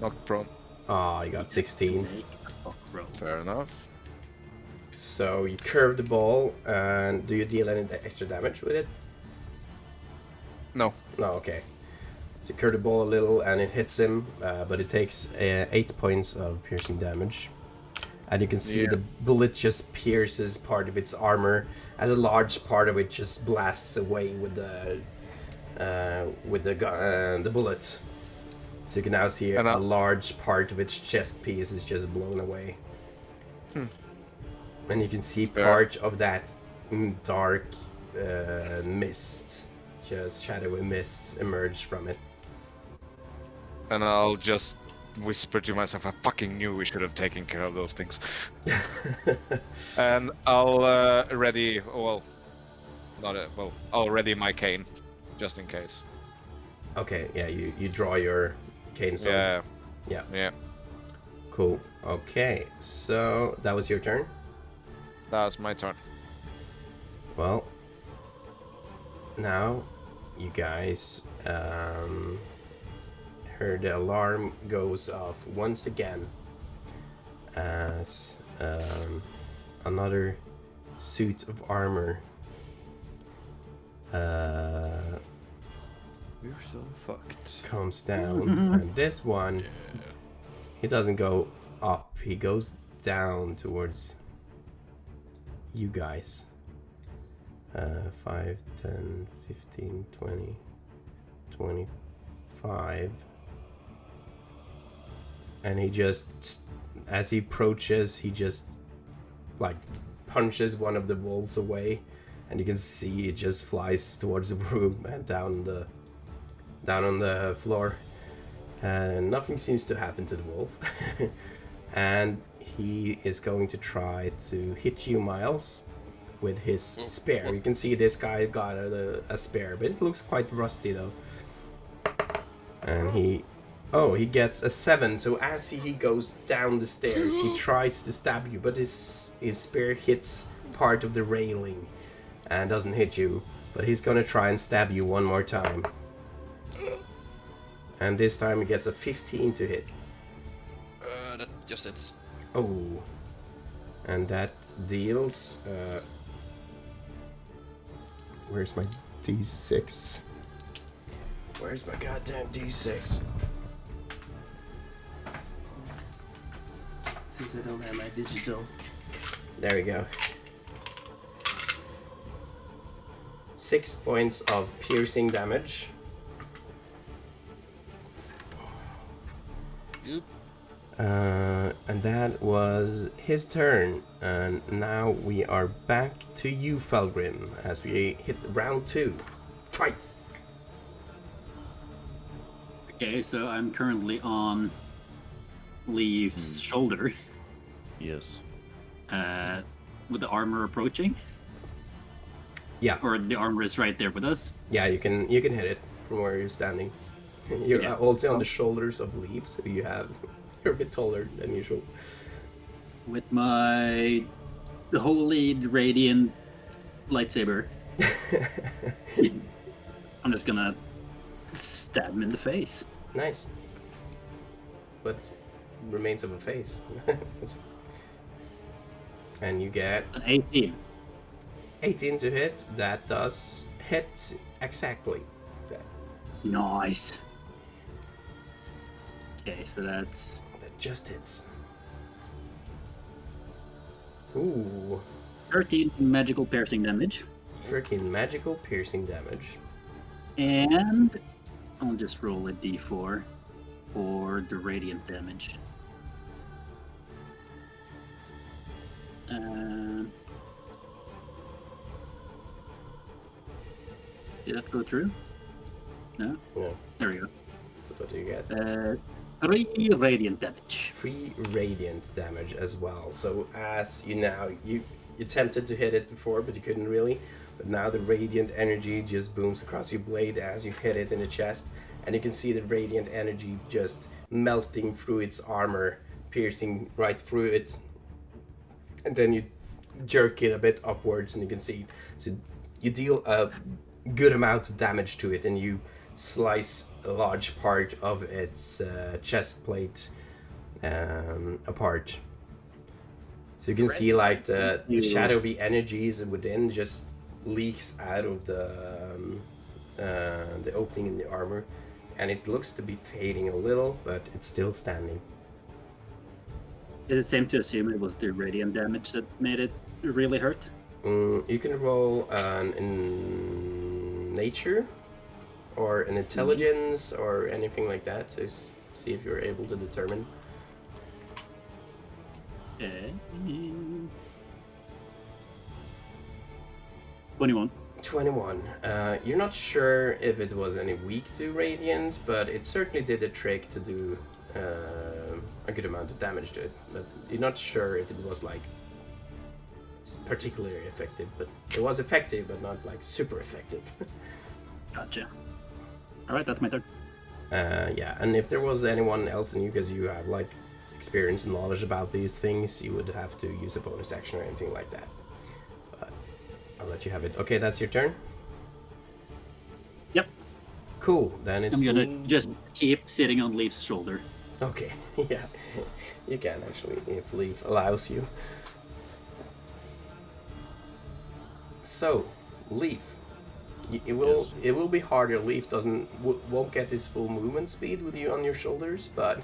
Knocked prone. Ah, you got 16. Make a fuck roll. Fair enough. So you curve the ball, and do you deal any extra damage with it? No. No, okay. So you curve the ball a little, and it hits him, but it takes 8 points of piercing damage. And you can see Yeah. the bullet just pierces part of its armor, as a large part of it just blasts away with the bullet. So you can now see And a large part of its chest piece is just blown away. And you can see part of that dark mist, just shadowy mists emerge from it. And I'll just whisper to myself, I fucking knew we should have taken care of those things. And I'll ready, well, I'll ready my cane, just in case. Okay, yeah, you draw your cane sword. Yeah. Yeah. Yeah. Cool. Okay, so that was your turn? That's my turn. Well, now you guys heard the alarm goes off once again as another suit of armor We're so fucked. comes down, and this one, he doesn't go up, he goes down towards you guys. 5, 10, 15, 20, 25. And he just, as he approaches, he just like punches one of the walls away, and you can see it just flies towards the room and down on the floor. And nothing seems to happen to the wolf. And he is going to try to hit you, Miles, with his spear. You can see this guy got a spear, but it looks quite rusty though. And he gets a 7. So as he goes down the stairs, he tries to stab you, but his spear hits part of the railing and doesn't hit you. But he's gonna try and stab you one more time. And this time he gets a 15 to hit. That just hits. Oh. And that deals... where's my D6? Where's my goddamn D6? Since I don't have my digital. There we go. 6 points of piercing damage. Yep. And that was his turn. And now we are back to you, Felgrim, as we hit round 2. Fight! Okay, so I'm currently on Leaf's shoulder, Yes. with the armor approaching, Yeah, or the armor is right there with us. yeah, you can hit it from where you're standing. You're Yeah. also on the shoulders of Leaf, so you're a bit taller than usual. With my holy radiant lightsaber, I'm just gonna stab him in the face. Nice. But remains of a face. And you get An 18. 18 to hit. That does hit exactly. Nice. Okay, so that's That just hits. Ooh. 13 magical piercing damage. 13 magical piercing damage. And I'll just roll a d4 for the radiant damage. Did that go through? No? No. There we go. So what do you get? 3 radiant damage. 3 radiant damage as well. So as you now, you attempted to hit it before, but you couldn't really. But now the radiant energy just booms across your blade as you hit it in the chest. And you can see the radiant energy just melting through its armor, piercing right through it. And then you jerk it a bit upwards and you can see. So you deal a good amount of damage to it and you slice a large part of its chest plate apart. So you can see like the shadowy energies within just leaks out of the opening in the armor, and it looks to be fading a little, but it's still standing. Is it safe to assume it was the radiant damage that made it really hurt? You can roll in nature or an intelligence or anything like that to see if you're able to determine. Okay. 21. 21. You're not sure if it was any weak to radiant, but it certainly did the trick to do a good amount of damage to it. But you're not sure if it was like particularly effective, but it was effective, but not like super effective. Gotcha. All right, that's my turn. Yeah, and if there was anyone else in you, because you have like experience and knowledge about these things, you would have to use a bonus action or anything like that. But I'll let you have it. Okay, that's your turn? Yep. Cool, then it's... I'm gonna just keep sitting on Leaf's shoulder. Okay, yeah. You can actually, if Leaf allows you. So, Leaf. It will be harder. Leaf won't get his full movement speed with you on your shoulders, but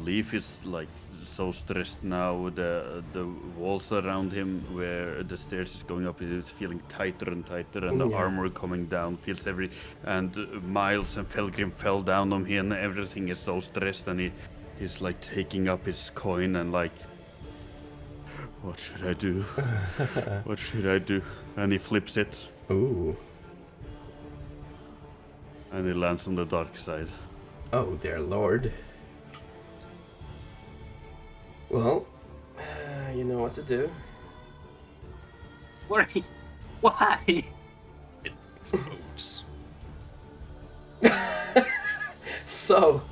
Leaf is like so stressed now. The walls around him, where the stairs is going up, is feeling tighter and tighter, and the armor coming down feels and Miles and Felgrim fell down on him, and everything is so stressed, and he's like taking up his coin and like, what should I do? What should I do? And he flips it. Ooh. And he lands on the dark side. Oh, dear lord. Well, you know what to do. Why? Why? It explodes. So,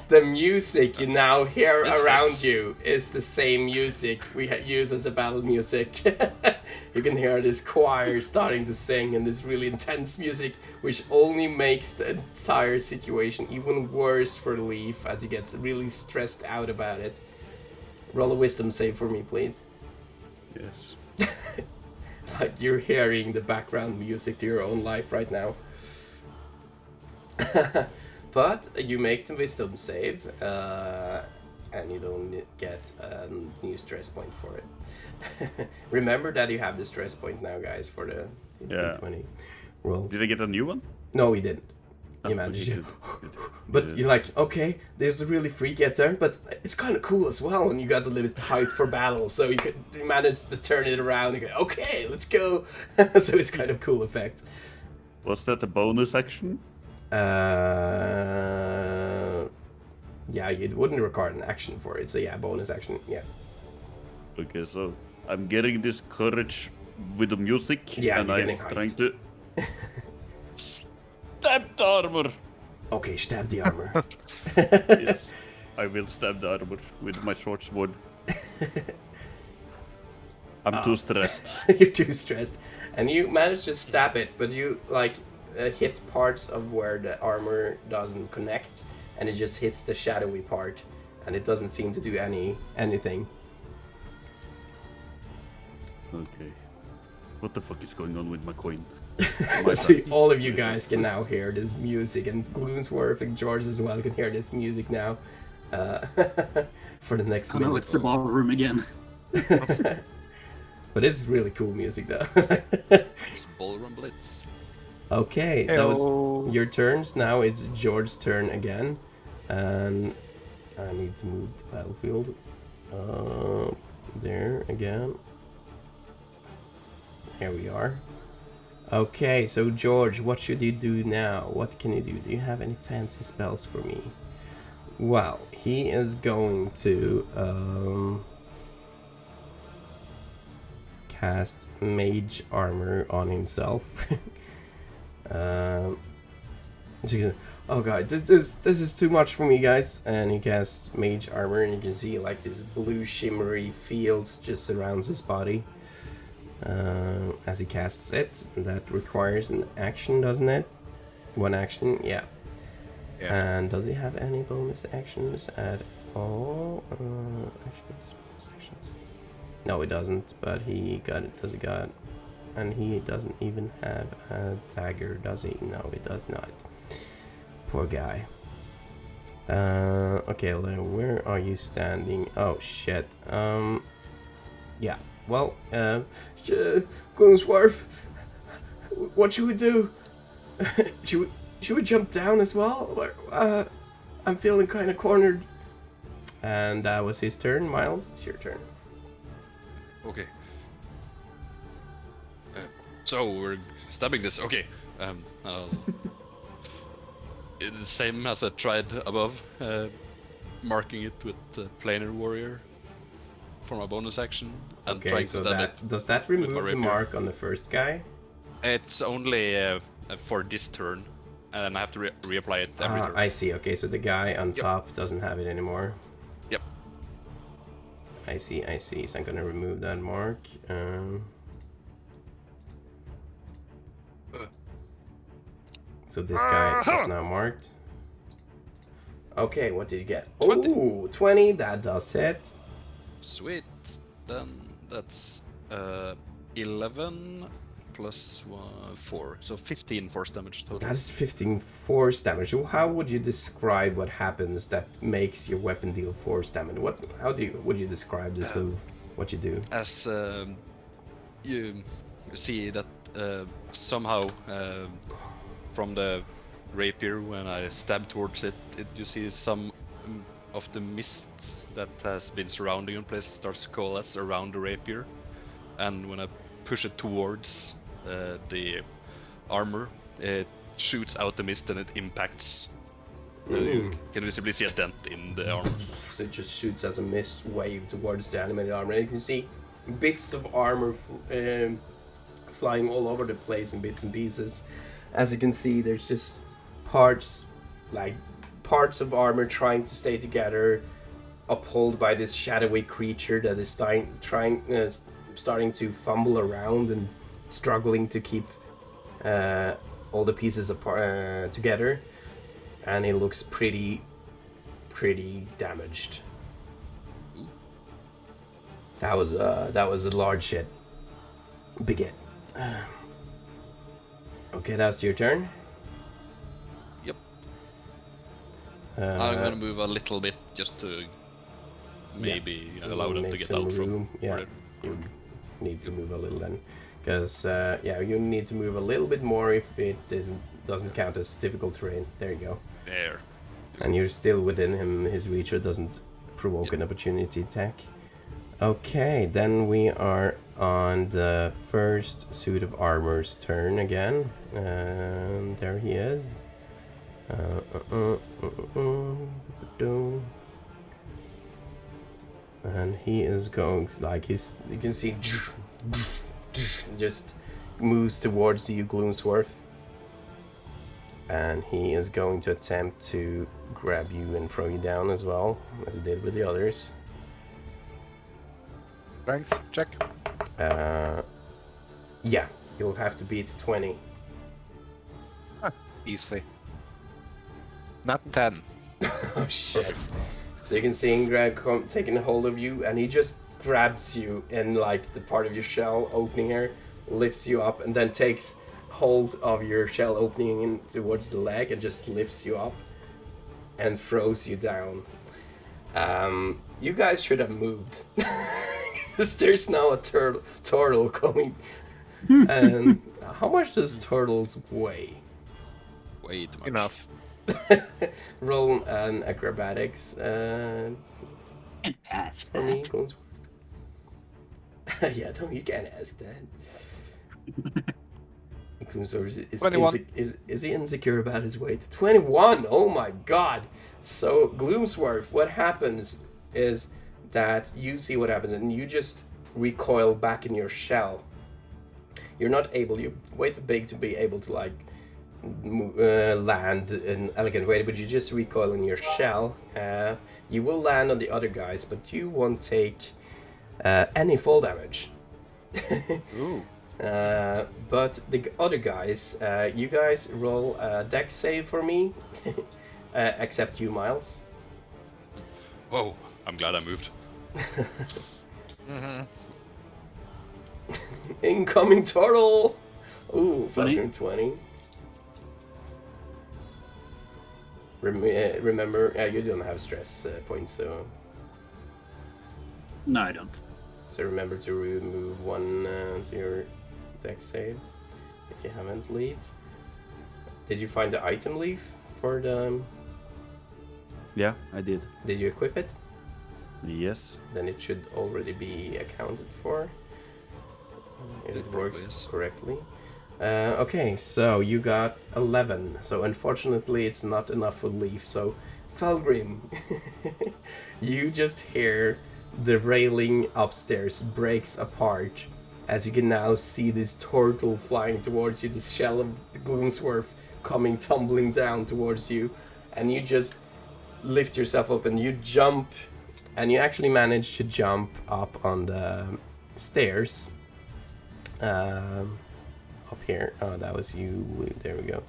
the music you now hear This around hurts. you is the same music we use as a battle music. You can hear this choir starting to sing and this really intense music, which only makes the entire situation even worse for Leaf as he gets really stressed out about it. Roll a wisdom save for me, please. Yes. Like you're hearing the background music to your own life right now. But you make the wisdom save, and you don't get a new stress point for it. Remember that you have the stress point now, guys, for the 20 roll. Did I get a new one? No, he didn't. You Oh, managed okay, to. good. But you're like, okay, this is really freaky at there, but it's kind of cool as well, and you got a little bit hyped for battle, so you managed to turn it around and go, okay, let's go. So it's kind of cool effect. Was that a bonus action? Yeah, it wouldn't require an action for it, so yeah, bonus action, yeah. Okay, so I'm getting this courage with the music, Yeah, and you're I'm getting hyped. trying to stab the armor. Okay, stab the armor. Yes, I will stab the armor with my short sword. I'm too stressed. You're too stressed. And you manage to stab it, but you, like, hit parts of where the armor doesn't connect, and it just hits the shadowy part, and it doesn't seem to do anything. Okay. What the fuck is going on with my coin? So all of you guys can now hear this music, and Gloomsworth and George as well can hear this music now for the next Oh minute. no, it's the ballroom again. But it's really cool music though. It's ballroom blitz. Okay, that was Heyo. your turns. Now it's George's turn again. And I need to move the battlefield. There again. Here we are. Okay, so George, what should you do now? What can you do? Do you have any fancy spells for me? Well, he is going to cast Mage Armor on himself. Oh god, this is too much for me, guys. And he casts Mage Armor, and you can see like this blue shimmery fields just surrounds his body. As he casts it, that requires an action, doesn't it? One action, yeah. And does he have any bonus actions at all? Actions. No, he doesn't. But he got it. Does he got? And he doesn't even have a dagger, does he? No, he does not. Poor guy. Okay, where are you standing? Oh shit. Yeah. Well, Gloomsworth, what should we do? should we jump down as well? I'm feeling kind of cornered. And that was his turn. Miles, it's your turn. Okay. So we're stabbing this. Okay. It's the same as I tried above, marking it with the planar warrior for my bonus action and trying to stab it. Does that remove the mark on the first guy? It's only for this turn, and I have to reapply it every turn. I see. Okay, so the guy on top doesn't have it anymore. Yep. I see. So I'm gonna remove that mark. So this guy is now marked. Okay, what did you get? 20. Oh, 20. That does hit. Sweet. Then that's 11 plus 4, so 15 force damage total. That is 15 force damage. So how would you describe what happens that makes your weapon deal force damage? Would you describe this move? What you do? As you see that somehow from the rapier, when I stab towards it, you see some of the mist that has been surrounding in place starts to coalesce around the rapier, and when I push it towards the armor, it shoots out the mist and it impacts. You can visibly see a dent in the armor. So it just shoots as a mist wave towards the animated armor. And you can see bits of armor flying all over the place in bits and pieces. As you can see, there's just parts of armor trying to stay together, upheld by this shadowy creature that is starting to fumble around and struggling to keep all the pieces apart together, and it looks pretty damaged. That was a large hit. Big hit. Okay, that's your turn. Yep. I'm gonna move a little bit just to maybe allow them to get out from. Yeah, you need to move a little then, because you need to move a little bit more if it doesn't count as difficult terrain. There you go. There. And you're still within his reach, so it doesn't provoke an opportunity attack. Okay, then we are on the first suit of armor's turn again. There he is. And he is going you can see just moves towards you, Gloomsworth. And he is going to attempt to grab you and throw you down as well, as he did with the others. Strength check. Yeah, you'll have to beat 20. Easily. Not 10. Oh shit. So you can see him taking a hold of you, and he just grabs you in like the part of your shell opening here, lifts you up, and then takes hold of your shell opening in towards the leg and just lifts you up and throws you down. You guys should have moved. Because there's now a turtle going. And how much does turtles weigh? Way too much. Enough. Roll an acrobatics And pass for me. that. Yeah, no, you can't ask that. Gloomsworth is 21. Is he insecure about his weight? 21. Oh my god. So Gloomsworth, what happens is that you see what happens and you just recoil back in your shell. You're not able. You're way too big to be able to like land in an elegant way, but you just recoil in your shell. You will land on the other guys, but you won't take any fall damage. Ooh. But the other guys, you guys roll a dex save for me, except you, Miles. Whoa, I'm glad I moved. Incoming turtle! Ooh, 20. Felgrim 20. Remember, you don't have stress points, so... No, I don't. So remember to remove one to your dex save, if you haven't, leaf. Did you find the item leaf for the... Yeah, I did. Did you equip it? Yes. Then it should already be accounted for. If it probably works is. correctly. Okay, so you got 11. So unfortunately it's not enough for leaf. So Felgrim, you just hear the railing upstairs breaks apart as you can now see this turtle flying towards you, this shell of the Gloomsworth coming tumbling down towards you, and you just lift yourself up and you jump, and you actually manage to jump up on the stairs. Up here. Oh, that was you. There we go.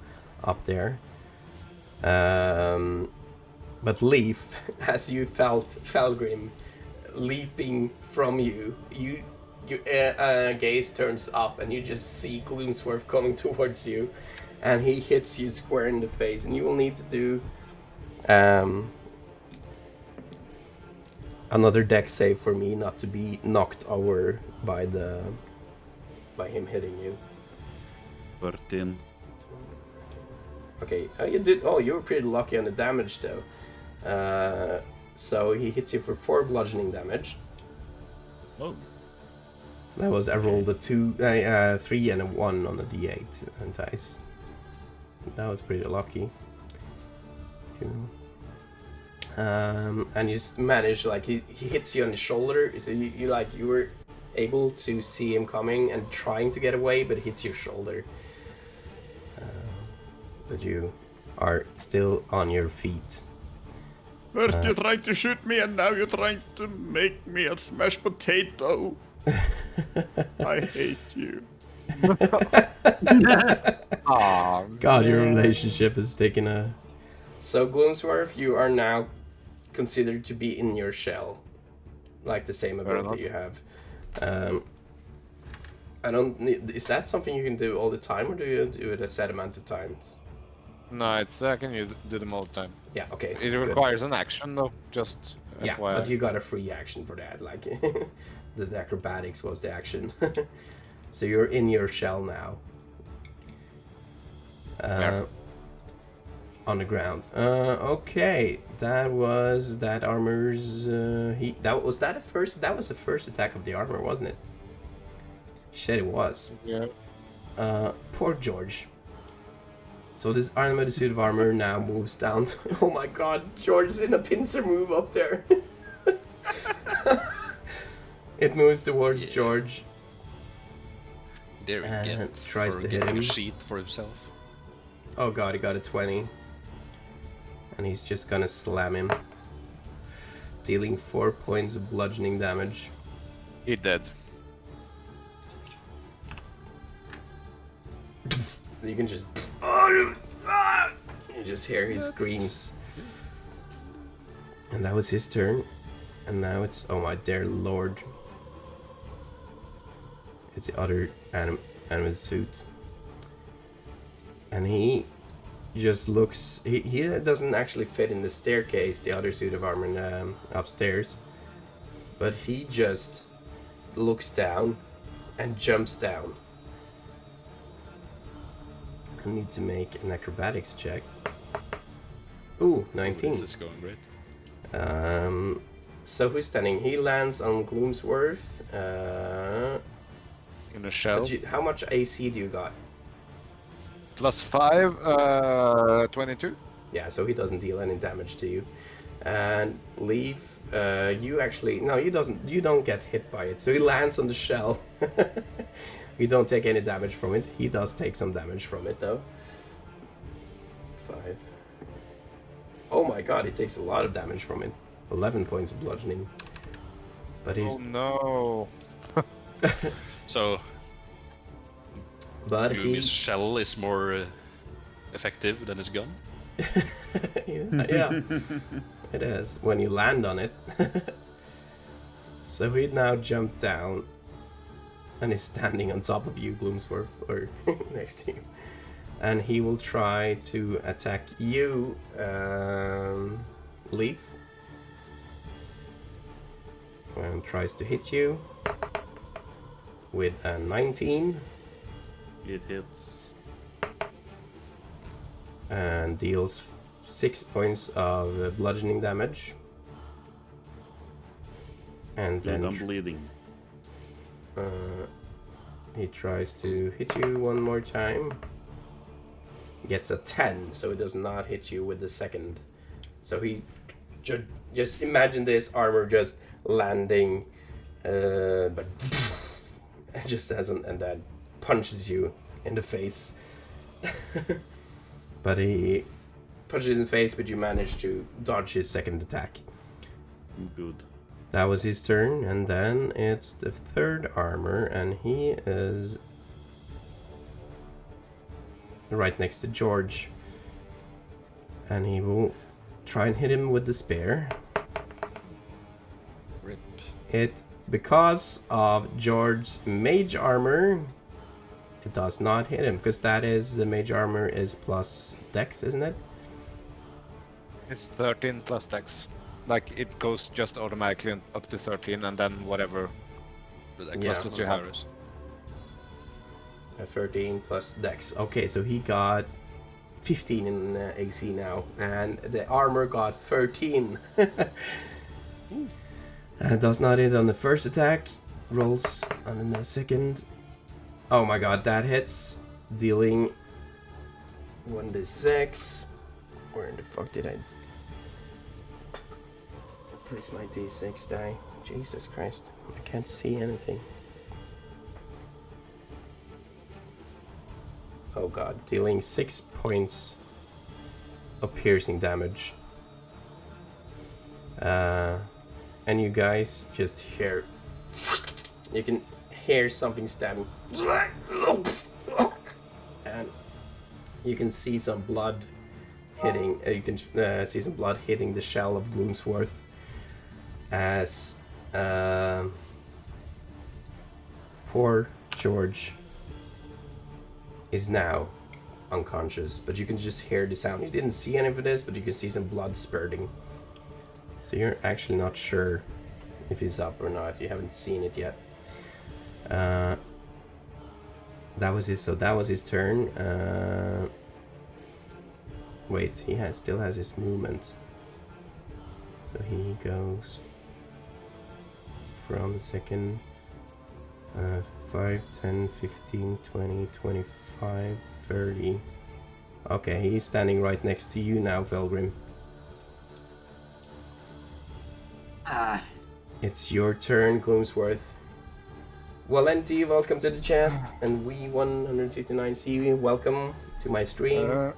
Up there. But Leaf, as you felt Felgrim leaping from you, your gaze turns up and you just see Gloomsworth coming towards you, and he hits you square in the face, and you will need to do another dex save for me not to be knocked over by him hitting you. 13. Okay, you did. Oh, you were pretty lucky on the damage though. So he hits you for 4 bludgeoning damage. Oh. That was I rolled a 3 and a 1 on a d8 and dice. That was pretty lucky. And you just managed, like he hits you on the shoulder. So you were able to see him coming and trying to get away, but it hits your shoulder. But you are still on your feet. First you're trying to shoot me and now you're trying to make me a smashed potato. I hate you. Aw, God, your relationship is taking a... So, Gloomsworth, you are now considered to be in your shell. Like the same ability you have. Is that something you can do all the time, or do you do it a set amount of times? No, it's I can do them all the time. Yeah, okay. It good. requires an action though, just Yeah, FYI. but you got a free action for that. Like, the acrobatics was the action. So you're in your shell now. On the ground. Okay, that was that armor's. That was the first attack of the armor, wasn't it? She said it was. Yeah. Poor George. So this armored suit of armor now moves down. Oh my God, George is in a pincer move up there. It moves towards George. There he And gets tries for to hit getting a him. sheet for himself. Oh God, he got a 20. And he's just gonna slam him. Dealing 4 points of bludgeoning damage. He dead. You can just... You just hear his screams. And that was his turn. And now it's... Oh my dear lord. It's the other animal suit. And he just looks... He doesn't actually fit in the staircase, the other suit of armor upstairs. But he just looks down and jumps down. I need to make an acrobatics check. Ooh, 19. This is going great. So who's standing? He lands on Gloomsworth. In a shell. How much AC do you got? Plus 5, 22. Yeah, so he doesn't deal any damage to you. And Leaf, you actually no, you don't get hit by it. So he lands on the shell. You don't take any damage from it. He does take some damage from it though. 5. Oh my god, he takes a lot of damage from it. 11 points of bludgeoning. But he's Oh no. So but Yumi's shell is more effective than his gun. yeah, it is when you land on it. So he now jumped down and is standing on top of you, Gloomsworth, or next to you. And he will try to attack you, Leaf. And tries to hit you with a 19. It hits. And deals 6 points of bludgeoning damage. And Dude, then I'm bleeding. he tries to hit you one more time. Gets a 10, so it does not hit you with the second. So he just imagine this armor just landing, but just as and then punches you in the face. But he punches in the face, but you manage to dodge his second attack. Good. That was his turn, and then it's the third armor, and he is right next to George. And he will try and hit him with the spear. Rip. Because of George's mage armor, it does not hit him, because that is, the mage armor is plus dex, isn't it? It's 13 plus dex. Like, it goes just automatically up to 13, and then whatever plus that you have. A 13 plus dex. Okay, so he got 15 in AC now, and the armor got 13. Does not hit on the first attack. Rolls on the second. Oh my god, that hits. Dealing 1d6. Where the fuck did I place my d6 die? Jesus Christ, I can't see anything. Oh god, dealing 6 points of piercing damage. And you guys just hear, you can hear something stabbing, and you can see some blood hitting. You can see some blood hitting the shell of Gloomsworth as poor George is now unconscious, but you can just hear the sound. You didn't see any of this, but you can see some blood spurting. So you're actually not sure if he's up or not. You haven't seen it yet. That was his. So that was his turn. Wait, he still has his movement. So he goes from the second. 5, 10, 15, 20, 25, 30. Okay, he's standing right next to you now, Felgrim. It's your turn, Gloomsworth. Well, NT, welcome to the chat. And we159C, welcome to my stream.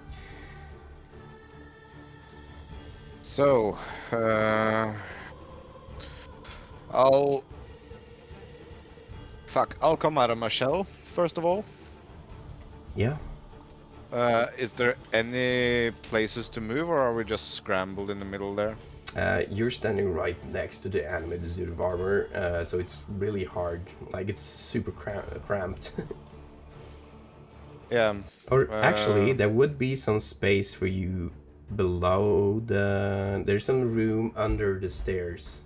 I'll come out of my shell, first of all. Yeah. Is there any places to move, or are we just scrambled in the middle there? You're standing right next to the animated suit of armor, so it's really hard. Like, it's super cramped. Yeah. Or actually, there would be some space for you below the... There's some room under the stairs.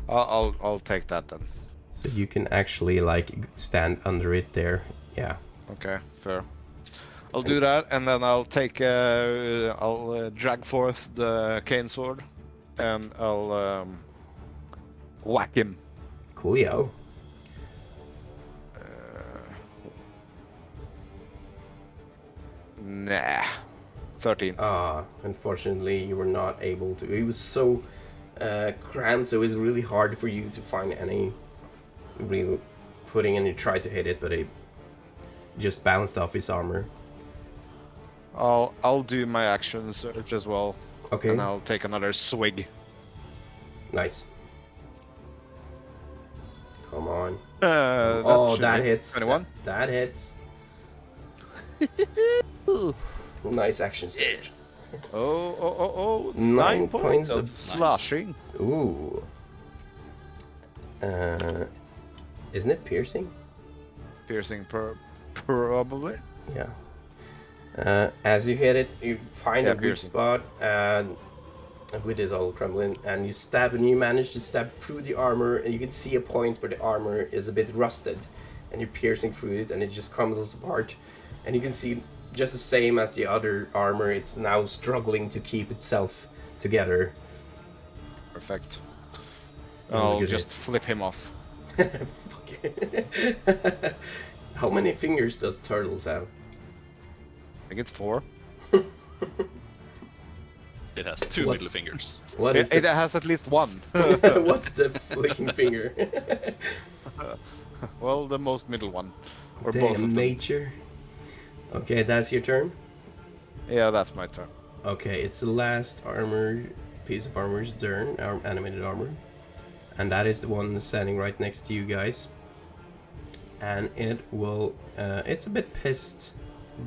I'll take that then. So you can actually, like, stand under it there. Yeah. Okay, fair. I'll do that, and then I'll take... I'll drag forth the cane sword, and I'll whack him. Coolio. Nah. 13. Unfortunately, you were not able to. It was so cramped, so it was really hard for you to find any real footing, and you tried to hit it, but it just bounced off his armor. I'll do my action search as well. Okay. And I'll take another swig. Nice. Come on. That that hits. 21. That hits. Nice action surge. Oh. 9 points of slashing. Ooh. Isn't it piercing? Piercing probably. Yeah. As you hit it, you find a weak piercing. spot, and with his all crumbling, and you stab, and you manage to stab through the armor, and you can see a point where the armor is a bit rusted, and you're piercing through it, and it just crumbles apart, and you can see just the same as the other armor, it's now struggling to keep itself together. Perfect. That was a I'll good just hit. flip him off. Fuck it. How many fingers does turtles have? I think it's 4. It has 2 What? middle fingers. What is It the has at least 1. what's the flicking finger? Well, the most middle one. Or both of Damn them. nature. Okay, that's your turn. Yeah, that's my turn. Okay, it's the last piece of armor's turn, animated armor. And that is the one standing right next to you guys. And it will, it's a bit pissed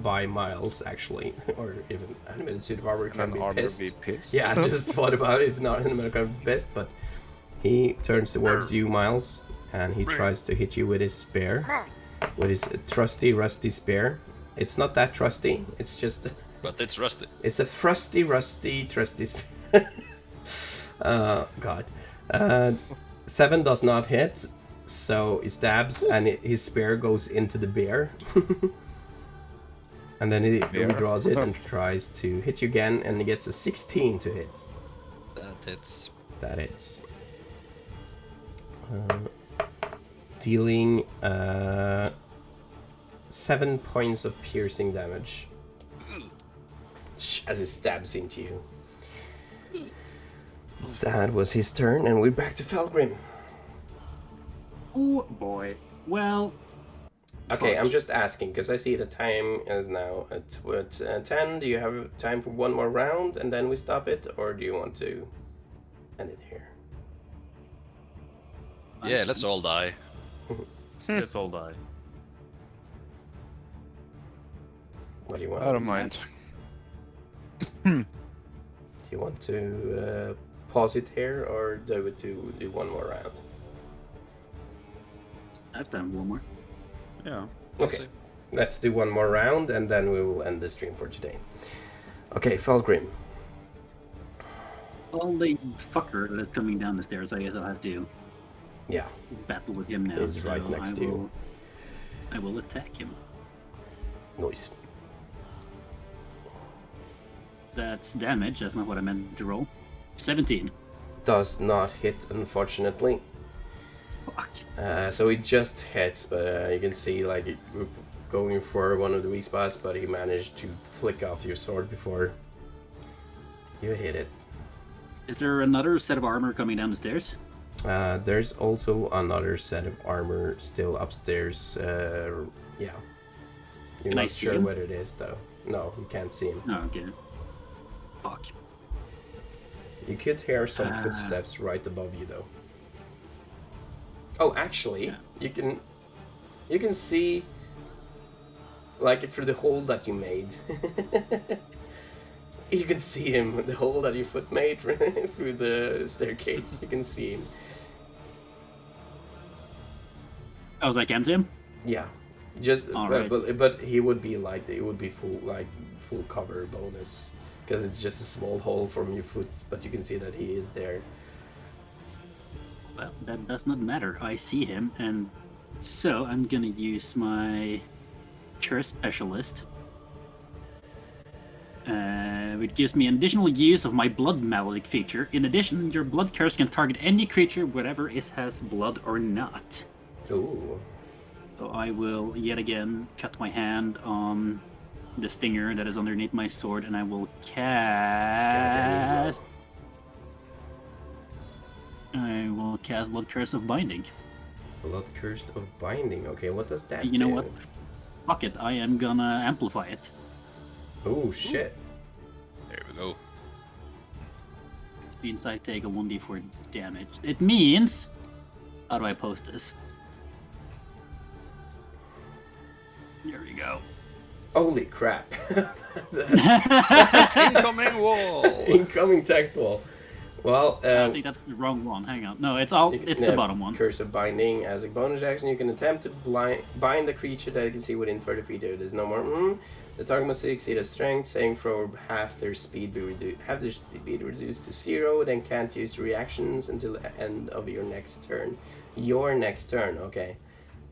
by Miles, actually. Or even animated suit of armor And can an be armor pissed. be pissed. Yeah, I just thought about it, if not animated can be pissed, but he turns towards you, Miles, and he tries to hit you with his spear. With his trusty, rusty spear. It's not that trusty, it's just... But it's rusty. It's a frusty, rusty, trusty spear. God. 7 does not hit, so he stabs, and his spear goes into the bear. And then he withdraws it and tries to hit you again, and he gets a 16 to hit. That hits. That hits. Dealing 7 points of piercing damage as it stabs into you. That was his turn, and we're back to Felgrim. Oh boy. Well, Okay, I'm just asking because I see the time is now at 10. Do you have time for one more round and then we stop it, or do you want to end it here? Yeah, let's all die. Let's all die. What do you want? I don't mind. Do you want to pause it here, or do it to do one more round? I've done one more. Yeah. Okay, let's do one more round and then we will end the stream for today. Okay, Felgrim. Well, the fucker that's coming down the stairs, I guess I'll have to Yeah, battle with him now. He's right next to you. I will attack him. noise. That's damage. That's not what I meant to roll. 17. Does not hit, unfortunately. Fuck. So it just hits, but you can see like it going for one of the weak spots, but he managed to flick off your sword before you hit it. Is there another set of armor coming down the stairs? There's also another set of armor still upstairs. Yeah. You're Can I not see sure him? what it is, though. No, you can't see him. Oh, okay. Fuck. You could hear some Ah. footsteps right above you, though. Oh, actually, Yeah. you can see like through the hole that you made. You can see him, the hole that your foot made through the staircase. You can see him. Oh, so I can see him? Yeah, just All but, right. but he would be like it would be full cover bonus because it's just a small hole from your foot, but you can see that he is there. Well, that does not matter. I see him, and so I'm gonna use my Curse Specialist. Which gives me an additional use of my Blood Maledict feature. In addition, your Blood Curse can target any creature, whatever it has blood or not. Ooh, So I will yet again cut my hand on the stinger that is underneath my sword, and I will Goddamn cast. I will cast Blood Curse of Binding. Blood Cursed of Binding. Okay, what does that do? You know what? Fuck it, I am gonna amplify it. Oh shit. There we go. Means I take a 1d4 damage. It means. How do I post this? There we go. Holy crap. Incoming wall! Incoming text wall. Well, I think that's the wrong one. Hang on. No, it's the bottom one. Curse of Binding. As a bonus action, you can attempt to bind a creature that you can see within 30 feet. There's no more. The target must succeed a strength saving throw, have their speed reduced to 0, then can't use reactions until the end of your next turn. Your next turn, okay.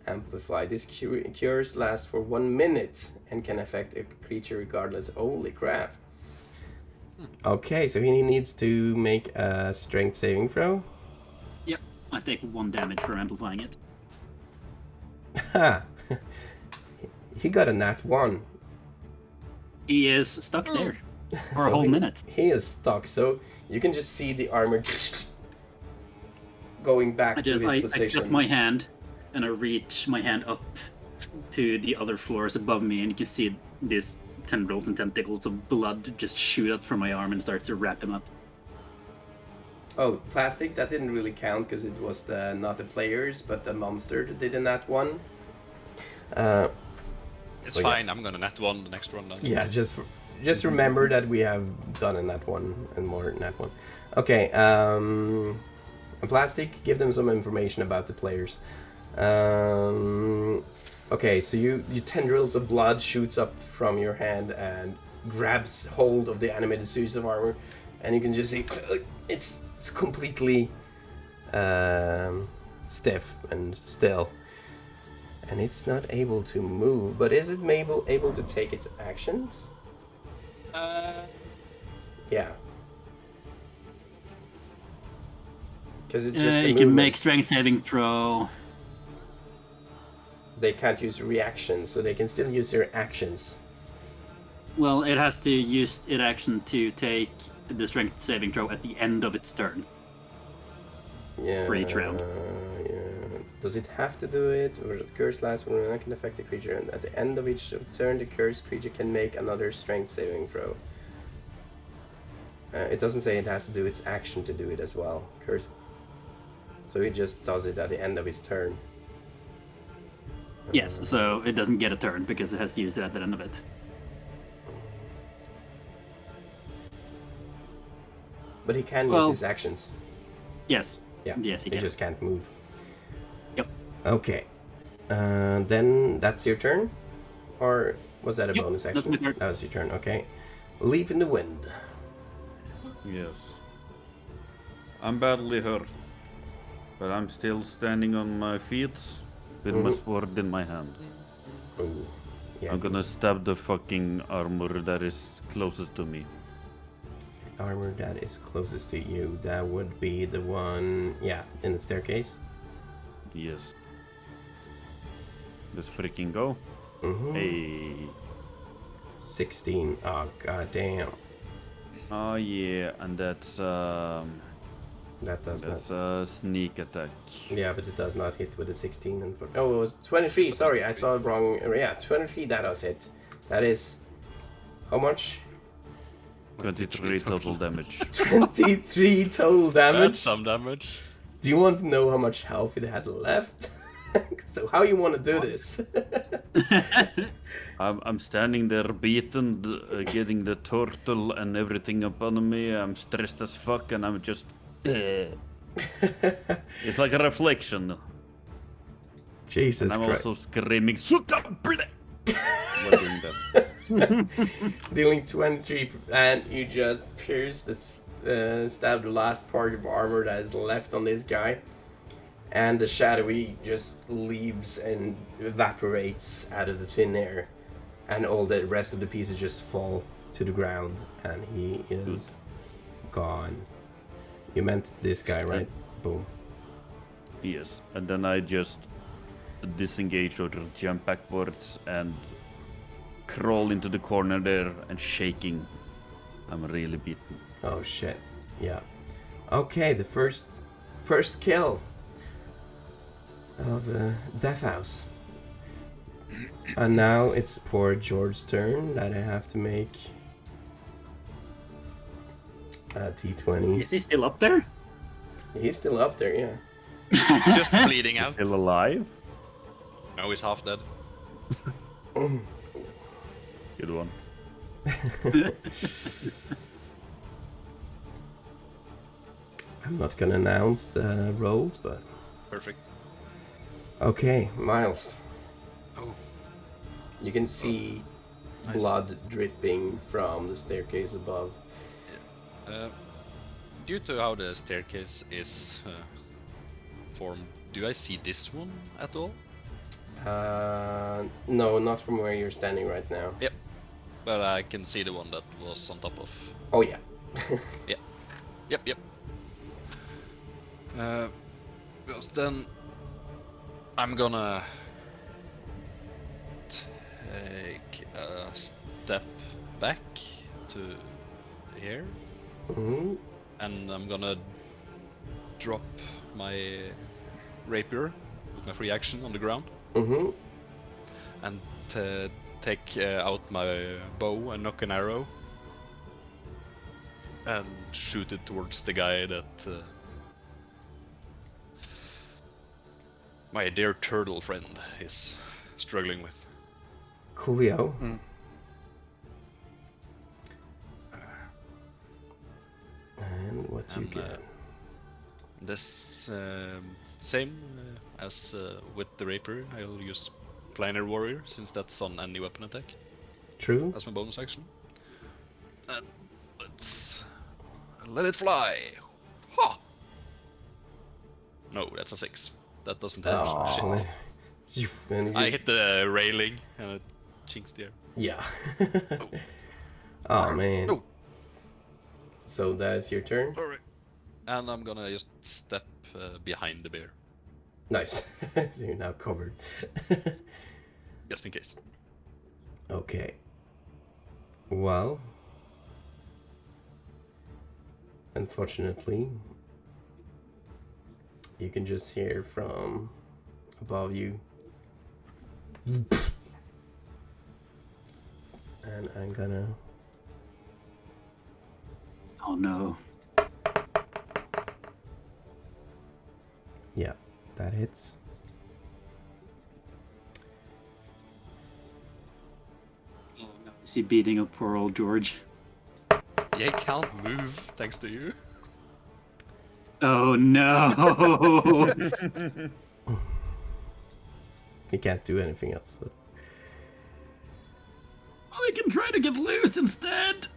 Amplify. This cures lasts for 1 minute and can affect a creature regardless. Holy crap. Okay, so he needs to make a strength saving throw. Yep, I take 1 damage for amplifying it. Ha! He got a nat 1. He is stuck there for a So whole minute. He is stuck, so you can just see the armor going back to his I position. clip my hand and I reach my hand up to the other floors above me, and you can see these tendrils and tentacles of blood just shoot up from my arm and start to wrap them up. Oh, plastic, that didn't really count because it was not the players, but the monster that did in that one. It's So, fine, I'm gonna net 1 the next one then. Yeah, just remember that we have done a nat 1 and more nat 1. Okay, and plastic, give them some information about the players. Okay, so you tendrils of blood shoots up from your hand and grabs hold of the animated suits of armor, and you can just see it's completely stiff and still. And it's not able to move, but is it able to take its actions? Yeah. Because it's just You can make strength saving throw. They can't use reactions, so they can still use their actions. Well, it has to use its action to take the strength saving throw at the end of its turn. Yeah. For each round. Yeah. Does it have to do it, or the curse lasts when it can affect the creature? And at the end of each turn, the cursed creature can make another strength saving throw. It doesn't say it has to do its action to do it as well. Curse. So it just does it at the end of its turn. Yes, so it doesn't get a turn because it has to use it at the end of it. But he can use his actions. Yes. Yeah. Yes, he He can. just can't move. Yep. Okay. Then that's your turn? Or was that a Yep, bonus action? that's my turn. That was your turn, okay. Leaf in the wind. Yes. I'm badly hurt, but I'm still standing on my feet with my sword in my hand. Ooh. Yeah. I'm gonna stab the fucking armor that is closest to me. Armor that is closest to you. That would be the one, yeah, in the staircase. Yes. Let's freaking go. Mm-hmm. Hey. 16. Oh, goddamn. Oh yeah, and that's That does that's not. a sneak attack. Yeah, but it does not hit with a 16. And oh, it was 23. Sorry, I saw it wrong. Yeah, 23. That does hit. That is how much? 23 total damage. 23 total damage. That's some damage. Do you want to know how much health it had left? So how you want to do this? I'm standing there beaten, getting the turtle and everything upon me. I'm stressed as fuck, and I'm just. It's like a reflection. Jesus And I'm Christ. also screaming, "Suka ble-" while doing that. Dealing 23, and you just pierce stab the last part of armor that is left on this guy. And the shadowy just leaves and evaporates out of the thin air. And all the rest of the pieces just fall to the ground. And he is gone. You meant this guy, right? Boom. Yes, and then I just disengage or jump backwards and crawl into the corner there and shaking. I'm really beaten. Oh shit. Yeah. Okay, the first kill of Death House. And now it's poor George's turn that I have to make a D20. Is he still up there? He's still up there, yeah. Just bleeding He's out. still alive? No, he's half dead. Good one. I'm not gonna announce the rolls, but Perfect. okay, Miles. Oh. You can see Nice. blood dripping from the staircase above. Due to how the staircase is formed, do I see this one at all? No, not from where you're standing right now. Yep. But I can see the one that was on top of. Oh yeah. Yep. Because then I'm gonna take a step back to here, Hmm. and I'm gonna drop my rapier with my free action on the ground, Hmm. and take out my bow and knock an arrow and shoot it towards the guy that my dear turtle friend is struggling with. Coolio. And what you And, get? This same as with the rapier, I'll use planar warrior since that's on any weapon attack. True. That's my bonus action. And let's let it fly. Ha! No, that's a 6. That doesn't hit. Oh, Shit. and I you- hit the railing and it chinks there. Yeah. Oh man. No. So that's your turn. Sorry. And I'm gonna just step behind the bear, Nice. So you're now covered. just in case. Okay. Well, unfortunately, you can just hear from above you. And I'm gonna. Oh no. Yeah, that hits. Oh, no. Is he beating up poor old George? Yeah, I can't move thanks to you. Oh no. He can't do anything else. So. I can try to get loose instead.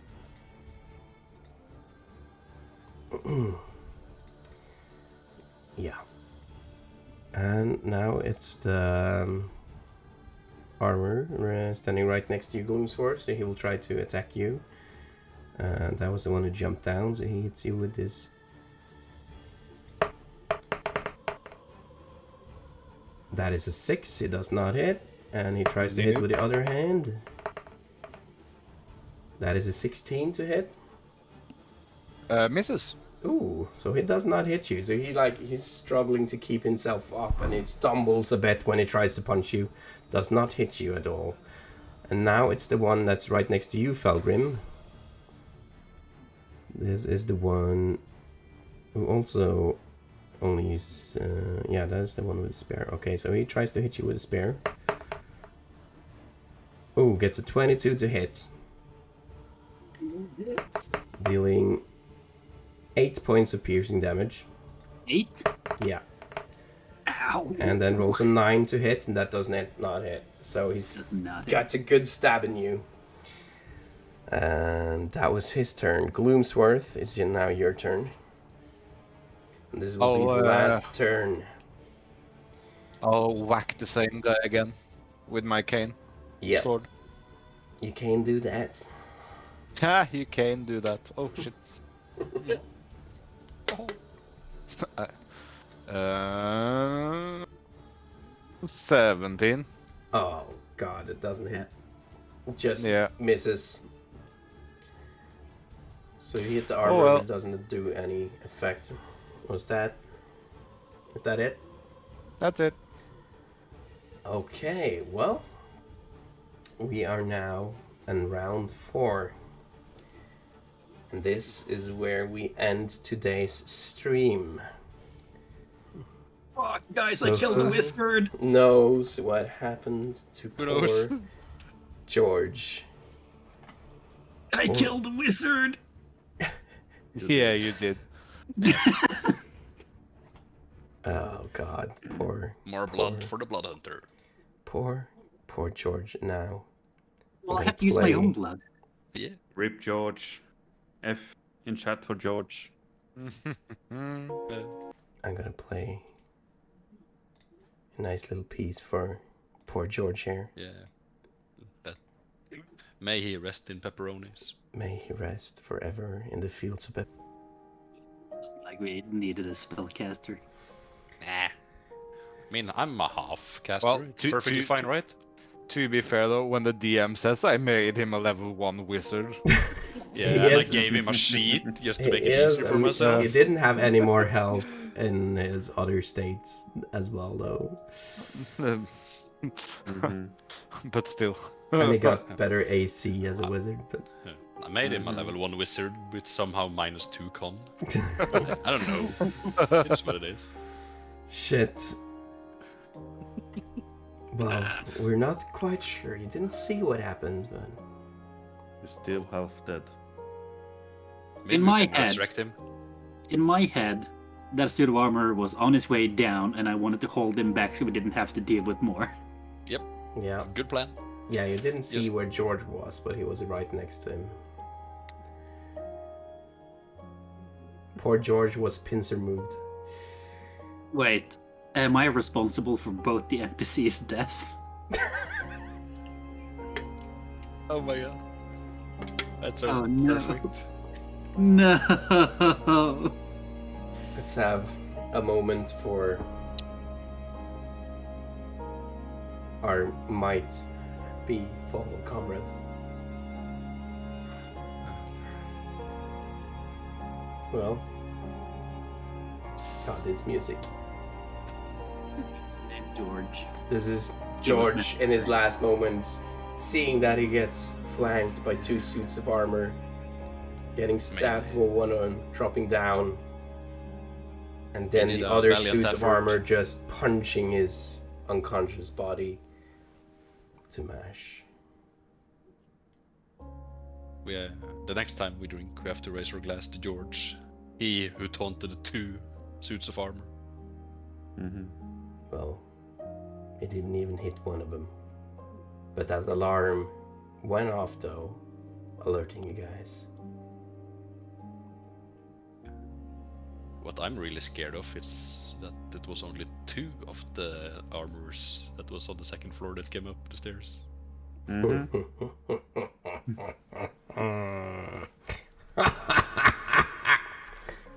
Yeah. And now it's the armor standing right next to you, Gloomsworth, so he will try to attack you. And that was the one who jumped down, so he hits you with this. That is a 6, he does not hit. And he tries to hit with the other hand. That is a 16 to hit. Misses. Ooh, so he does not hit you. So he's struggling to keep himself up, and he stumbles a bit when he tries to punch you. Does not hit you at all. And now it's the one that's right next to you, Felgrim. This is the one who also only uses... yeah, that's the one with the spear. Okay, so he tries to hit you with a spear. Ooh, gets a 22 to hit. Dealing 8 points of piercing damage. 8? Yeah. Ow. And then rolls a 9 to hit, and that does not hit. So he's Does not hit. got a good stab in you. And that was his turn. Gloomsworth, it's now your turn. And this will be the last turn. I'll whack the same guy again with my cane Yeah, sword. you can do that. Ha! You can do that. Oh shit. 17. Oh god, it doesn't hit. just Yeah. misses. So you hit the armor, well. but it doesn't do any effect. Is that it? That's it. Okay, well, we are now in round 4. And this is where we end today's stream. Fuck, guys, So I killed the who wizard. knows what happened to Who knows? poor George? I killed the wizard. Yeah, you did. Oh god, poor More blood for the blood hunter. poor George now. Well, I Okay, have to use my play. own blood. Yeah. Rip George. F in chat for George. I'm gonna play a nice little piece for poor George here. Yeah. That. May he rest in pepperonis. May he rest forever in the fields of Like we needed a spellcaster. Nah. I mean, I'm a half caster. Well, it's perfectly fine, right? To be fair though, when the DM says I made him a level 1 wizard, Yeah, He and is- I gave him a sheet just to He make it is, easier for and myself. he didn't have any more health in his other states as well, though. but still. And he got better AC as a wizard, but Yeah. I made him a level 1 wizard with somehow -2 con. I don't know. It's what it is. shit. Well, we're not quite sure. You didn't see what happened, but You're still half dead. Maybe In we my can head. resurrect him. In my head, that suit of armor was on his way down, and I wanted to hold him back so we didn't have to deal with more. yeah. Good plan. Yeah, you didn't see Yes. where George was, but he was right next to him. Poor George was pincer moved. Wait, am I responsible for both the NPC's deaths? Oh my god. That's so Oh, no. perfect. No. Let's have a moment for our might be fallen comrade. Well, this music. His name George. This is George in his last moments, seeing that he gets flanked by 2 suits of armor, getting stabbed with one arm, dropping down, and then He did the a other valiant suit of effort. armor just punching his unconscious body to mash. The next time we drink, we have to raise our glass to George. He who taunted 2 suits of armor. Well, it didn't even hit one of them. But that alarm went off though, alerting you guys. What I'm really scared of is that it was only 2 of the armors that was on the 2nd floor that came up the stairs.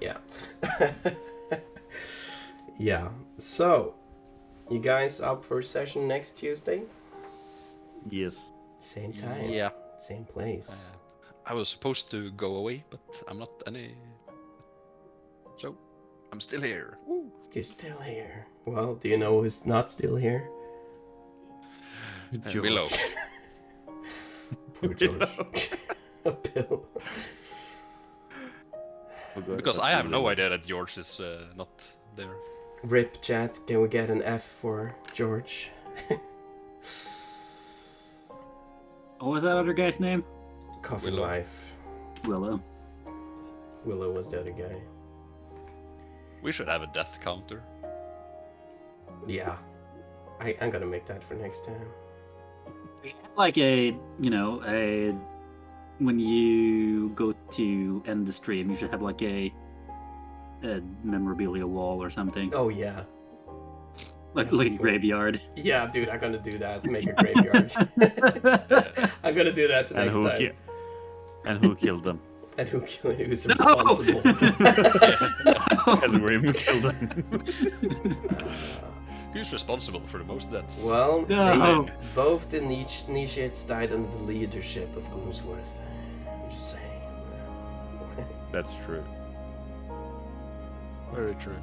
Yeah. Yeah. So, you guys up for a session next Tuesday? Yes. Same time. Yeah. Same place. I was supposed to go away, but I'm not any. So, I'm still here. Woo. You're still here. Well, do you know who's not still here? Willow. Poor George. Bill. Because I have no idea that George is not there. Rip chat, can we get an F for George? What was that other guy's name? Coffin Willow. Life. Willow. Willow was the other guy. We should have a death counter. Yeah. I'm gonna make that for next time. Like a, when you go to end the stream, you should have like a memorabilia wall or something. Oh yeah. Like a graveyard. Yeah, dude, I'm gonna do that to make a graveyard. I'm gonna do that And next who, time. and who killed them? And who's responsible? Felgrim killed them. Who's responsible for the most deaths? Well, No. they both initiates died under the leadership of Gloomsworth. I'm just saying. That's true. Very true.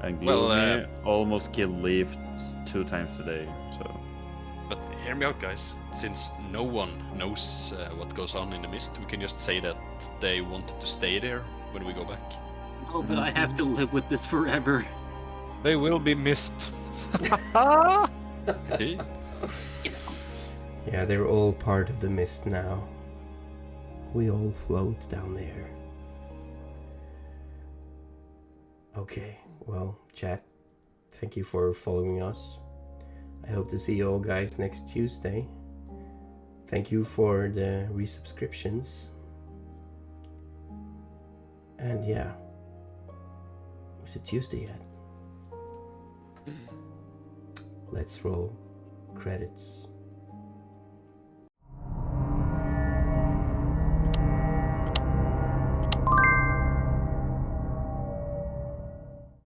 And Well, Gloomy almost killed Leaf 2 times today, so... But hear me out, guys. Since no one knows what goes on in the mist, we can just say that they wanted to stay there when we go back. Oh, but I have to live with this forever. They will be missed. Hey. Yeah, they're all part of the mist now. We all float down there. Okay, well, chat, thank you for following us. I hope to see you all guys next Tuesday. Thank you for the resubscriptions. And yeah, is it Tuesday yet? Let's roll credits.